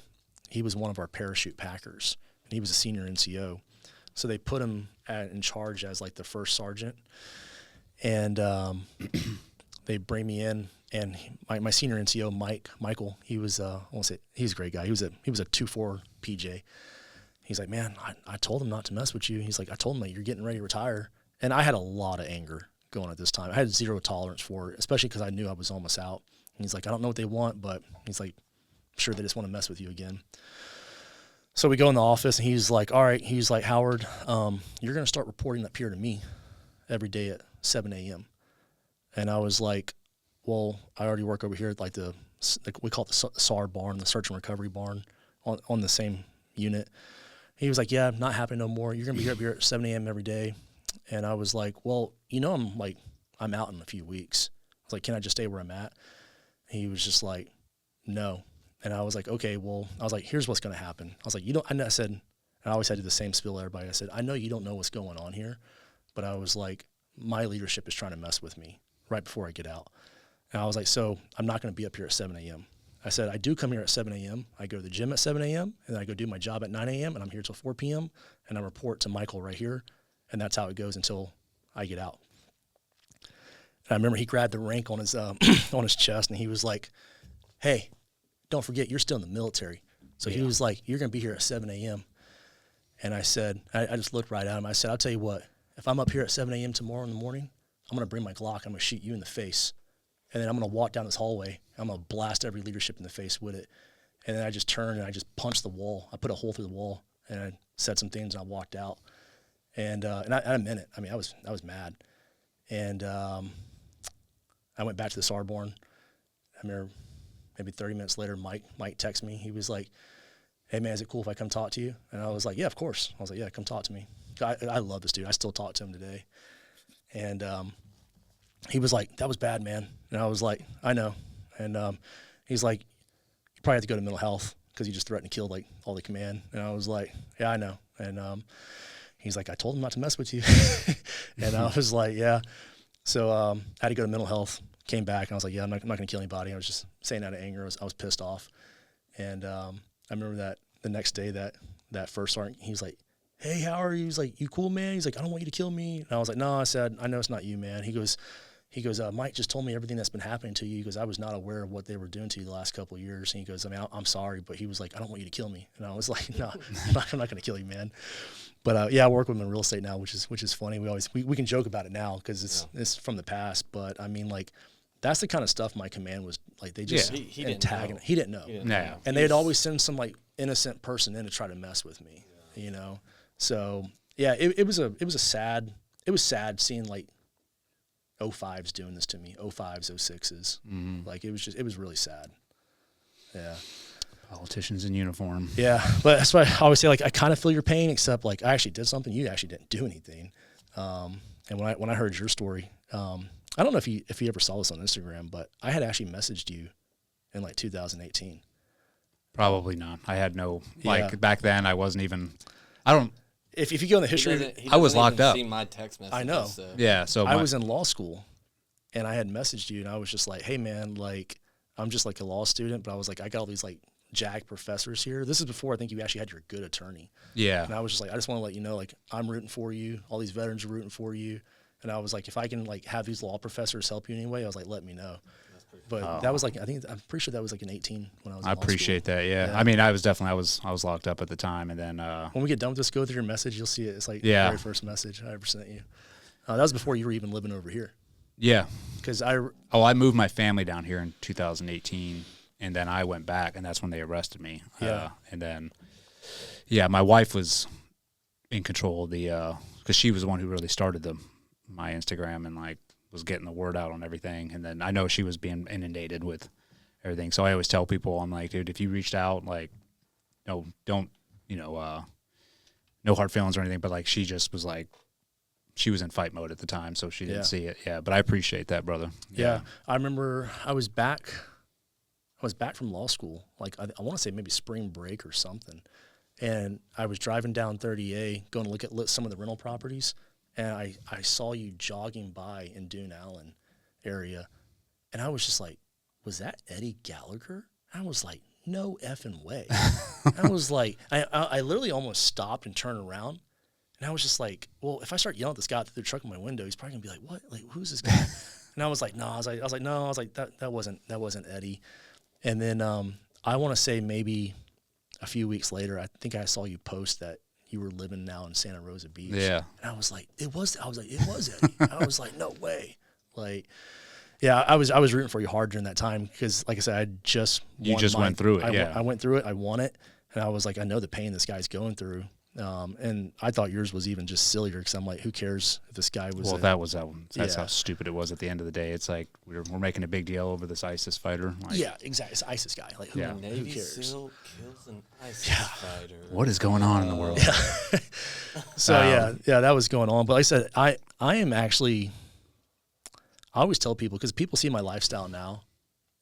one of our parachute packers. and he was a senior NCO. So they put him in charge as like the first sergeant, and they bring me in, and my senior NCO, Michael, he was I won't say he's a great guy. He was a 2-4 PJ. He's like, man, I told him not to mess with you. He's like, I told him that you're getting ready to retire, and I had a lot of anger going at this time. I had zero tolerance for it, especially because I knew I was almost out. And he's like, I don't know what they want, but he's like, I'm sure they just want to mess with you again. So we go in the office, and he's like, all right. He's like, Howard, you're going to start reporting up here to me every day at 7 a.m. And I was like, well, I already work over here at like we call it the SAR barn, the search and recovery barn, on the same unit. He was like, yeah, not happening no more. You're going to be up here at 7 a.m. every day. And I was like, well, I'm out in a few weeks. I was like, can I just stay where I'm at? He was just like, no. And I was like, okay, well, I was like, here's what's going to happen. I was like, I said, and I always had to do the same spiel to everybody. I said, I know you don't know what's going on here, but I was like, my leadership is trying to mess with me right before I get out. And I was like, so I'm not going to be up here at 7 a.m. I said, I do come here at 7 a.m. I go to the gym at 7 a.m. and then I go do my job at 9 a.m. and I'm here till 4 p.m. and I report to Michael right here. And that's how it goes until I get out. And I remember he grabbed the rank on his on his chest, and he was like, hey, don't forget, you're still in the military. So he was like, you're going to be here at 7 a.m. And I said, I just looked right at him. I said, I'll tell you what, if I'm up here at 7 a.m. tomorrow in the morning, I'm going to bring my Glock. I'm going to shoot you in the face. And then I'm going to walk down this hallway. I'm going to blast every leadership in the face with it. And then I just turned and I just punched the wall. I put a hole through the wall, and I said some things, and I walked out. And I meant it. I mean, I was mad. And I went back to the SAR-born. I remember maybe 30 minutes later, Mike texted me. He was like, hey, man, is it cool if I come talk to you? And I was like, yeah, of course. I was like, yeah, come talk to me. I love this dude. I still talk to him today. And he was like, that was bad, man. And I was like, I know. And he's like, you probably have to go to mental health because you just threatened to kill like all the command. And I was like, yeah, I know. And he's like, I told him not to mess with you. And I was like, yeah. So I had to go to mental health, came back, and I was like, yeah, I'm not going to kill anybody. I was just saying out of anger. I was pissed off. And I remember that the next day that first sergeant, he was like, hey, how are you? He's like, you cool, man? He's like, I don't want you to kill me. And I was like, no. I said, I know it's not you, man. He goes, Mike just told me everything that's been happening to you. He goes, I was not aware of what they were doing to you the last couple of years. And he goes, I mean, I'm sorry, but he was like, I don't want you to kill me. And I was like, no, I'm not going to kill you, man. But yeah, I work with him in real estate now, which is funny. We can joke about it now because it's from the past. But I mean, like, that's the kind of stuff my command was like. They just he didn't know. He didn't know. No. And they'd always send some like innocent person in to try to mess with me. Yeah. You know. So yeah, it was sad seeing like 05s doing this to me, 05s, 06s. Mm-hmm. Like it was really sad. Yeah. Politicians in uniform. Yeah, but that's why I always say, like, I kind of feel your pain, except like I actually did something. You actually didn't do anything. And when I heard your story, I don't know if you ever saw this on Instagram, but I had actually messaged you in like 2018. Probably not. I had no Yeah. back then. I wasn't even. I don't. If you go in the history, He I was doesn't locked even up. See my text messages, I know. So. Yeah. So I was in law school, and I had messaged you, and I was just like, hey man, like I'm just like a law student, but I was like, I got all these like JAG professors here. This is before I think you actually had your good attorney. Yeah. And I was just like, I just want to let you know, like, I'm rooting for you. All these veterans are rooting for you. And I was like, if I can like have these law professors help you anyway, I was like, let me know. But that was like, I'm pretty sure that was like an 18 when I was in I law appreciate school. that. Yeah. Yeah. I mean, I was locked up at the time, and then When we get done with this, go through your message. You'll see it. It's like the very first message I ever sent you. That was before you were even living over here. yeah. Because I moved my family down here in 2018, and then I went back, and that's when they arrested me. Yeah. And then, yeah, my wife was in control of the because she was the one who really started my Instagram and like was getting the word out on everything. And then I know she was being inundated with everything. So I always tell people, I'm like, dude, if you reached out, like, no, don't, no hard feelings or anything. But like, she just was like, she was in fight mode at the time, so she didn't see it. Yeah, but I appreciate that, brother. Yeah. I remember I was back from law school, like I want to say maybe spring break or something. And I was driving down 30A, going to look at some of the rental properties, and I saw you jogging by in Dune Allen area, and I was just like, was that Eddie Gallagher? I was like, no effing way. I was like, I literally almost stopped and turned around. And I was just like, well, if I start yelling at this guy through the truck in my window, he's probably gonna be like, what? Like, who's this guy? And I was like, no, that wasn't Eddie. And then I want to say maybe a few weeks later, I think I saw you post that you were living now in Santa Rosa Beach. Yeah. And I was like, it was Eddie. I was like, no way. Like, yeah, I was rooting for you hard during that time because, like I said, I went through it. I went through it. I won it, and I was like, I know the pain this guy's going through. And I thought yours was even just sillier because I'm like, who cares if this guy was? Well, that's how stupid it was. At the end of the day, it's like we're making a big deal over this ISIS fighter. Like, yeah, exactly. It's ISIS guy. Like, who Navy cares? SEAL kills an ISIS fighter. What is going on in the world? Yeah. So that was going on. But like I said, I am actually. I always tell people because people see my lifestyle now,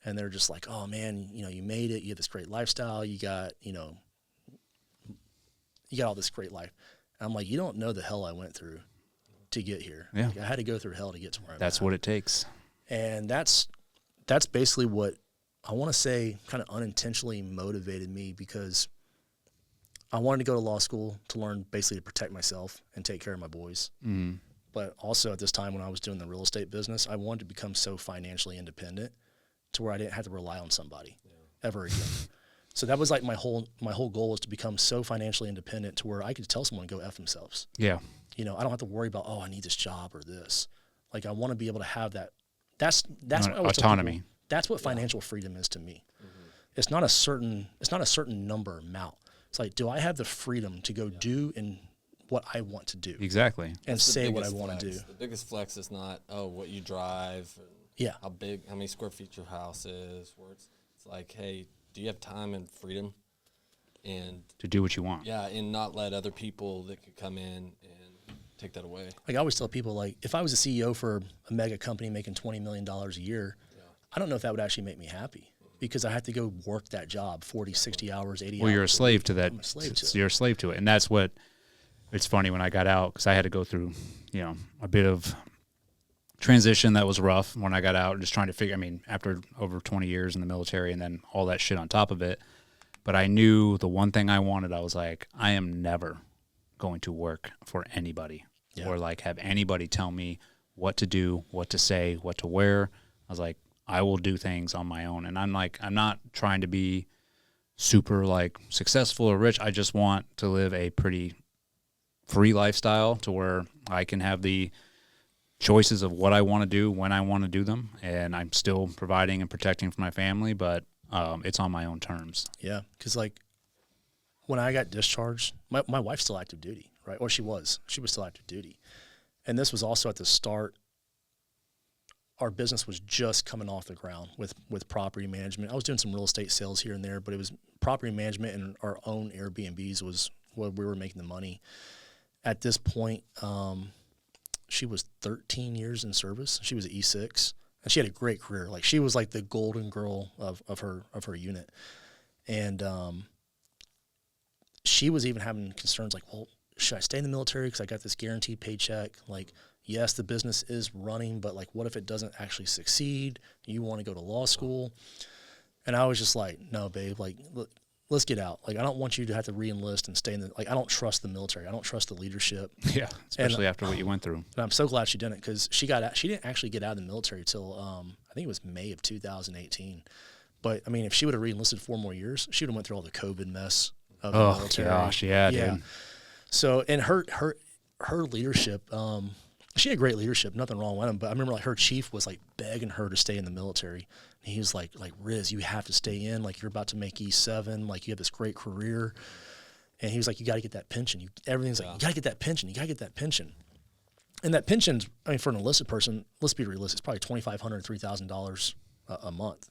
and they're just like, "Oh man, you made it. You have this great lifestyle. You got all this great life." And I'm like, you don't know the hell I went through to get here. Yeah. Like, I had to go through hell to get to where I'm That's at. what it takes. And that's basically what I want to say kind of unintentionally motivated me because I wanted to go to law school to learn basically to protect myself and take care of my boys. Mm. But also at this time when I was doing the real estate business, I wanted to become so financially independent to where I didn't have to rely on somebody ever again. So that was like my whole goal was to become so financially independent to where I could tell someone to go F themselves. Yeah. I don't have to worry about, I need this job or this. Like I want to be able to have that. That's what I was autonomy. people, that's what financial freedom is to me. Mm-hmm. It's not a certain number amount. It's like, do I have the freedom to go do and what I want to do? Exactly. And say what I want to do. The biggest flex is not, what you drive. And how many square feet your house is. Where it's like, hey, do you have time and freedom and to do what you want? Yeah, and not let other people that could come in and take that away. Like I always tell people, like if I was a CEO for a mega company making $20 million a year, I don't know if that would actually make me happy because I have to go work that job 40, 60 hours, 80 hours. Well, you're a slave to that. I'm a slave to it. You're a slave to it. And that's what, it's funny when I got out because I had to go through, a bit of transition that was rough when I got out, just trying to figure, after over 20 years in the military and then all that shit on top of it. But I knew the one thing I wanted, I was like, I am never going to work for anybody or like have anybody tell me what to do, what to say, what to wear. I was like, I will do things on my own. And I'm not trying to be super like successful or rich. I just want to live a pretty free lifestyle to where I can have the choices of what I want to do when I want to do them, and I'm still providing and protecting for my family, but it's on my own terms. Yeah, because like when I got discharged, my wife's still active duty, right? Or she was still active duty, and this was also at the start. Our business was just coming off the ground with property management. I was doing some real estate sales here and there, but it was property management and our own Airbnbs was where we were making the money. At this point, she was 13 years in service. She was at E6, and she had a great career. Like she was like the golden girl of her unit, and she was even having concerns like, well, should I stay in the military because I got this guaranteed paycheck? Like, yes, the business is running, but like, what if it doesn't actually succeed? You want to go to law school? And I was just like, no, babe, like, let's get out. Like, I don't want you to have to re-enlist and stay in I don't trust the military. I don't trust the leadership. Yeah, especially after what you went through. And I'm so glad she didn't because she didn't actually get out of the military till I think it was May of 2018. But if she would have re-enlisted 4 more years, she would have went through all the COVID mess of the military. Oh gosh, yeah, dude. So, and her leadership, she had great leadership, nothing wrong with him. But I remember like her chief was like begging her to stay in the military. And he was like, Riz, you have to stay in. Like you're about to make E7. Like you have this great career. And he was like, you got to get that pension. Everything's like, you got to get that pension. You got to get that pension. And that pension's, for an enlisted person, let's be realistic, it's probably $2,500, $3,000 a month,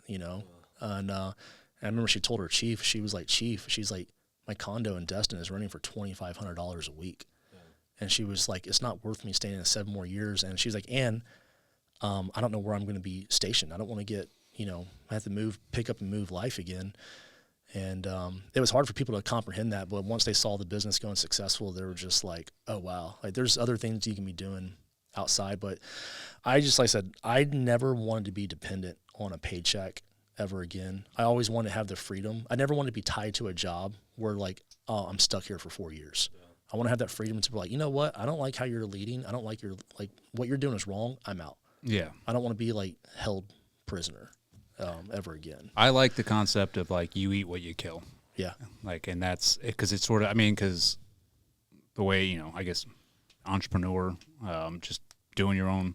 And I remember she told her chief, she was like, Chief, she's like, my condo in Destin is running for $2,500 a week. And she was like, it's not worth me staying in 7 more years. And she's like, and I don't know where I'm going to be stationed. I don't want to get, I have to pick up and move life again. And it was hard for people to comprehend that. But once they saw the business going successful, they were just like, oh, wow. Like there's other things you can be doing outside. But like I said, I never wanted to be dependent on a paycheck ever again. I always wanted to have the freedom. I never wanted to be tied to a job where like, oh, I'm stuck here for 4 years. Yeah. I want to have that freedom to be like, you know what? I don't like how you're leading. I don't like what you're doing is wrong. I'm out. Yeah. I don't want to be like held prisoner ever again. I like the concept of like you eat what you kill. Yeah. Like, and that's because it's sort of, I mean, because the way, you know, I guess entrepreneur, just doing your own,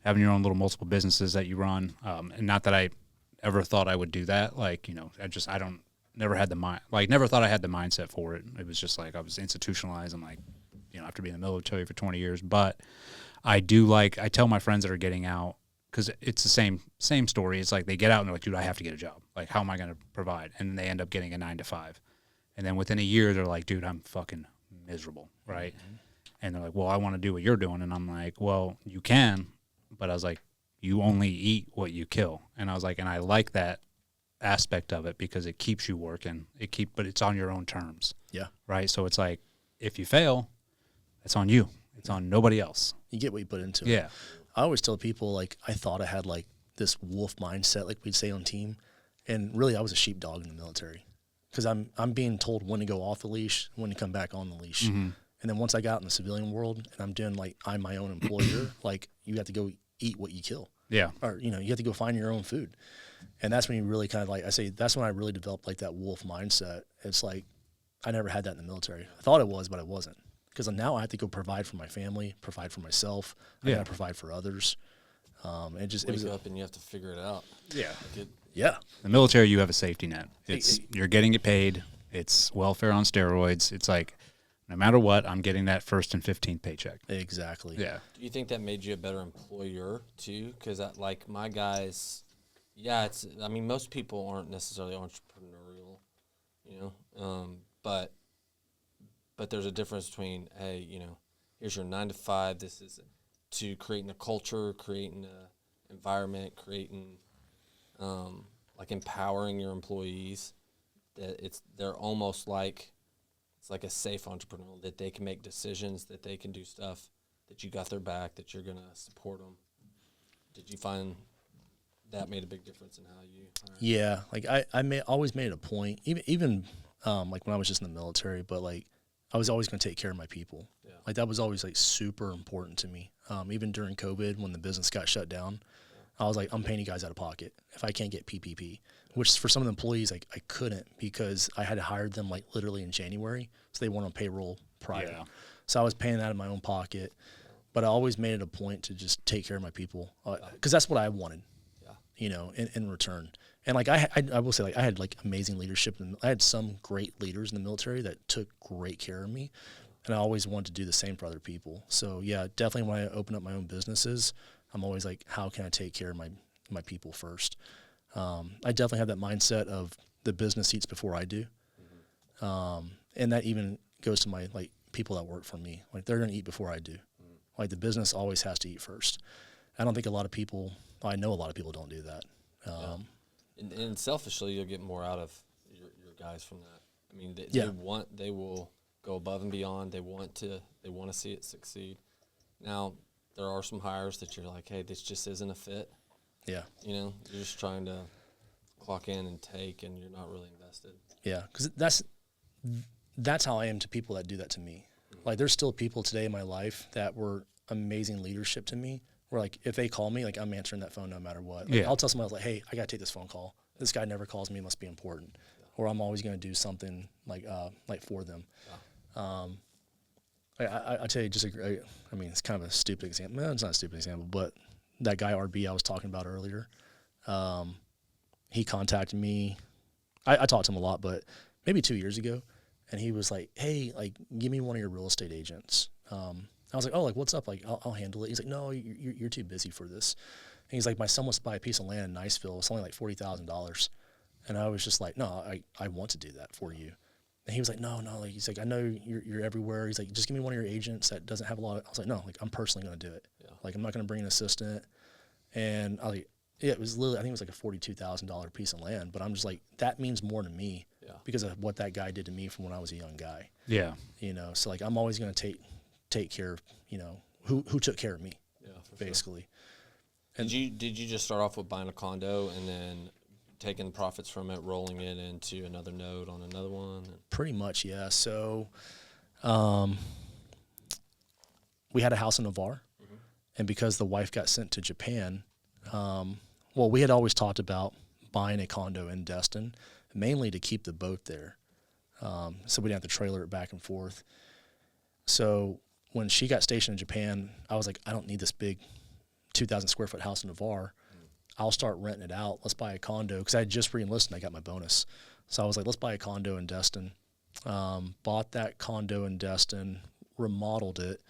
having your own little multiple businesses that you run. And not that I ever thought I would do that. Like, you know, never had the mind, like never thought I had the mindset for it. It was just like, I was institutionalized. I'm like, you know, after being in the military for 20 years, but I tell my friends that are getting out, because it's the same story. It's like they get out and they're like, dude, I have to get a job. Like, how am I going to provide? And then they end up getting a 9 to 5. And then within a year, they're like, dude, I'm fucking miserable, right? Mm-hmm. And they're like, well, I want to do what you're doing. And I'm like, well, you can. But I was like, you only eat what you kill. And I was like, and I like that aspect of it because it keeps you working. But it's on your own terms. Yeah. Right? So it's like, if you fail, it's on you. It's on nobody else. You get what you put into it. Yeah. I always tell people, like, I thought I had, like, this wolf mindset, like we'd say on team. And really, I was a sheepdog in the military. Because I'm being told when to go off the leash, when to come back on the leash. Mm-hmm. And then once I got in the civilian world and I'm doing, like, I'm my own employer, like, you have to go eat what you kill. Yeah. Or, you know, you have to go find your own food. And that's when you really kind of, like, I say, that's when I really developed, like, that wolf mindset. It's like, I never had that in the military. I thought it was, but it wasn't. Because now I have to go provide for my family, provide for myself. I got to provide for others. It was up and you have to figure it out. Yeah. Yeah. The military, you have a safety net. You're getting it paid. It's welfare on steroids. It's like, no matter what, I'm getting that first and 15th paycheck. Exactly. Yeah. Do you think that made you a better employer too? Because like my guys, yeah, I mean, most people aren't necessarily entrepreneurial, you know, but there's a difference between, hey, you know, here's your 9 to 5. This is to creating a culture, creating an environment, creating, like empowering your employees. That they're almost like, it's like a safe entrepreneur, that they can make decisions, that they can do stuff, that you got their back, that you're going to support them. Did you find that made a big difference in how you hired? Yeah. Like I always made it a point, even like when I was just in the military, but like I was always going to take care of my people. Yeah. Like that was always like super important to me. Even during COVID when the business got shut down, I was like, I'm paying you guys out of pocket if I can't get PPP, which for some of the employees, like I couldn't because I had hired them like literally in January. So they weren't on payroll prior. Yeah. So I was paying that out of my own pocket, but I always made it a point to just take care of my people because that's what I wanted, you know, in return. And like I will say, like I had like amazing leadership, and I had some great leaders in the military that took great care of me, and I always wanted to do the same for other people. So yeah, definitely when I open up my own businesses, I'm always like, how can I take care of my people first? I definitely have that mindset of the business eats before I do, and that even goes to my like people that work for me. Like they're gonna eat before I do. Like the business always has to eat first. I don't think a lot of people. I know a lot of people don't do that. And selfishly, you'll get more out of your guys from that. I mean, they will go above and beyond. They want to see it succeed. Now, there are some hires that you're like, hey, this just isn't a fit. Yeah. You know, you're just trying to clock in and take, and you're not really invested. Yeah, because that's how I am to people that do that to me. Mm-hmm. Like, there's still people today in my life that were amazing leadership to me. Where like if they call me, like I'm answering that phone no matter what. Like, I'll tell somebody else like, hey, I gotta take this phone call. This guy never calls me, it must be important. Yeah. Or I'm always gonna do something like for them. Yeah. I tell you, I mean, it's kind of a stupid example. No, it's not a stupid example, but that guy RB I was talking about earlier, he contacted me. I talked to him a lot, but maybe 2 years ago, and he was like, hey, like give me one of your real estate agents. I was like, oh, like, what's up? Like, I'll handle it. He's like, no, you're too busy for this. And he's like, my son wants to buy a piece of land in Niceville. It's only like $40,000. And I was just like, no, I want to do that for you. And he was like, no. Like, he's like, I know you're everywhere. He's like, just give me one of your agents that doesn't have a lot of, I was like, no, like, I'm personally going to do it. Yeah. Like, I'm not going to bring an assistant. And I was like, yeah, it was literally, I think it was like a $42,000 piece of land. But I'm just like, that means more to me because of what that guy did to me from when I was a young guy. Yeah. You know, so like, I'm always going to take care of, you know, who took care of me, basically. Sure. And did you just start off with buying a condo and then taking profits from it, rolling it into another node on another one? Pretty much, yeah. So we had a house in Navarre, and because the wife got sent to Japan, well, we had always talked about buying a condo in Destin, mainly to keep the boat there, so we didn't have to trailer it back and forth. So when she got stationed in Japan, I was like, I don't need this big 2,000 square foot house in Navarre. I'll start renting it out. Let's buy a condo, because I had just re-enlisted and I got my bonus. So I was like, let's buy a condo in Destin. Bought that condo in Destin, remodeled it,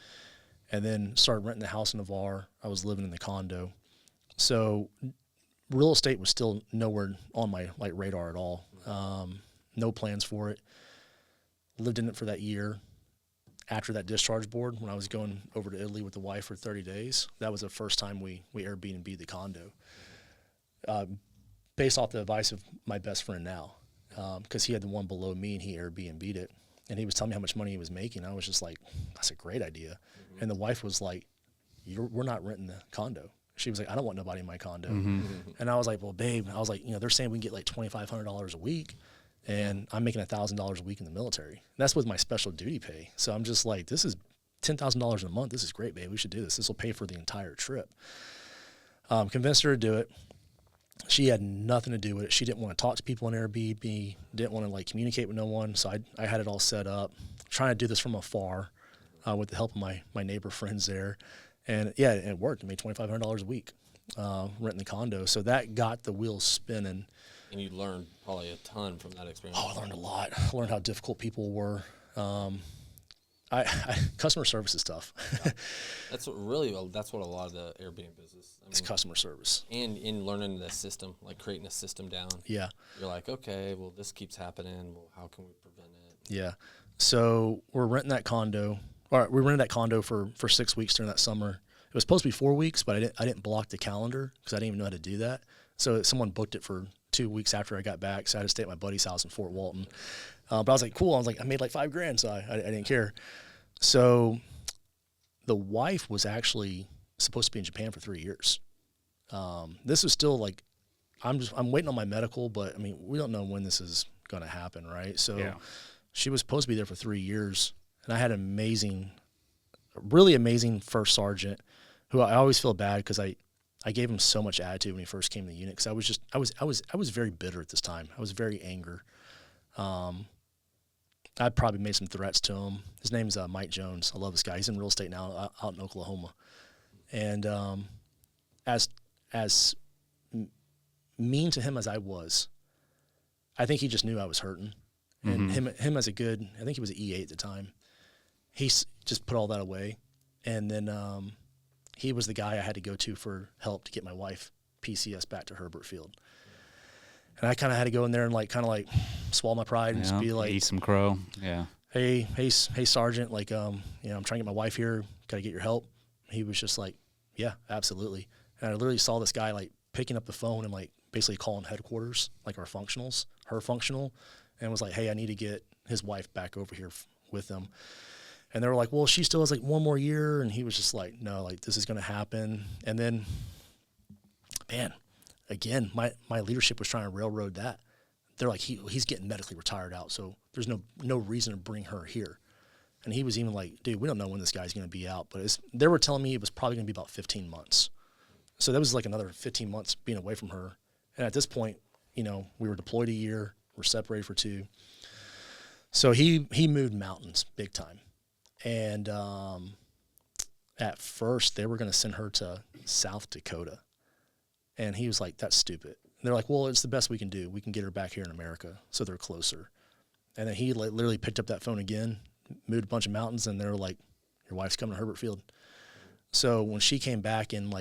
and then started renting the house in Navarre. I was living in the condo. So real estate was still nowhere on my radar at all. No plans for it. Lived in it for that year. After that discharge board, when I was going over to Italy with the wife for 30 days, that was the first time we Airbnb'd the condo. Based off the advice of my best friend now, because he had the one below me and he Airbnb'd it. And he was telling me how much money he was making. I was just like, that's a great idea. And the wife was like, we're not renting the condo. She was like, I don't want nobody in my condo. And I was like, well, babe, I was like, they're saying we can get like $2,500 a week. And I'm making $1,000 a week in the military. And that's with my special duty pay. So I'm just like, this is $10,000 a month. This is great, babe. We should do this. This will pay for the entire trip. Convinced her to do it. She had nothing to do with it. She didn't want to talk to people on Airbnb, didn't want to like communicate with no one. So I had it all set up, trying to do this from afar with the help of my neighbor friends there. And yeah, it worked. I made $2,500 a week renting the condo. So that got the wheels spinning. And you learned probably a ton from that experience. Oh, I learned a lot. I learned how difficult people were. Customer service is tough. That's what a lot of the Airbnb is. It's customer service. And in learning the system, like creating a system down. Yeah. You're like, okay, well, this keeps happening. Well, how can we prevent it? Yeah. So we're renting that condo. All right, we rented that condo for 6 weeks during that summer. It was supposed to be 4 weeks, but I didn't block the calendar because I didn't even know how to do that. So someone booked it for 2 weeks after I got back. So I had to stay at my buddy's house in Fort Walton. But I was like, cool. I was like, I made like $5,000, so I didn't care. So the wife was actually supposed to be in Japan for 3 years. This was still like, I'm waiting on my medical, but I mean, we don't know when this is going to happen, right? So she was supposed to be there for 3 years, and I had an really amazing first sergeant who I always feel bad because I gave him so much attitude when he first came to the unit, because I was very bitter at this time. I was very angry. I probably made some threats to him. His name's Mike Jones. I love this guy. He's in real estate now out in Oklahoma. And as mean to him as I was, I think he just knew I was hurting. And him as I think he was an E8 at the time. He just put all that away. And then he was the guy I had to go to for help to get my wife PCS back to Herbert Field. And I kind of had to go in there and kind of swallow my pride and just be like, eat some crow. Yeah. Hey, Sergeant, I'm trying to get my wife here. Got to get your help. He was just like, yeah, absolutely. And I literally saw this guy picking up the phone and basically calling headquarters, our functionals, her functional, and was like, hey, I need to get his wife back over here with them. And they were like, well, she still has 1 more year. And he was just like, no, this is going to happen. And then, man, again, my leadership was trying to railroad that. They're like, he's getting medically retired out, so there's no reason to bring her here. And he was even like, dude, we don't know when this guy's going to be out. But they were telling me it was probably going to be about 15 months. So that was another 15 months being away from her. And at this point, we were deployed a year. We're separated for 2. So he moved mountains big time. And at first, they were going to send her to South Dakota. And he was like, that's stupid. And they're like, well, it's the best we can do. We can get her back here in America, so they're closer. And then he literally picked up that phone again, moved a bunch of mountains, and they're like, your wife's coming to Herbert Field. So when she came back in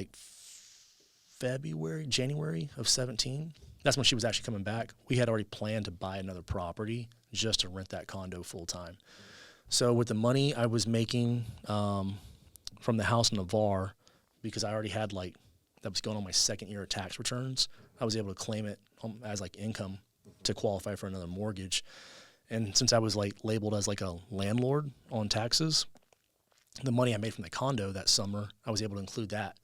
January of 17, that's when she was actually coming back. We had already planned to buy another property just to rent that condo full time. So with the money I was making from the house in Navarre, because I already had that was going on my second year of tax returns, I was able to claim it as income to qualify for another mortgage. And since I was labeled as a landlord on taxes, the money I made from the condo that summer, I was able to include that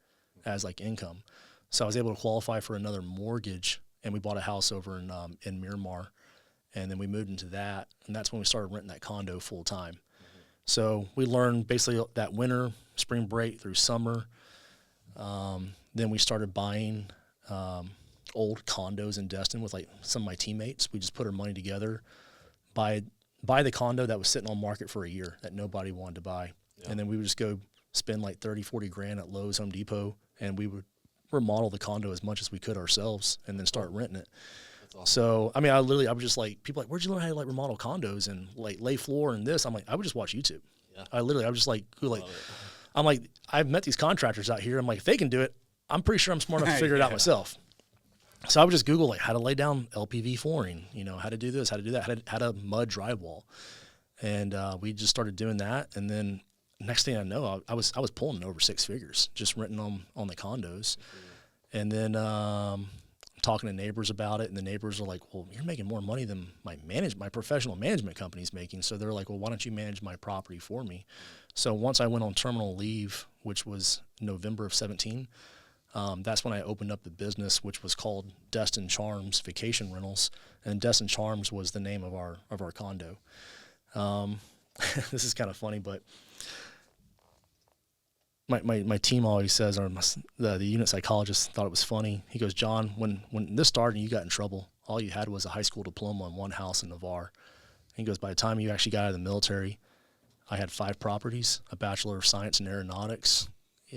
as income. So I was able to qualify for another mortgage and we bought a house over in Miramar, and then we moved into that, and that's when we started renting that condo full time. So we learned basically that winter, spring break through summer. Then we started buying old condos in Destin with like some of my teammates. We just put our money together, buy the condo that was sitting on market for a year that nobody wanted to buy. Yeah. And then we would just go spend like 30, 40 grand at Lowe's, Home Depot, and we would remodel the condo as much as we could ourselves and then start renting it. That's awesome. So, I mean, I was just like, people like, where'd you learn how to like remodel condos and like lay floor and this? I'm like, I would just watch YouTube. Yeah. I was just like, I'm like, I've met these contractors out here. I'm like, if they can do it, I'm pretty sure I'm smart enough to figure it out myself. So I would just Google like how to lay down LPV flooring, how to do this, how to do that, how to mud drywall. And we just started doing that. And then next thing I know, I was pulling over 6 figures just renting on the condos. Mm-hmm. And then talking to neighbors about it, and the neighbors are like, well, you're making more money than my professional management company's making. So they're like, well, why don't you manage my property for me? So once I went on terminal leave, which was November of 17, that's when I opened up the business, which was called Destin Charms Vacation Rentals, and Destin Charms was the name of our condo. This is kind of funny, but my team always says, or the unit psychologist thought it was funny. He goes, John, when this started and you got in trouble, all you had was a high school diploma on one house in Navarre. He goes, by the time you actually got out of the military, I had 5 properties, a Bachelor of Science in Aeronautics.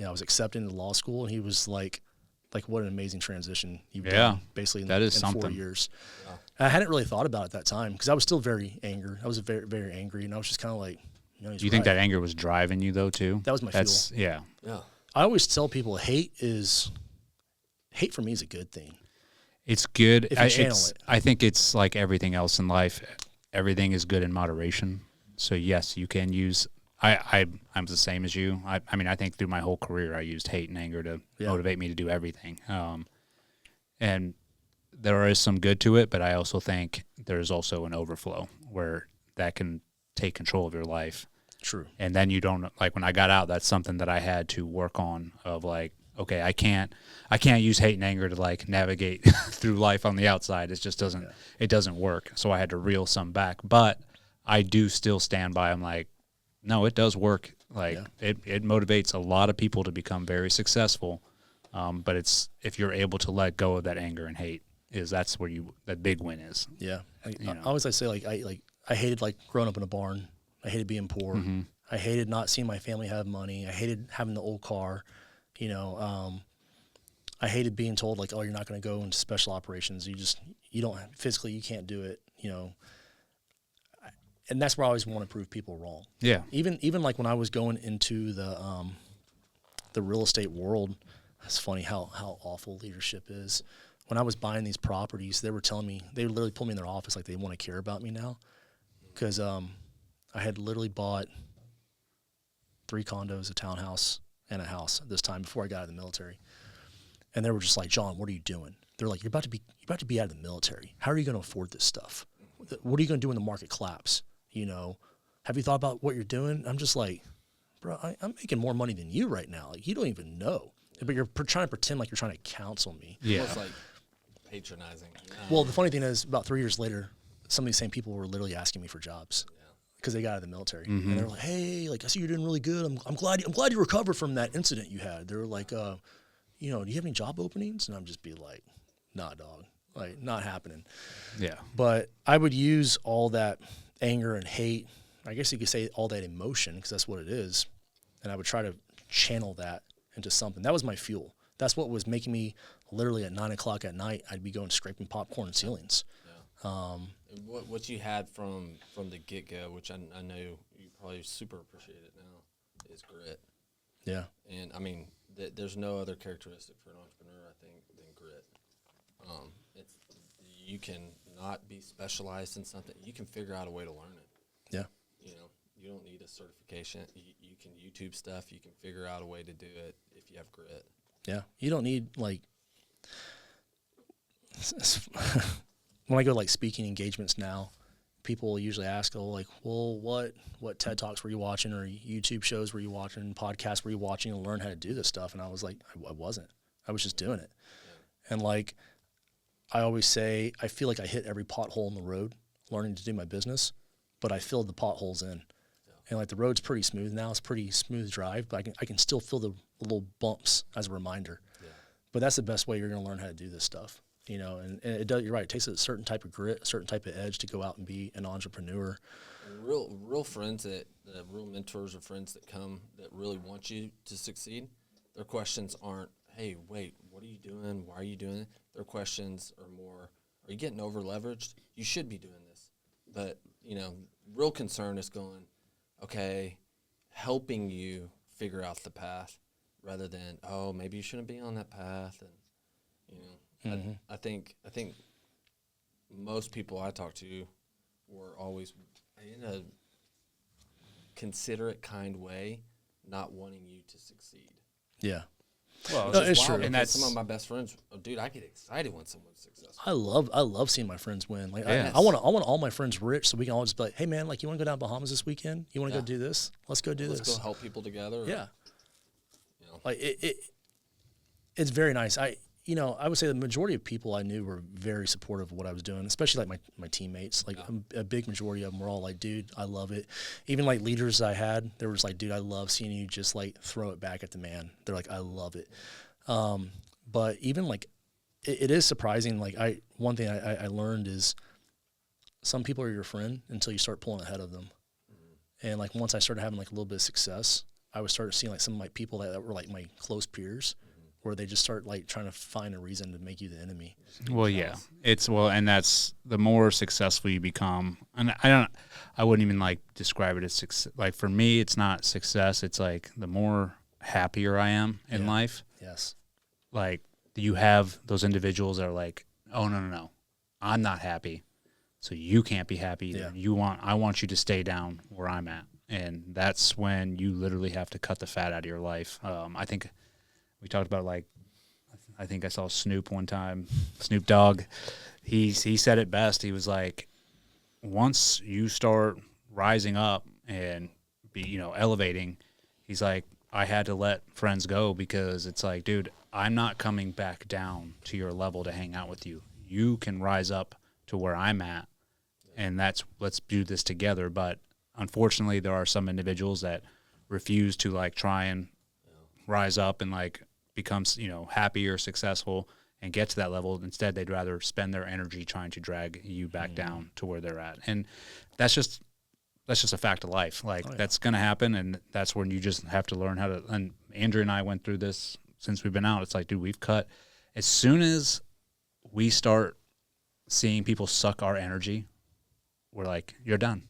I was accepted into law school, and he was like, what an amazing transition you've done, basically in 4 years. Yeah. I hadn't really thought about it at that time because I was still very angry. I was very, very angry, and I was just kind of like, do you think that anger was driving you though too? That was my fuel. Yeah. I always tell people hate for me is a good thing. It's good. If you channel it. I think it's like everything else in life. Everything is good in moderation. So yes, you can use. I'm the same as you. I mean, I think through my whole career, I used hate and anger to motivate me to do everything. And there is some good to it, but I also think there's also an overflow where that can take control of your life. True. And then you don't, like when I got out, that's something that I had to work on of like, okay, I can't use hate and anger to like navigate through life on the outside. It just doesn't work. So I had to reel some back, but I do still stand by. I'm like, no, it does work. Like it motivates a lot of people to become very successful. But it's, if you're able to let go of that anger and hate, that's where that big win is. Yeah. I always say I hated like growing up in a barn. I hated being poor. Mm-hmm. I hated not seeing my family have money. I hated having the old car. I hated being told like, oh, you're not going to go into special operations. You don't physically, you can't do it. And that's where I always want to prove people wrong. Yeah. Even like when I was going into the real estate world, it's funny how awful leadership is. When I was buying these properties, they were telling me, they literally pulled me in their office like they want to care about me now. Because I had literally bought 3 condos, a townhouse, and a house at this time before I got out of the military. And they were just like, John, what are you doing? They're like, you're about to be out of the military. How are you going to afford this stuff? What are you going to do when the market collapse? Have you thought about what you're doing? I'm just like, bro, I'm making more money than you right now. Like, you don't even know. But you're trying to pretend like you're trying to counsel me. Yeah. Almost like patronizing. Well, the funny thing is, about 3 years later, some of these same people were literally asking me for jobs because they got out of the military. Mm-hmm. And they're like, hey, like, I see you're doing really good. I'm glad you recovered from that incident you had. They were like, do you have any job openings? And I'm just be like, nah, dog. Like, not happening. Yeah. But I would use all that anger and hate, I guess you could say all that emotion, because that's what it is, and I would try to channel that into something. That was my fuel. That's what was making me literally at 9 o'clock at night, I'd be going scraping popcorn ceilings. Yeah. What you had from the get-go, which I know you probably super appreciate it now, is grit. Yeah. And, I mean, there's no other characteristic for an entrepreneur, I think, than grit. You can not be specialized in something. You can figure out a way to learn it. Yeah. You don't need a certification. You can YouTube stuff. You can figure out a way to do it if you have grit. Yeah. You don't need, like, when I go, like, speaking engagements now, people usually ask, well, what TED Talks were you watching, or YouTube shows were you watching, podcasts were you watching to learn how to do this stuff? And I was like, I wasn't. I was just doing it. Yeah. And, like, I always say I feel like I hit every pothole in the road learning to do my business, but I filled the potholes in. And like the road's pretty smooth now. It's pretty smooth drive, but I can still feel the little bumps as a reminder. Yeah. But that's the best way you're going to learn how to do this stuff, you know. And it does. You're right. It takes a certain type of grit, a certain type of edge to go out and be an entrepreneur. And real friends real mentors or friends that come that really want you to succeed. Their questions aren't, "Hey, wait, what are you doing? Why are you doing it?" Their questions are more, "Are you getting over leveraged? You should be doing this." But you know, real concern is going, okay, helping you figure out the path rather than, oh, maybe you shouldn't be on that path. And, you know, I think most people I talk to were always in a considerate, kind way, not wanting you to succeed. Yeah. Well, no, it's true. And that's some of my best friends. Oh, dude, I get excited when someone's successful. I love seeing my friends win. Like Yes. I want all my friends rich, so we can all just be like, hey man, like you want to go down Bahamas this weekend? You want to Yeah. go do this? Let's go do Let's this. go help people together. Yeah. You know. Like it's very nice. I would say the majority of people I knew were very supportive of what I was doing, especially like my teammates. Like a big majority of them were all like, dude, I love it. Even like leaders I had, they were just like, dude, I love seeing you just like throw it back at the man. They're like, I love it. But even like, it is surprising. Like one thing I learned is some people are your friend until you start pulling ahead of them. Mm-hmm. And like, once I started having like a little bit of success, I would start seeing like some of my people that were like my close peers, where they just start like trying to find a reason to make you the enemy. Well, yeah, and that's the more successful you become. And I wouldn't even like describe it as success. Like for me, it's not success. It's like the more happier I am in life. Yes. Like you have those individuals that are like, oh no, I'm not happy, so you can't be happy either. Yeah. I want you to stay down where I'm at, and that's when you literally have to cut the fat out of your life. I think we talked about like, I think I saw Snoop one time, Snoop Dogg. He said it best. He was like, once you start rising up and be elevating, he's like, I had to let friends go because it's like, dude, I'm not coming back down to your level to hang out with you. You can rise up to where I'm at, and let's do this together. But unfortunately, there are some individuals that refuse to like try and rise up and like become happy or successful and get to that level. Instead, they'd rather spend their energy trying to drag you back down to where they're at, and that's just a fact of life. Like that's going to happen, and that's when you just have to learn how to. And Andrew and I went through this since we've been out. It's like, dude, we've cut. As soon as we start seeing people suck our energy, we're like, you're done.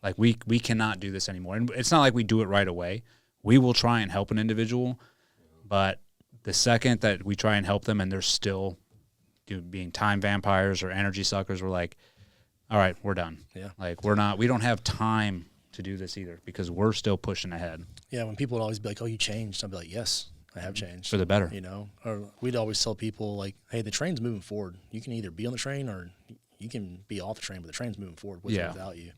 Like we cannot do this anymore. And it's not like we do it right away. We will try and help an individual, but the second that we try and help them and they're still being time vampires or energy suckers, we're like, all right, we're done. Yeah. Like we don't have time to do this either because we're still pushing ahead. Yeah. When people would always be like, oh, you changed. I'd be like, yes, I have changed. For the better. Or we'd always tell people like, hey, the train's moving forward. You can either be on the train or you can be off the train, but the train's moving forward with or without you.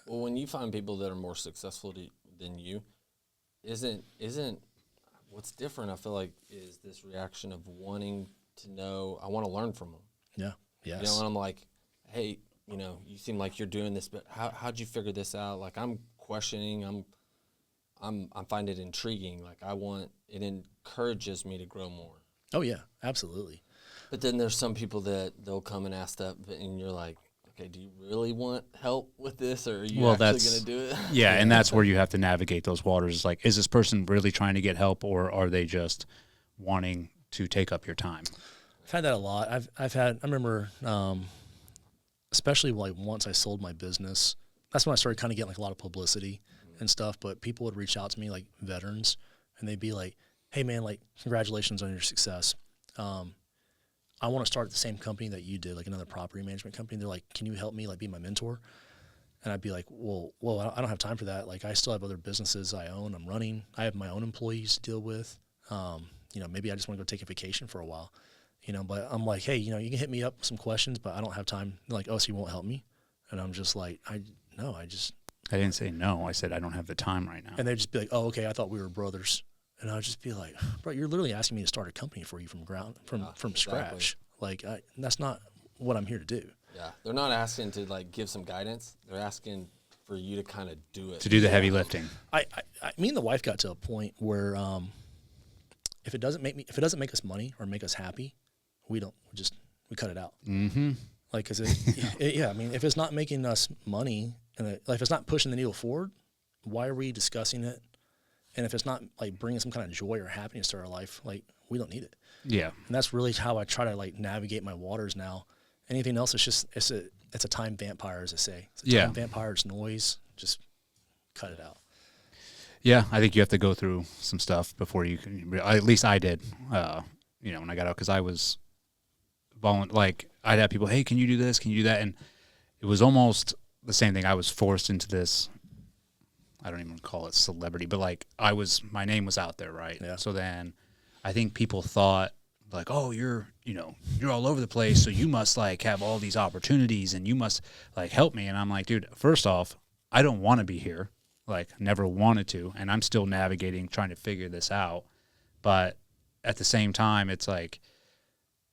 Well, when you find people that are more successful than you, isn't what's different, I feel like, is this reaction of wanting to know, I want to learn from them. Yeah. Yes. You know, and I'm like, hey, you seem like you're doing this, but how'd you figure this out? Like I'm questioning, I find it intriguing. Like it encourages me to grow more. Oh yeah, absolutely. But then there's some people that they'll come and ask that, and you're like, okay, do you really want help with this, or are you actually going to do it? Yeah, and that's where you have to navigate those waters. It's like, is this person really trying to get help, or are they just wanting to take up your time? I've had that a lot. I remember, especially like once I sold my business, that's when I started kind of getting like a lot of publicity and stuff, but people would reach out to me, like veterans, and they'd be like, hey man, like congratulations on your success. I want to start the same company that you did, like another property management company. They're like, can you help me like be my mentor? And I'd be like, well, I don't have time for that. Like I still have other businesses I own, I'm running. I have my own employees to deal with. Maybe I just want to go take a vacation for a while, but I'm like, hey, you can hit me up with some questions, but I don't have time. They're like, oh, so you won't help me? And I'm just like, I didn't say no. I said, I don't have the time right now. And they'd just be like, oh, okay, I thought we were brothers. And I'd just be like, bro, you're literally asking me to start a company for you from Exactly. scratch. Like, that's not what I'm here to do. Yeah, they're not asking to like give some guidance. They're asking for you to kind of do it. To do the heavy lifting. Me and the wife got to a point where if it doesn't make us money or make us happy, we cut it out. Mm-hmm. Like, cause yeah, I mean, if it's not making us money and if it's not pushing the needle forward, why are we discussing it? And if it's not like bringing some kind of joy or happiness to our life, like, we don't need it. Yeah. And that's really how I try to like navigate my waters now. Anything else, it's a time vampire, as I say. It's a time vampire. It's noise. Just cut it out. Yeah, I think you have to go through some stuff before you can. At least I did. When I got out, because I was like, I'd have people, hey, can you do this? Can you do that? And it was almost the same thing. I was forced into this. I don't even call it celebrity, but like my name was out there, right? Yeah. So then I think people thought like, oh, you're all over the place, so you must like have all these opportunities and you must like help me. And I'm like, dude, first off, I don't want to be here. Like, never wanted to, and I'm still navigating, trying to figure this out. But at the same time, it's like,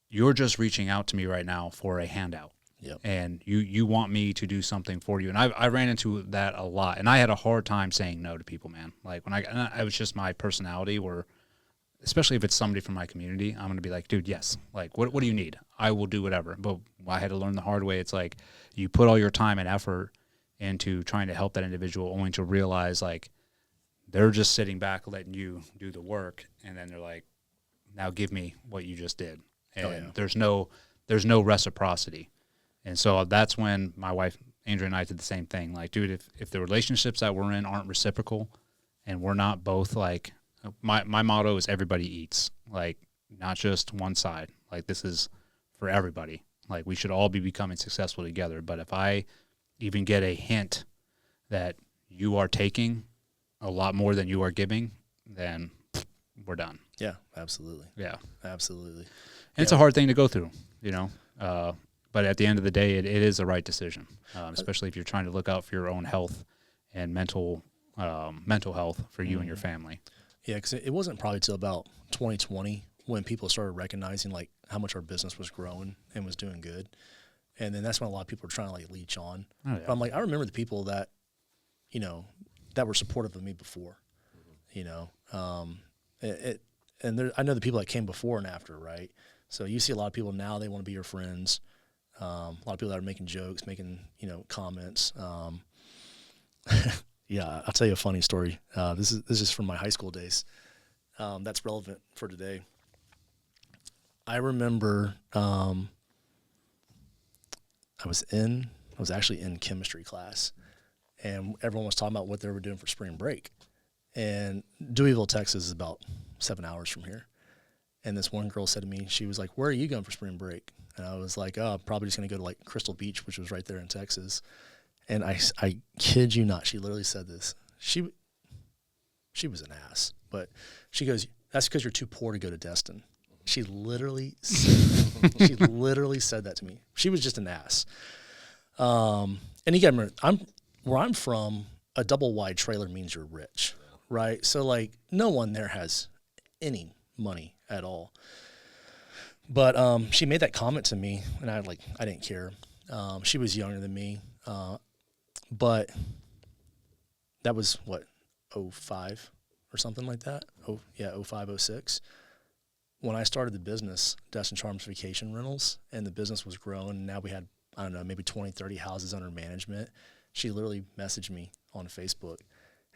you're just reaching out to me right now for a handout. Yep. And you want me to do something for you. And I ran into that a lot. And I had a hard time saying no to people, man. Like, it was just my personality where, especially if it's somebody from my community, I'm going to be like, dude, yes. Like, what do you need? I will do whatever. But I had to learn the hard way. It's like, you put all your time and effort into trying to help that individual, only to realize, like, they're just sitting back letting you do the work. And then they're like, now give me what you just did. And there's no reciprocity. And so that's when my wife, Andrea, and I did the same thing. Like, dude, if the relationships that we're in aren't reciprocal and we're not both like, my motto is everybody eats, like, not just one side. Like, this is for everybody. Like, we should all be becoming successful together. But if I even get a hint that you are taking a lot more than you are giving, then we're done. Yeah, absolutely. Yeah. Absolutely. And it's a hard thing to go through, but at the end of the day, it is the right decision, especially if you're trying to look out for your own health and mental health for you and your family. Yeah, because it wasn't probably till about 2020 when people started recognizing like how much our business was growing and was doing good. And then that's when a lot of people were trying to like leech on. Oh, yeah. But I'm like, I remember the people that, that were supportive of me before, I know the people that came before and after, right? So you see a lot of people now, they want to be your friends. A lot of people that are making jokes, making, comments. Yeah, I'll tell you a funny story. This is from my high school days. That's relevant for today. I remember I was actually in chemistry class, and everyone was talking about what they were doing for spring break. And Deweyville, Texas is about 7 hours from here. And this one girl said to me, she was like, "Where are you going for spring break?" And I was like, "Oh, probably just going to go to like Crystal Beach," which was right there in Texas. And I kid you not, she literally said this. She was an ass, but she goes, "That's because you're too poor to go to Destin." She literally said that. She literally said that to me. She was just an ass. And you got to remember, where I'm from, a double wide trailer means you're rich, right? So like, no one there has any money at all. But she made that comment to me, and I didn't care. She was younger than me, but that was what, 05 or something like that. 05, 06. When I started the business, Destin Charms Vacation Rentals, and the business was growing, and now we had, I don't know, maybe 20, 30 houses under management. She literally messaged me on Facebook,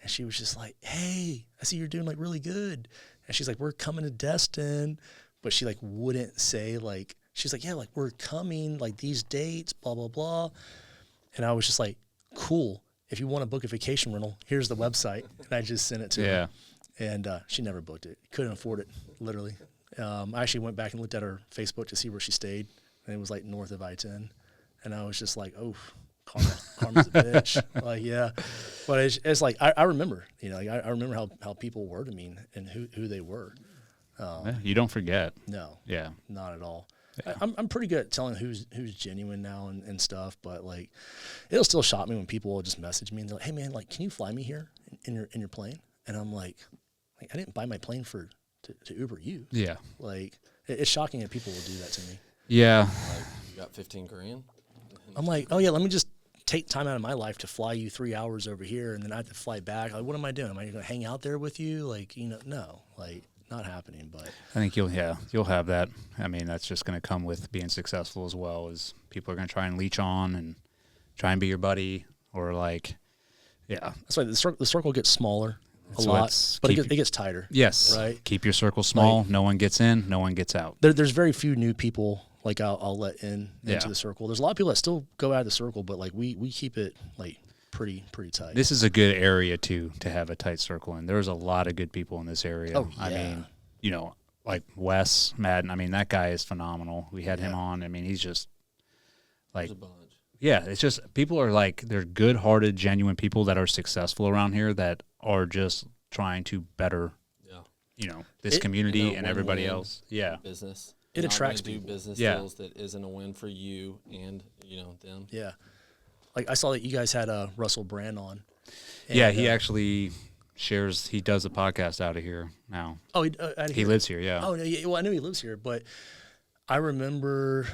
and she was just like, "Hey, I see you're doing like really good." And she's like, "We're coming to Destin," but she like wouldn't say like, she's like, "Yeah, like we're coming, like these dates, blah, blah, blah." And I was just like, "Cool. If you want to book a vacation rental, here's the website." And I just sent it to her. And she never booked it. Couldn't afford it, literally. I actually went back and looked at her Facebook to see where she stayed, and it was like north of I-10. And I was just like, "Oh, karma's a bitch." Like, yeah. But it's like, I remember, like I remember how people were to me and who they were. You don't forget. No. Yeah. Not at all. Yeah. I'm pretty good at telling who's genuine now and stuff, but like, it'll still shock me when people will just message me and they're like, "Hey man, like, can you fly me here in your plane?" And I'm like, I didn't buy my plane to Uber you. Yeah. Like, it's shocking that people will do that to me. Yeah. Like, you got 15 grand. I'm like, oh yeah, let me just take time out of my life to fly you 3 hours over here, and then I have to fly back. Like, what am I doing? Am I going to hang out there with you? Like, no, like, not happening. But I think you'll have that. I mean, that's just going to come with being successful as well. As people are going to try and leech on and try and be your buddy, or like, yeah. that's why the circle gets smaller a So lot, it's but it gets tighter. Yes. Right. Keep your circle small. Like, no one gets in. No one gets out. There's very few new people like I'll let into Yeah. the circle. There's a lot of people that still go out of the circle, but like we keep it like pretty tight. This is a good area to have a tight circle in. There's a lot of good people in this area. Oh, I yeah. mean, like Wes Madden. I mean, that guy is phenomenal. We had him on. I mean, he's just like, There's a bunch. yeah, it's just people are like, they're good-hearted, genuine people that are successful around here that are just trying to better, Yeah. this community they're and everybody win-win else. Yeah. Business. It You're not attracts gonna do people. business Yeah. deals that isn't a win for you and them. Yeah. Like I saw that you guys had Russell Brand on. Yeah, And, he actually he does a podcast out of here now. Oh, out of He here. lives here, yeah. Oh, yeah, well, I knew he lives here, but I remember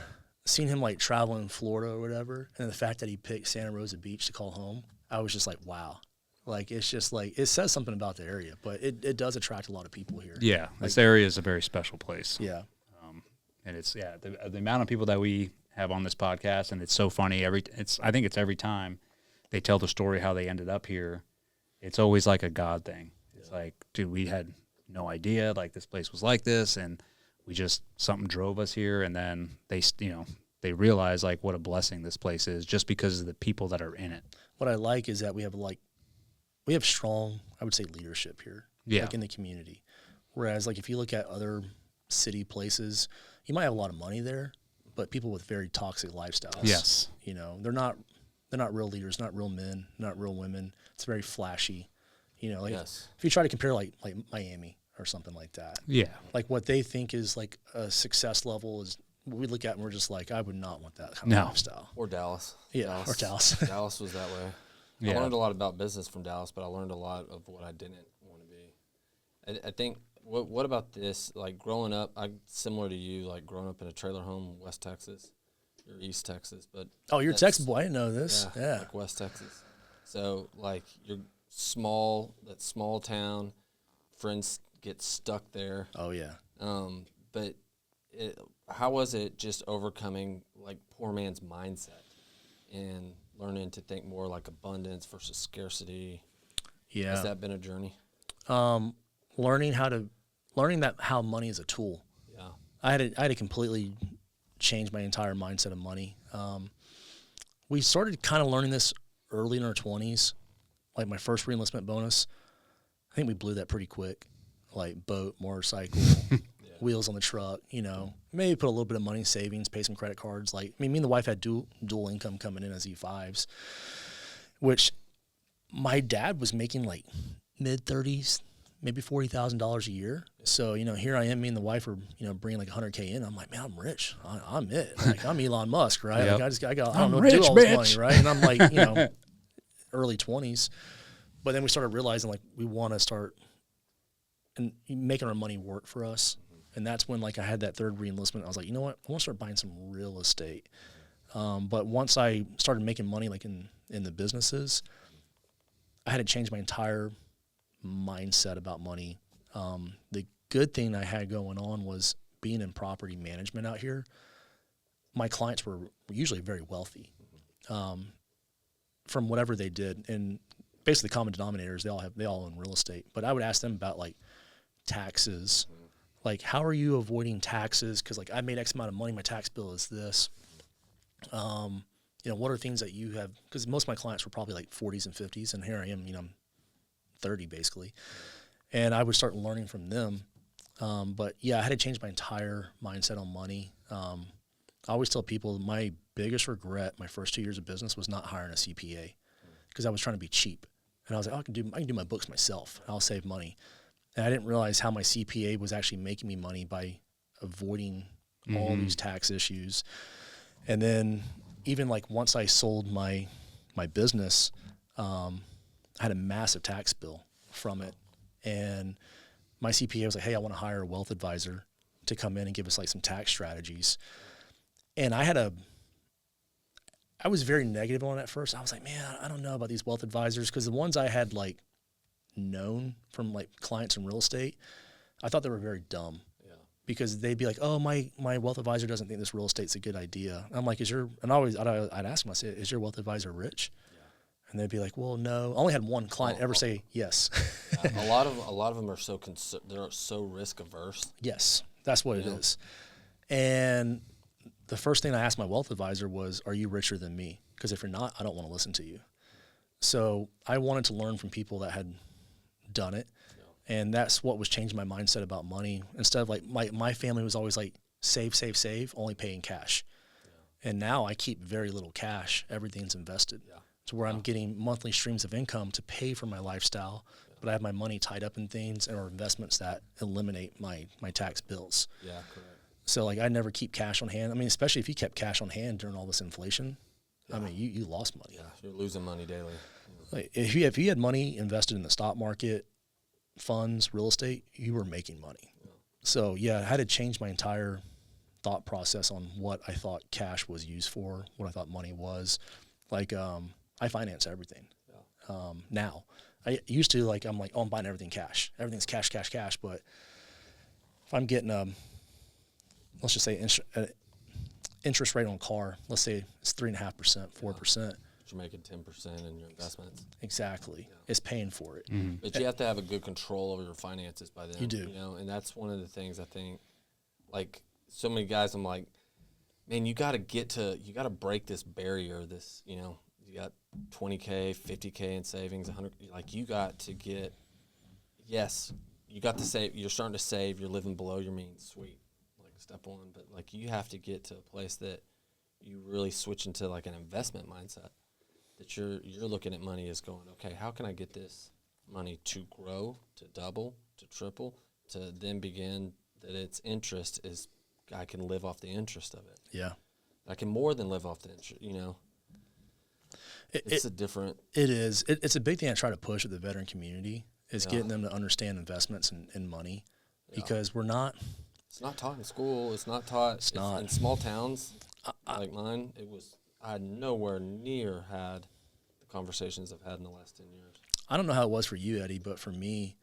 seeing him like traveling in Florida or whatever, and the fact that he picked Santa Rosa Beach to call home, I was just like, wow. Like, it's just like, it says something about the area, but it does attract a lot of people here. Yeah, this area is a very special place. Yeah. And it's the amount of people that we have on this podcast, and it's so funny. I think it's every time they tell the story how they ended up here. It's always like a God thing. It's like, dude, we had no idea like this place was like this, and we just something drove us here, and then they realize like what a blessing this place is just because of the people that are in it. What I like is that we have strong, I would say, leadership here. Yeah. Like in the community. Whereas like if you look at other city places, you might have a lot of money there, but people with very toxic lifestyles. Yes. They're not real leaders, not real men, not real women. It's very flashy. Like Yes. if you try to compare like Miami or something like that. Yeah. Like what they think is like a success level is what we look at and we're just like, I would not want that kind No. of lifestyle. Or Dallas. Yeah, or Dallas. Dallas was that way. Yeah. I learned a lot about business from Dallas, but I learned a lot of what I didn't want to be. I think, what about this? Like growing up, similar to you, like growing up in a trailer home in West Texas. You're East Texas, but Oh, you're a that's- Texas boy. I didn't know this. Yeah. like West Texas. So like you're that small town, friends get stuck there. Oh, yeah. But how was it just overcoming like poor man's mindset and learning to think more like abundance versus scarcity? Yeah. Has that been a journey? Learning how money is a tool. Yeah. I had to completely change my entire mindset of money. We started kind of learning this early in our 20s. Like my first reenlistment bonus, I think we blew that pretty quick. Like boat, motorcycle, wheels on the truck, maybe put a little bit of money in savings, pay some credit cards. Like, me and the wife had dual income coming in as E5s, which my dad was making like mid-30s, maybe $40,000 a year. So, here I am, me and the wife are, bringing like 100K in. I'm like, man, I'm rich. I'm it. Like, I'm Elon Musk, right? Yep. Like, I don't I'm know what to do rich, all this bitch. money, right? And I'm like, early 20s. But then we started realizing like we want to start and making our money work for us. And that's when like I had that third reenlistment. I was like, you know what? I want to start buying some real estate. But once I started making money like in the businesses, I had to change my entire mindset about money. The good thing I had going on was being in property management out here. My clients were usually very wealthy from whatever they did. And basically the common denominators, they all own real estate. But I would ask them about like taxes. Like, how are you avoiding taxes? Because like I made X amount of money, my tax bill is this. What are things that you have? Because most of my clients were probably like 40s and 50s, and here I am, I'm 30 basically. And I would start learning from them. But yeah, I had to change my entire mindset on money. I always tell people my biggest regret my first 2 years of business was not hiring a CPA because I was trying to be cheap. And I was like, I can do my books myself. I'll save money. And I didn't realize how my CPA was actually making me money by avoiding all these tax issues. And then even like once I sold my business, I had a massive tax bill from it. And my CPA was like, hey, I want to hire a wealth advisor to come in and give us like some tax strategies. And I was very negative on it at first. I was like, man, I don't know about these wealth advisors, because the ones I had like known from like clients in real estate, I thought they were very dumb. Yeah. Because they'd be like, oh, my wealth advisor doesn't think this real estate's a good idea. I'm like, I'd ask them, I said, is your wealth advisor rich? Yeah. And they'd be like, well, no. I only had one client ever say yes. A lot of them are they're so risk averse. Yes, that's what it is. And the first thing I asked my wealth advisor was, are you richer than me? Because if you're not, I don't want to listen to you. So I wanted to learn from people that had done it. Yeah. And that's what was changing my mindset about money. Instead of like my family was always like, save, only pay in cash. Yeah. And now I keep very little cash. Everything's invested. Yeah. To where I'm getting monthly streams of income to pay for my lifestyle, but I have my money tied up in things or investments that eliminate my tax bills. Yeah, correct. So like I never keep cash on hand. I mean, especially if you kept cash on hand during all this inflation, I mean, you lost money. Yeah, you're losing money daily. Like if you had money invested in the stock market, funds, real estate, you were making money. Yeah. So yeah, I had to change my entire thought process on what I thought cash was used for, what I thought money was. Like I finance everything. Yeah. Now I used to like, I'm like, oh, I'm buying everything cash. Everything's cash. But if I'm getting let's just say interest rate on a car, let's say it's 3.5%, 4%. You're making 10% in your investments. Exactly. Yeah. It's paying for it. Mm-hmm. But you have to have a good control over your finances by then. You do. You know, and that's one of the things I think, like so many guys, I'm like, man, you got to break this barrier, this, you know, you got 20K, 50K in savings, 100, like you got to get, yes, you got to save, you're starting to save, you're living below your means, sweet. Step one, but like you have to get to a place that you really switch into like an investment mindset, that you're looking at money as going, okay, how can I get this money to grow, to double, to triple, to then begin that its interest is, I can live off the interest of it. Yeah. I can more than live off the interest, you know. It's a different. It is. It's a big thing I try to push with the veteran community is getting them to understand investments and money, because we're not. It's not taught in school. It's not taught. It's not. In small towns like mine. I nowhere near had the conversations I've had in the last 10 years. I don't know how it was for you, Eddie, but for me,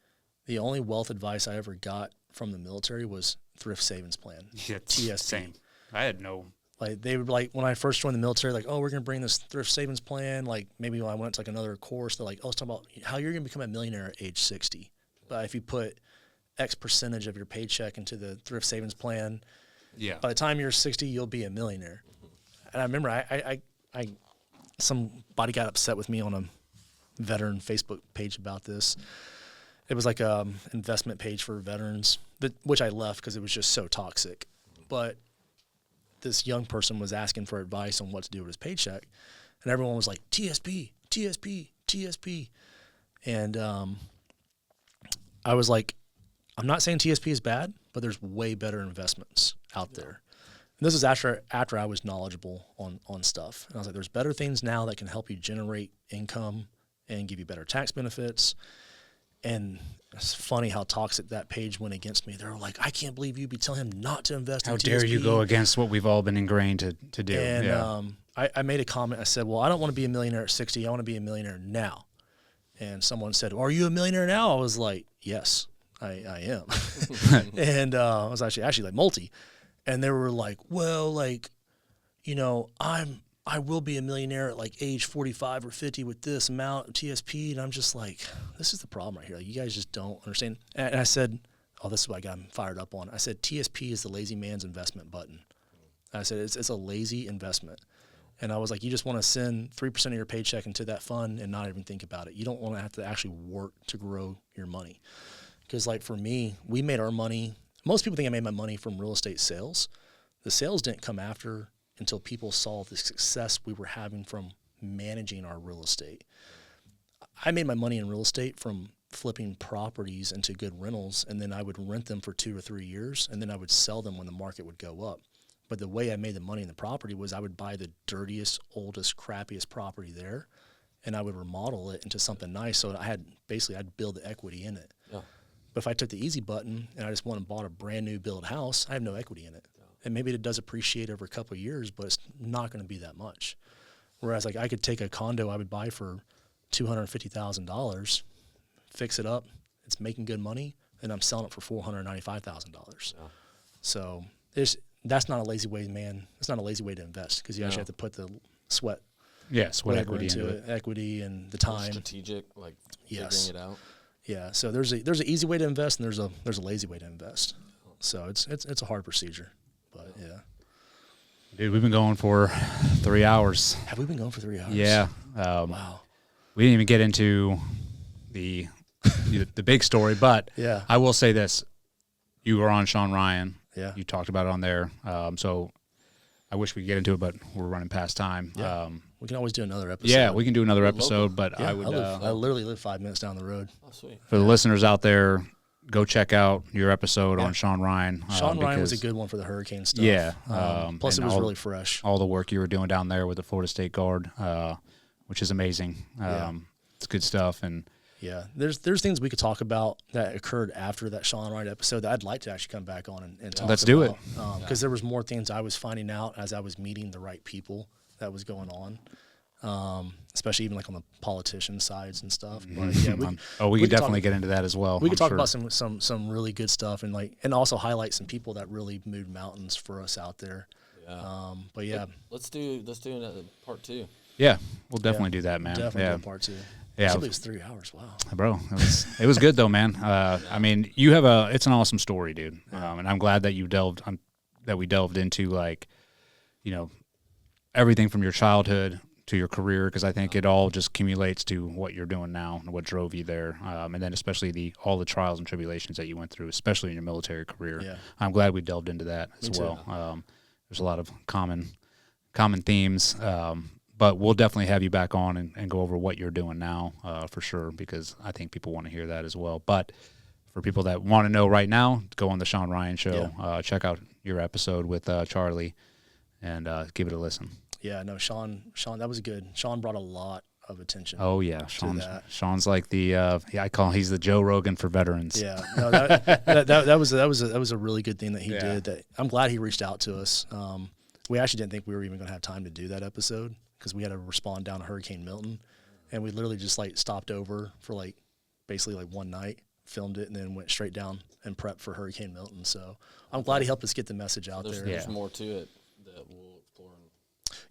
the only wealth advice I ever got from the military was thrift savings plan. Yeah, TSP. Same. I had no. Like they would like when I first joined the military, like, oh, we're gonna bring this thrift savings plan. Like maybe when I went to like another course, they're like, oh, it's talking about how you're gonna become a millionaire at age 60. But if you put X percentage of your paycheck into the thrift savings plan, by the time you're 60, you'll be a millionaire. And I remember I somebody got upset with me on a veteran Facebook page about this. It was like a investment page for veterans, which I left because it was just so toxic. But this young person was asking for advice on what to do with his paycheck, and everyone was like, TSP, TSP, TSP. And I was like, I'm not saying TSP is bad, but there's way better investments out there. And this is after I was knowledgeable on stuff. And I was like, there's better things now that can help you generate income and give you better tax benefits. And it's funny how toxic that page went against me. They were like, I can't believe you'd be telling him not to invest in TSP. How dare you go against what we've all been ingrained to do. And I made a comment. I said, well, I don't want to be a millionaire at 60. I want to be a millionaire now. And someone said, are you a millionaire now? I was like, yes. I am. And I was actually like multi. And they were like, well, like, you know, I will be a millionaire at like age 45 or 50 with this amount of TSP. And I'm just like, this is the problem right here. Like, you guys just don't understand. And I said, oh, this is what I got fired up on. I said, TSP is the lazy man's investment button. I said, it's a lazy investment. And I was like, you just want to send 3% of your paycheck into that fund and not even think about it. You don't want to have to actually work to grow your money. Because, like, for me, we made our money. Most people think I made my money from real estate sales. The sales didn't come after until people saw the success we were having from managing our real estate. I made my money in real estate from flipping properties into good rentals, and then I would rent them for 2 or 3 years, and then I would sell them when the market would go up. But the way I made the money in the property was I would buy the dirtiest, oldest, crappiest property there, and I would remodel it into something nice. So I'd build the equity in it. Yeah. But if I took the easy button and I just went and bought a brand new build house, I have no equity in it. and maybe it does appreciate over a couple of years, but it's not going to be that much. Whereas like I could take a condo I would buy for $250,000, fix it up, it's making good money, and I'm selling it for $495,000. Yeah. So that's not a lazy way, man. It's not a lazy way to invest because you actually have to put the sweat, sweat labor equity into it. equity and the time. Strategic, like Yes. figuring it out. Yeah. So there's an easy way to invest and there's a lazy way to invest. So it's a hard procedure, but yeah. Dude, we've been going for 3 hours. Have we been going for 3 hours? Yeah. Wow. We didn't even get into the big story, but Yeah. I will say this. You were on Sean Ryan. Yeah. You talked about it on there. So I wish we could get into it, but we're running past time. Yeah. We can always do another episode. Yeah, we can do another episode, but Yeah, I would, I literally live 5 minutes down the road. Oh, sweet. for the listeners out there, go check out your episode on Sean Ryan. Sean Ryan was a good one for the hurricane stuff. Yeah. Plus, it and was really fresh. all the work you were doing down there with the Florida State Guard, which is amazing. It's good stuff. And Yeah, there's things we could talk about that occurred after that Sean Ryan episode that I'd like to actually come back on and talk Let's about. do it. Because there was more things I was finding out as I was meeting the right people that was going on, especially even like on the politician sides and stuff. But yeah, we could definitely get into that as well. We could I'm talk sure. about some really good stuff and also highlight some people that really moved mountains for us out there. Yeah. But yeah, Let's do another part 2. Yeah, we'll definitely do that, man. definitely do part 2. Yeah. I believe it's 3 hours. Wow. Bro, it was good though, man. I mean, it's an awesome story, dude. And I'm glad that we delved into like, everything from your childhood to your career, because I think it all just accumulates to what you're doing now and what drove you there. And then especially all the trials and tribulations that you went through, especially in your military career. Yeah. I'm glad we delved into that as too. well. There's a lot of common themes. But we'll definitely have you back on and go over what you're doing now for sure, because I think people want to hear that as well. But for people that want to know right now, go on the Sean Ryan show. Yeah. Check out your episode with Charlie and give it a listen. Yeah, no, Sean, that was good. Sean brought a lot of attention. Oh, yeah. that. Sean's like he's the Joe Rogan for veterans. Yeah, no, that was a really good thing that he did. That I'm glad he reached out to us. We actually didn't think we were even going to have time to do that episode because we had to respond down to Hurricane Milton, and we literally just like stopped over for basically one night, filmed it, and then went straight down and prepped for Hurricane Milton. So I'm glad he helped us get the message out there. There's more to it that we'll explore.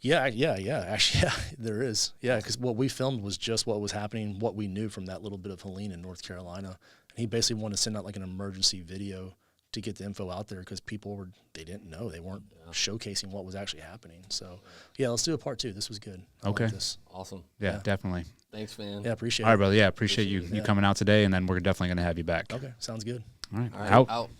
Yeah. Actually, yeah, there is. Yeah, because what we filmed was just what was happening, what we knew from that little bit of Helene in North Carolina. And he basically wanted to send out like an emergency video to get the info out there because people they didn't know. They weren't showcasing what was actually happening. So, yeah, let's do a part 2. This was good. I like this. Awesome. Yeah, definitely. Thanks, man. Yeah, appreciate All it. right, brother. Yeah, appreciate you coming out today, and then we're definitely going to have you back. Okay, sounds good. All right. All right, Out. out.